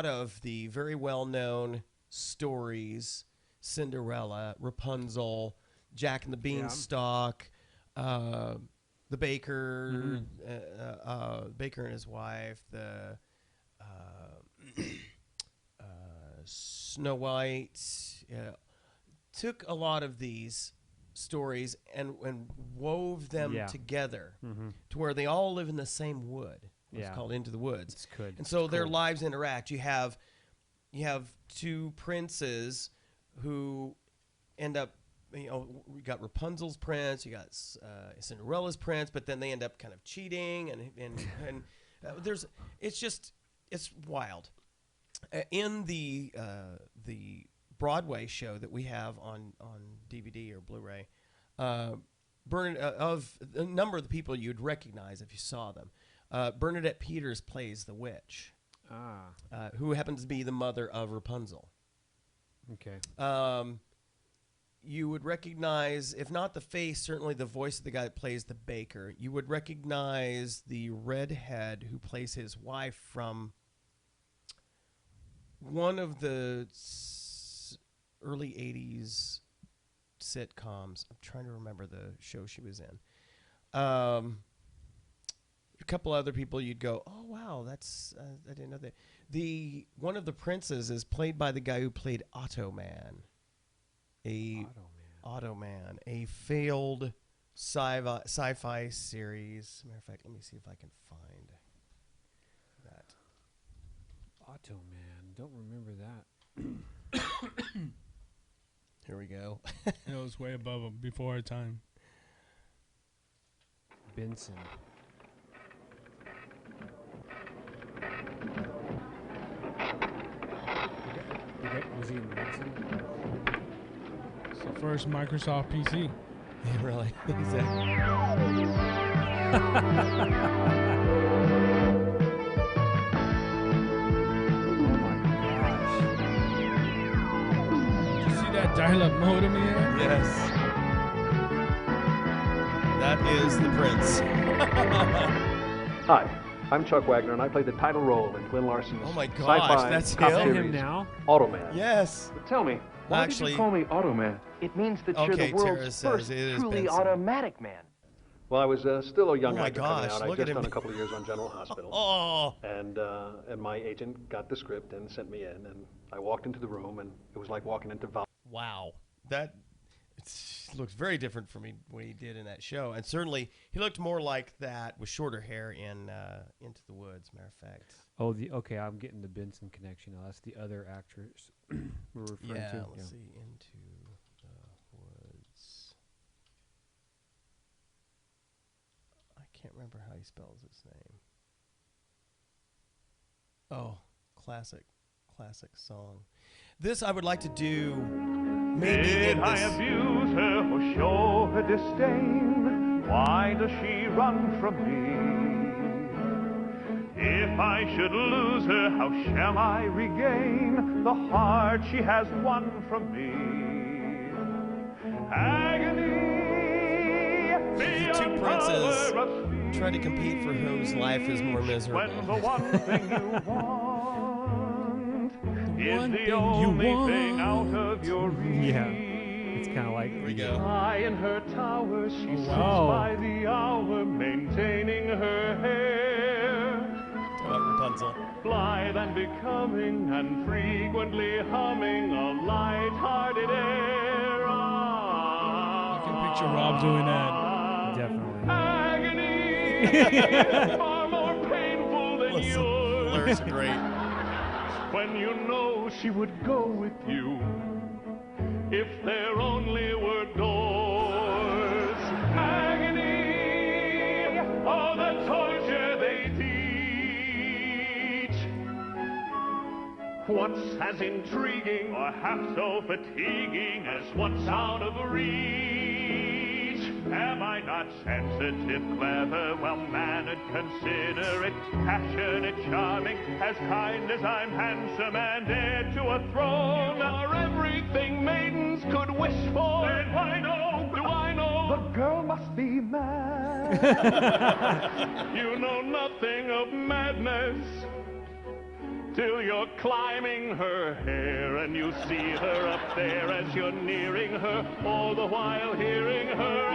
of the very well-known stories, Cinderella, Rapunzel, Jack and the Beanstalk, the Baker, Baker and his wife, the Snow White, took a lot of these stories and wove them together to where they all live in the same wood. It's called Into the Woods. And so their lives interact. You have two princes who end up, we got Rapunzel's prince, you got Cinderella's prince, but then they end up kind of cheating and it's wild. In the Broadway show that we have on DVD or Blu-ray, of a number of the people you'd recognize if you saw them, Bernadette Peters plays the witch, who happens to be the mother of Rapunzel. Okay. You would recognize, if not the face, certainly the voice of the guy that plays the baker. You would recognize the redhead who plays his wife from one of the early 80s sitcoms. I'm trying to remember the show she was in. A couple other people you'd go, oh, wow, that's I didn't know that. One of the princes is played by the guy who played Automan. Automan, a failed sci-fi series. Matter of fact, let me see if I can find that. Automan, don't remember that. Here we go. It was way above him before our time. Benson. Was he in Benson? It's the first Microsoft PC. Yeah, really? Exactly. Dial-up modem here? Yes. That is the prince. Hi, I'm Chuck Wagner, and I played the title role in Glenn Larson's sci-fi that's series, now? Automan. Yes. But tell me, why did you call me Automan? It means that you're the world's first truly automatic man. Well, I was still a young Oh my actor coming gosh, out. I'd look at just him. done a couple of years on General Hospital. Oh. And my agent got the script and sent me in, and I walked into the room, and it was like walking into Wow. That looks very different from what he did in that show. And certainly, he looked more like that with shorter hair in Into the Woods, matter of fact. Oh, okay, I'm getting the Benson connection now. That's the other actress we're referring to. Let's see. Into the Woods. I can't remember how he spells his name. Oh, classic song. This I would like to do maybe Did in I this. abuse her or show her disdain? Why does she run from me? If I should lose her, how shall I regain the heart she has won from me? Agony. The two princes try to compete for whose life is more miserable. When the one thing you want is the only thing out of your reach. Yeah, It's kind of like. Here we go. High in her tower, she sits by the hour, maintaining her hair. Rapunzel. Blithe and becoming, and frequently humming a light-hearted air. I can picture Rob doing that. Definitely. Agony, far more painful than yours. The lyrics are great. When you know she would go with you, if there only were doors. Agony, oh, the torture they teach. What's as intriguing or half so fatiguing as what's out of reach? Am I not sensitive, clever, well-mannered, considerate, passionate, charming, as kind as I'm handsome and heir to a throne? Or everything maidens could wish for? Then why no, do I know? The girl must be mad. You know nothing of madness till you're climbing her hair and you see her up there as you're nearing her, all the while hearing her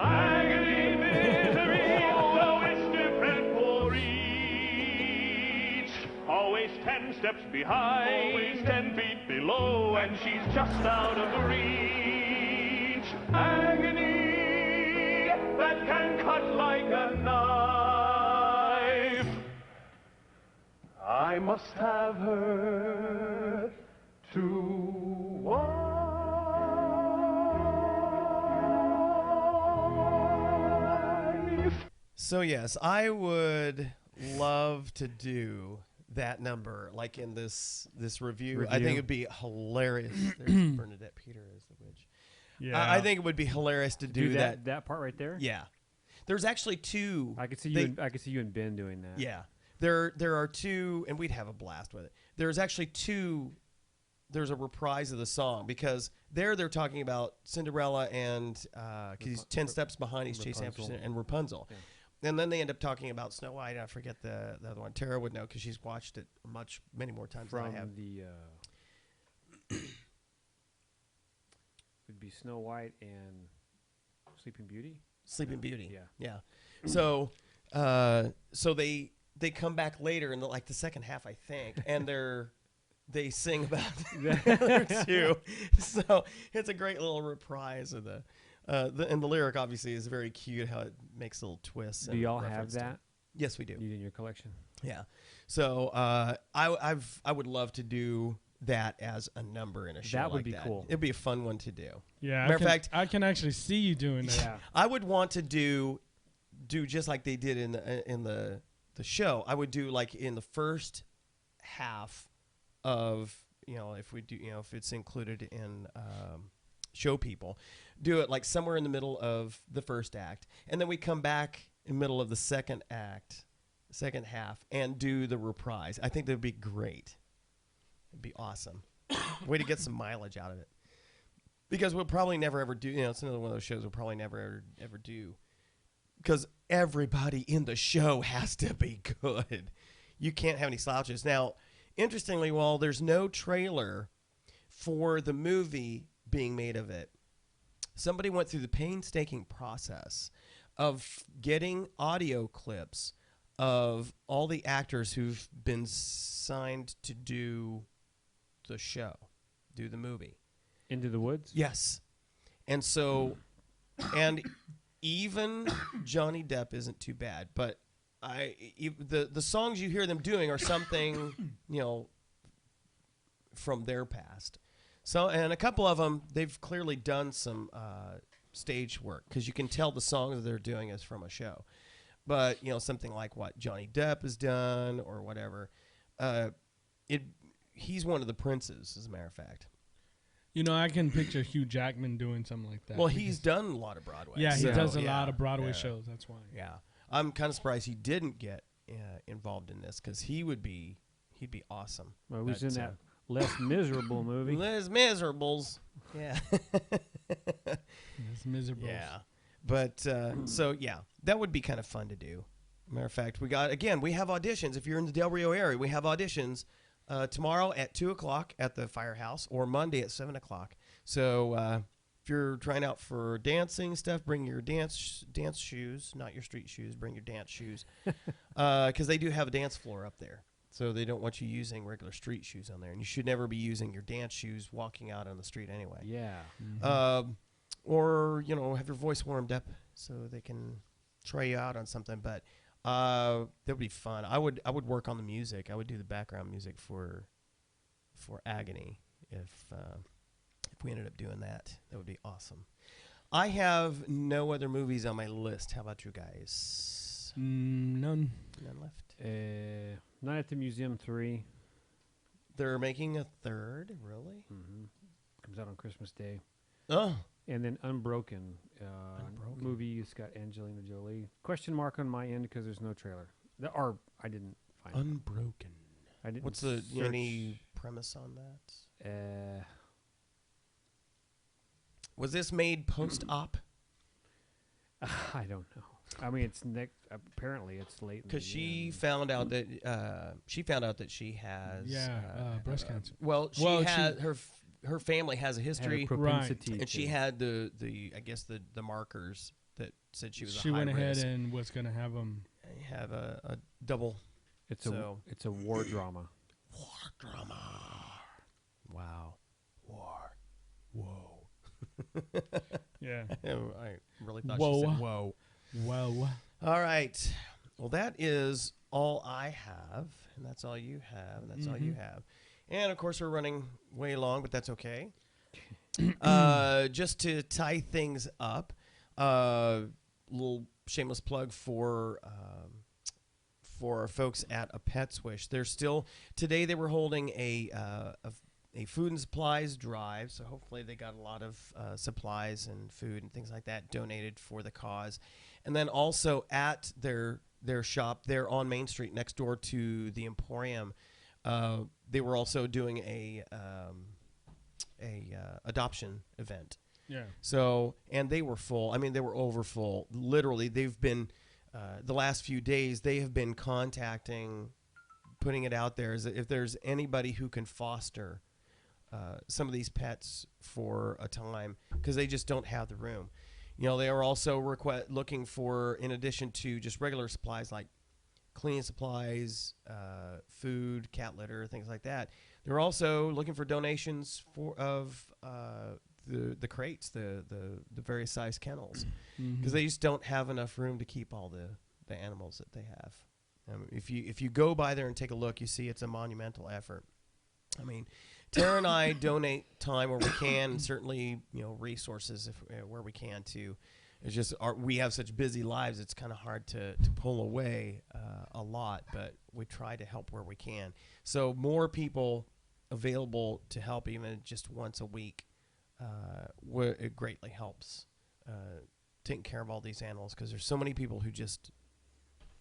agony, misery, though it's different for each. Always 10 steps behind, always 10 feet below, and she's just out of reach. Agony that can cut like a knife. I must have her to wife. So yes, I would love to do that number, like in this review. I think it'd be hilarious. There's Bernadette Peter as the witch. Yeah, I think it would be hilarious to do that. That part right there. Yeah, there's actually two. I could see you. I could see you and Ben doing that. Yeah, there are two, and we'd have a blast with it. There's actually two. There's a reprise of the song because they're talking about Cinderella and because he's 10 steps behind. He's Chase Anderson and Rapunzel. Yeah. And then they end up talking about Snow White. I forget the other one. Tara would know because she's watched it many more times than I have. Would be Snow White and Sleeping Beauty. Sleeping Beauty. Yeah. So, so they come back later in the second half, I think, and they sing about the other two. So it's a great little reprise of and the lyric obviously is very cute. How it makes little twists. Do y'all have that? Yes, we do. You in your collection? Yeah. So I would love to do that as a number in a show. That would be cool. It'd be a fun one to do. Yeah. Matter of fact, I can actually see you doing that. Yeah. I would want to do just like they did in the show. I would do like in the first half of if we do if it's included in show people, do it like somewhere in the middle of the first act, and then we come back in the middle of the second half, and do the reprise. I think that'd be great. It'd be awesome. Way to get some mileage out of it. Because we'll probably never ever do, it's another one of those shows we'll probably never ever do. Because everybody in the show has to be good. You can't have any slouches. Now, interestingly, while there's no trailer for the movie being made of it, somebody went through the painstaking process of getting audio clips of all the actors who've been signed to do the show, do the movie. Into the Woods? Yes. And so, and even Johnny Depp isn't too bad, but the songs you hear them doing are something, from their past. So, and a couple of them, they've clearly done some stage work because you can tell the song that they're doing is from a show. But, something like what Johnny Depp has done or whatever, he's one of the princes, as a matter of fact. I can picture Hugh Jackman doing something like that. Well, he's done a lot of Broadway. Yeah, he does a lot of Broadway shows. That's why. Yeah. I'm kind of surprised he didn't get involved in this because he'd be awesome. Well, he was in that Less Miserable movie. Les Miserables. Yeah. Les Miserables. Yeah. But, so, yeah, that would be kind of fun to do. Matter of fact, we have auditions. If you're in the Del Rio area, we have auditions tomorrow at 2 o'clock at the Firehouse, or Monday at 7 o'clock. So if you're trying out for dancing stuff, bring your dance shoes, not your street shoes. Bring your dance shoes, because they do have a dance floor up there. So they don't want you using regular street shoes on there, and you should never be using your dance shoes walking out on the street anyway. Yeah. Mm-hmm. Or have your voice warmed up so they can try you out on something. But that would be fun. I would work on the music. I would do the background music for Agony if we ended up doing that. That would be awesome. I have no other movies on my list. How about you guys? None left. Night at the Museum 3. They're making a third, really? Mm-hmm. Comes out on Christmas Day. Oh. And then Unbroken. Movie. It's got Angelina Jolie. Question mark on my end because there's no trailer. I didn't find Unbroken. I didn't. What's any premise on that? Was this made post-op? I don't know. I mean, it's apparently it's late. Because she found out that she has breast cancer. Well, her family has a history, propensity and she had the markers that said she was. She went ahead and was going to have them have a double. It's a war drama. War drama. Wow. War. Whoa. Yeah. I really thought she said whoa. Whoa. All right. Well, that is all I have, and that's all you have, and that's all you have. And, of course, we're running way long, but that's okay. Just to tie things up, little shameless plug for our folks at A Pet's Wish. Today they were holding a food and supplies drive, so hopefully they got a lot of supplies and food and things like that donated for the cause. And then also at their shop there on Main Street next door to the Emporium, they were also doing a adoption event. Yeah. So, and they were full. I mean, they were over full. Literally, they've been the last few days they have been putting it out there as if there's anybody who can foster some of these pets for a time, because they just don't have the room. They are also looking for, in addition to just regular supplies like cleaning supplies, food, cat litter, things like that. They're also looking for donations of the crates, the various size kennels, because they just don't have enough room to keep all the animals that they have. If you go by there and take a look, you see it's a monumental effort. I mean, Tara and I donate time where we can, and certainly resources where we can too. It's just we have such busy lives; it's kind of hard to pull away a lot, but we try to help where we can. So more people available to help, even just once a week, it greatly helps taking care of all these animals, because there's so many people who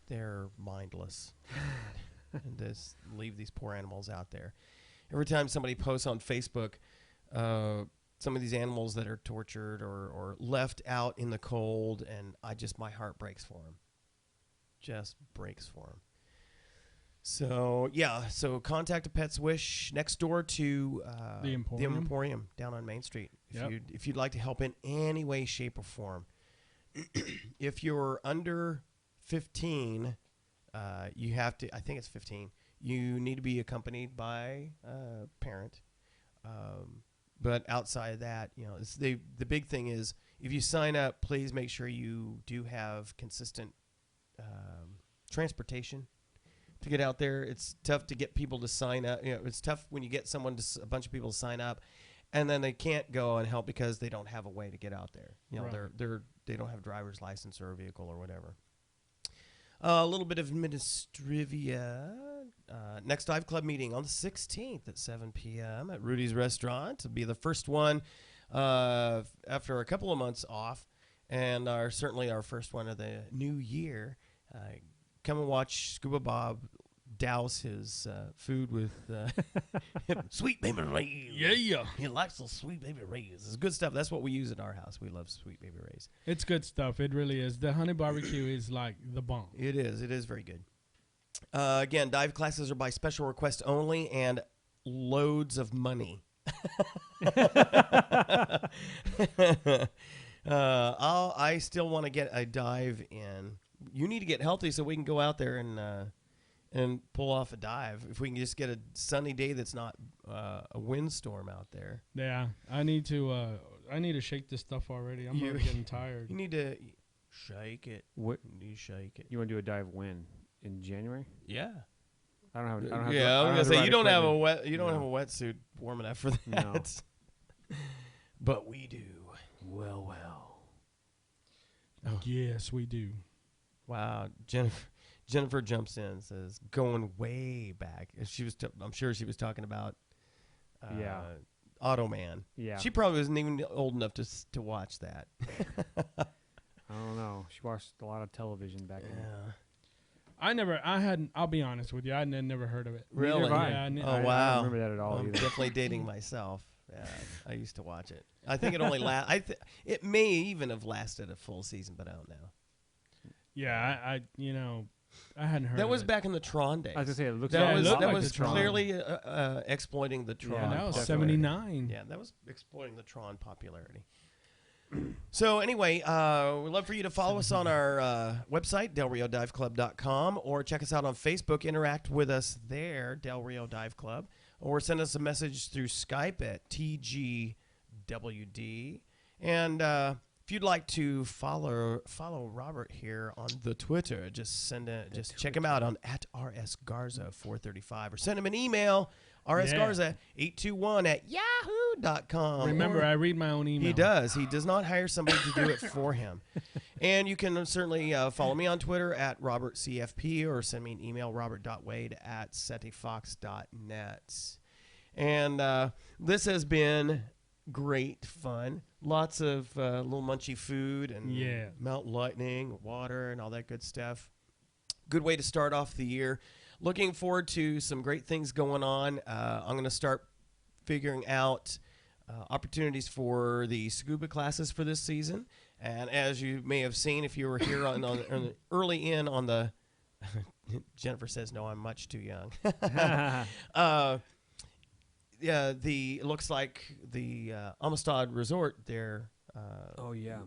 they're mindless and just leave these poor animals out there. Every time somebody posts on Facebook some of these animals that are tortured or left out in the cold, and my heart breaks for them. Just breaks for them. So, so contact A Pet's Wish next door to the Emporium down on Main Street. If you'd like to help in any way, shape, or form. If you're under 15, you have to, I think it's 15, you need to be accompanied by a parent. But outside of that, the big thing is, if you sign up, please make sure you do have consistent transportation to get out there. It's tough to get people to sign up. It's tough when you get a bunch of people to sign up, and then they can't go and help because they don't have a way to get out there. They don't have a driver's license or a vehicle or whatever. A little bit of administrivia. Next Dive Club meeting on the 16th at 7 p.m. at Rudy's Restaurant. It'll be the first one after a couple of months off, and certainly our first one of the new year. Come and watch Scuba Bob douse his food with Sweet Baby Ray's. Yeah. He likes those Sweet Baby Ray's. It's good stuff. That's what we use at our house. We love Sweet Baby Ray's. It's good stuff. It really is. The honey barbecue is like the bomb. It is. It is very good. Again, dive classes are by special request only and loads of money. I still want to get a dive in. You need to get healthy so we can go out there and pull off a dive. If we can just get a sunny day that's not a windstorm out there. Yeah, I need to shake this stuff already. I'm already getting tired. You need to shake it. What? You shake it. You want to do a dive when? In January? Yeah. I don't have. Yeah, I was gonna say you don't have a wetsuit warm enough for that. No. But we do. Well. Oh. Yes, we do. Wow, Jennifer jumps in and says, "Going way back." I'm sure she was talking about. Automan. Yeah. She probably wasn't even old enough to watch that. I don't know. She watched a lot of television back then. I'll be honest with you, I never heard of it. Really? Yeah, oh, wow. I don't remember that at all I'm either. definitely dating myself. Yeah, I used to watch it. I think it only it may even have lasted a full season, but I don't know. Yeah, I hadn't heard that of was it. back in the Tron days. I was going to say, it looks that was the Tron. clearly exploiting the Tron. Yeah, that was popularity. 79. Yeah, that was exploiting the Tron popularity. So anyway, we'd love for you to follow us on our website, delriodiveclub.com, or check us out on Facebook. Interact with us there, Del Rio Dive Club, or send us a message through Skype at TGWD. And if you'd like to follow Robert here on the Twitter, just check him out on @RSGarza435, or send him an email, rsgarza821@yahoo.com. Remember, I read my own email. He does. He does not hire somebody to do it for him. And you can certainly follow me on Twitter @RobertCFP, or send me an email, robert.wade@setifox.net. And this has been great fun. Lots of little munchy food and mountain lightning, water, and all that good stuff. Good way to start off the year. Looking forward to some great things going on. I'm going to start figuring out opportunities for the scuba classes for this season. And as you may have seen, if you were here early on the Jennifer says, no, I'm much too young. It looks like the Amistad Resort there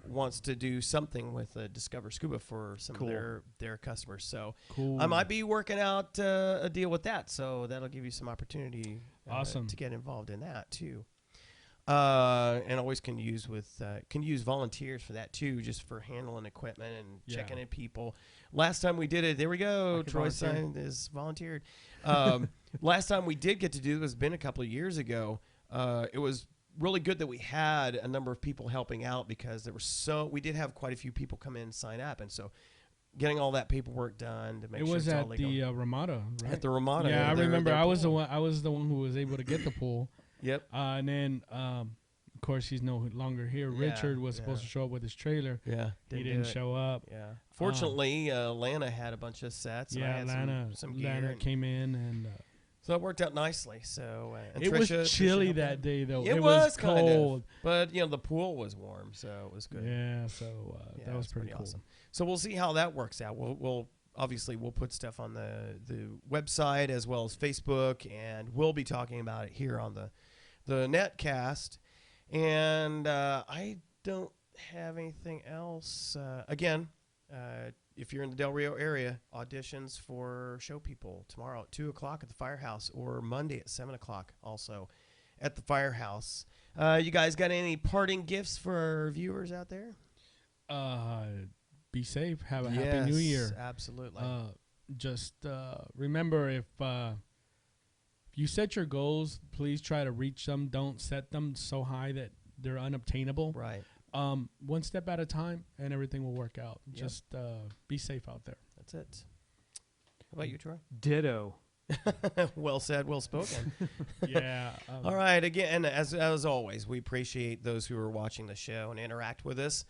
wants to do something with Discover Scuba for some of their customers. So I might be working out a deal with that. So that'll give you some opportunity to get involved in that too. And always can use volunteers for that too, just for handling equipment and checking in people. Last time we did it, there we go. Troy signed is volunteered. Last time we did get to do this, been a couple of years ago. It was really good that we had a number of people helping out, because we did have quite a few people come in and sign up, and so getting all that paperwork done to make sure it's all legal. It was at the Ramada, right? At the Ramada. Yeah, I remember. I was the one who was able to get the pool. Yep. And then, of course, he's no longer here. Richard was supposed to show up with his trailer. Yeah. He didn't show up. Yeah. Fortunately, Lana had a bunch of sets. Yeah, and I had some gear. Lana came in and... so it worked out nicely. So and it Tricia, was chilly that day, though. It was cold. But, the pool was warm, so it was good. Yeah, so that was pretty cool. Awesome. So we'll see how that works out. We'll put stuff on the website as well as Facebook, and we'll be talking about it here on the netcast. And I don't have anything else. Again, if you're in the Del Rio area, auditions for show people tomorrow at 2 o'clock at the Firehouse, or Monday at 7 o'clock also at the Firehouse. You guys got any parting gifts for our viewers out there? Be safe. Have a happy New Year. Absolutely. Just remember, if you set your goals, please try to reach them. Don't set them so high that they're unobtainable. Right. One step at a time, and everything will work out. Yep. Just be safe out there. That's it. How about you, Troy? Ditto. Well said, well spoken. Yeah. All right. Again, as always, we appreciate those who are watching the show and interact with us.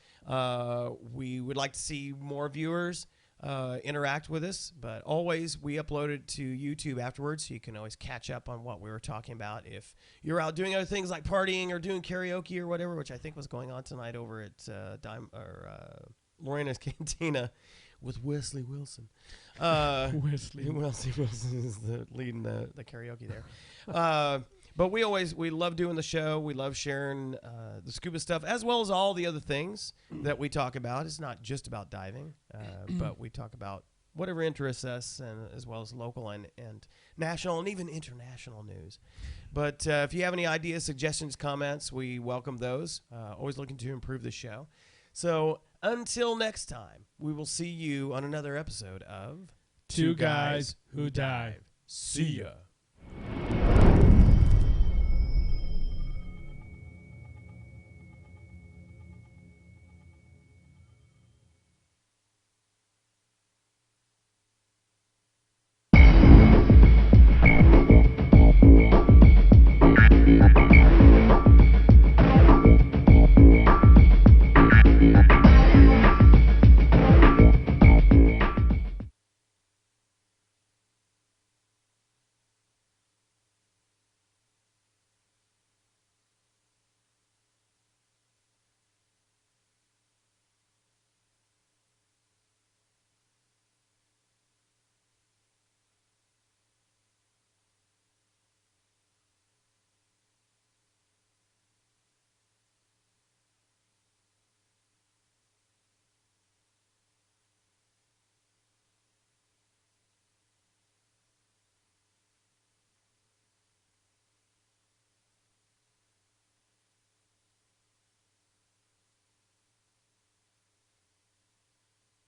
We would like to see more viewers interact with us, but always we upload it to YouTube afterwards, so you can always catch up on what we were talking about. If you're out doing other things like partying or doing karaoke or whatever, which I think was going on tonight over at Lorena's Cantina, with Wesley Wilson. Wesley Wilson is leading the karaoke there. But we love doing the show. We love sharing the scuba stuff, as well as all the other things that we talk about. It's not just about diving, but we talk about whatever interests us, and as well as local and national and even international news. But if you have any ideas, suggestions, comments, we welcome those. Always looking to improve the show. So until next time, we will see you on another episode of Two Guys Who Dive. See ya.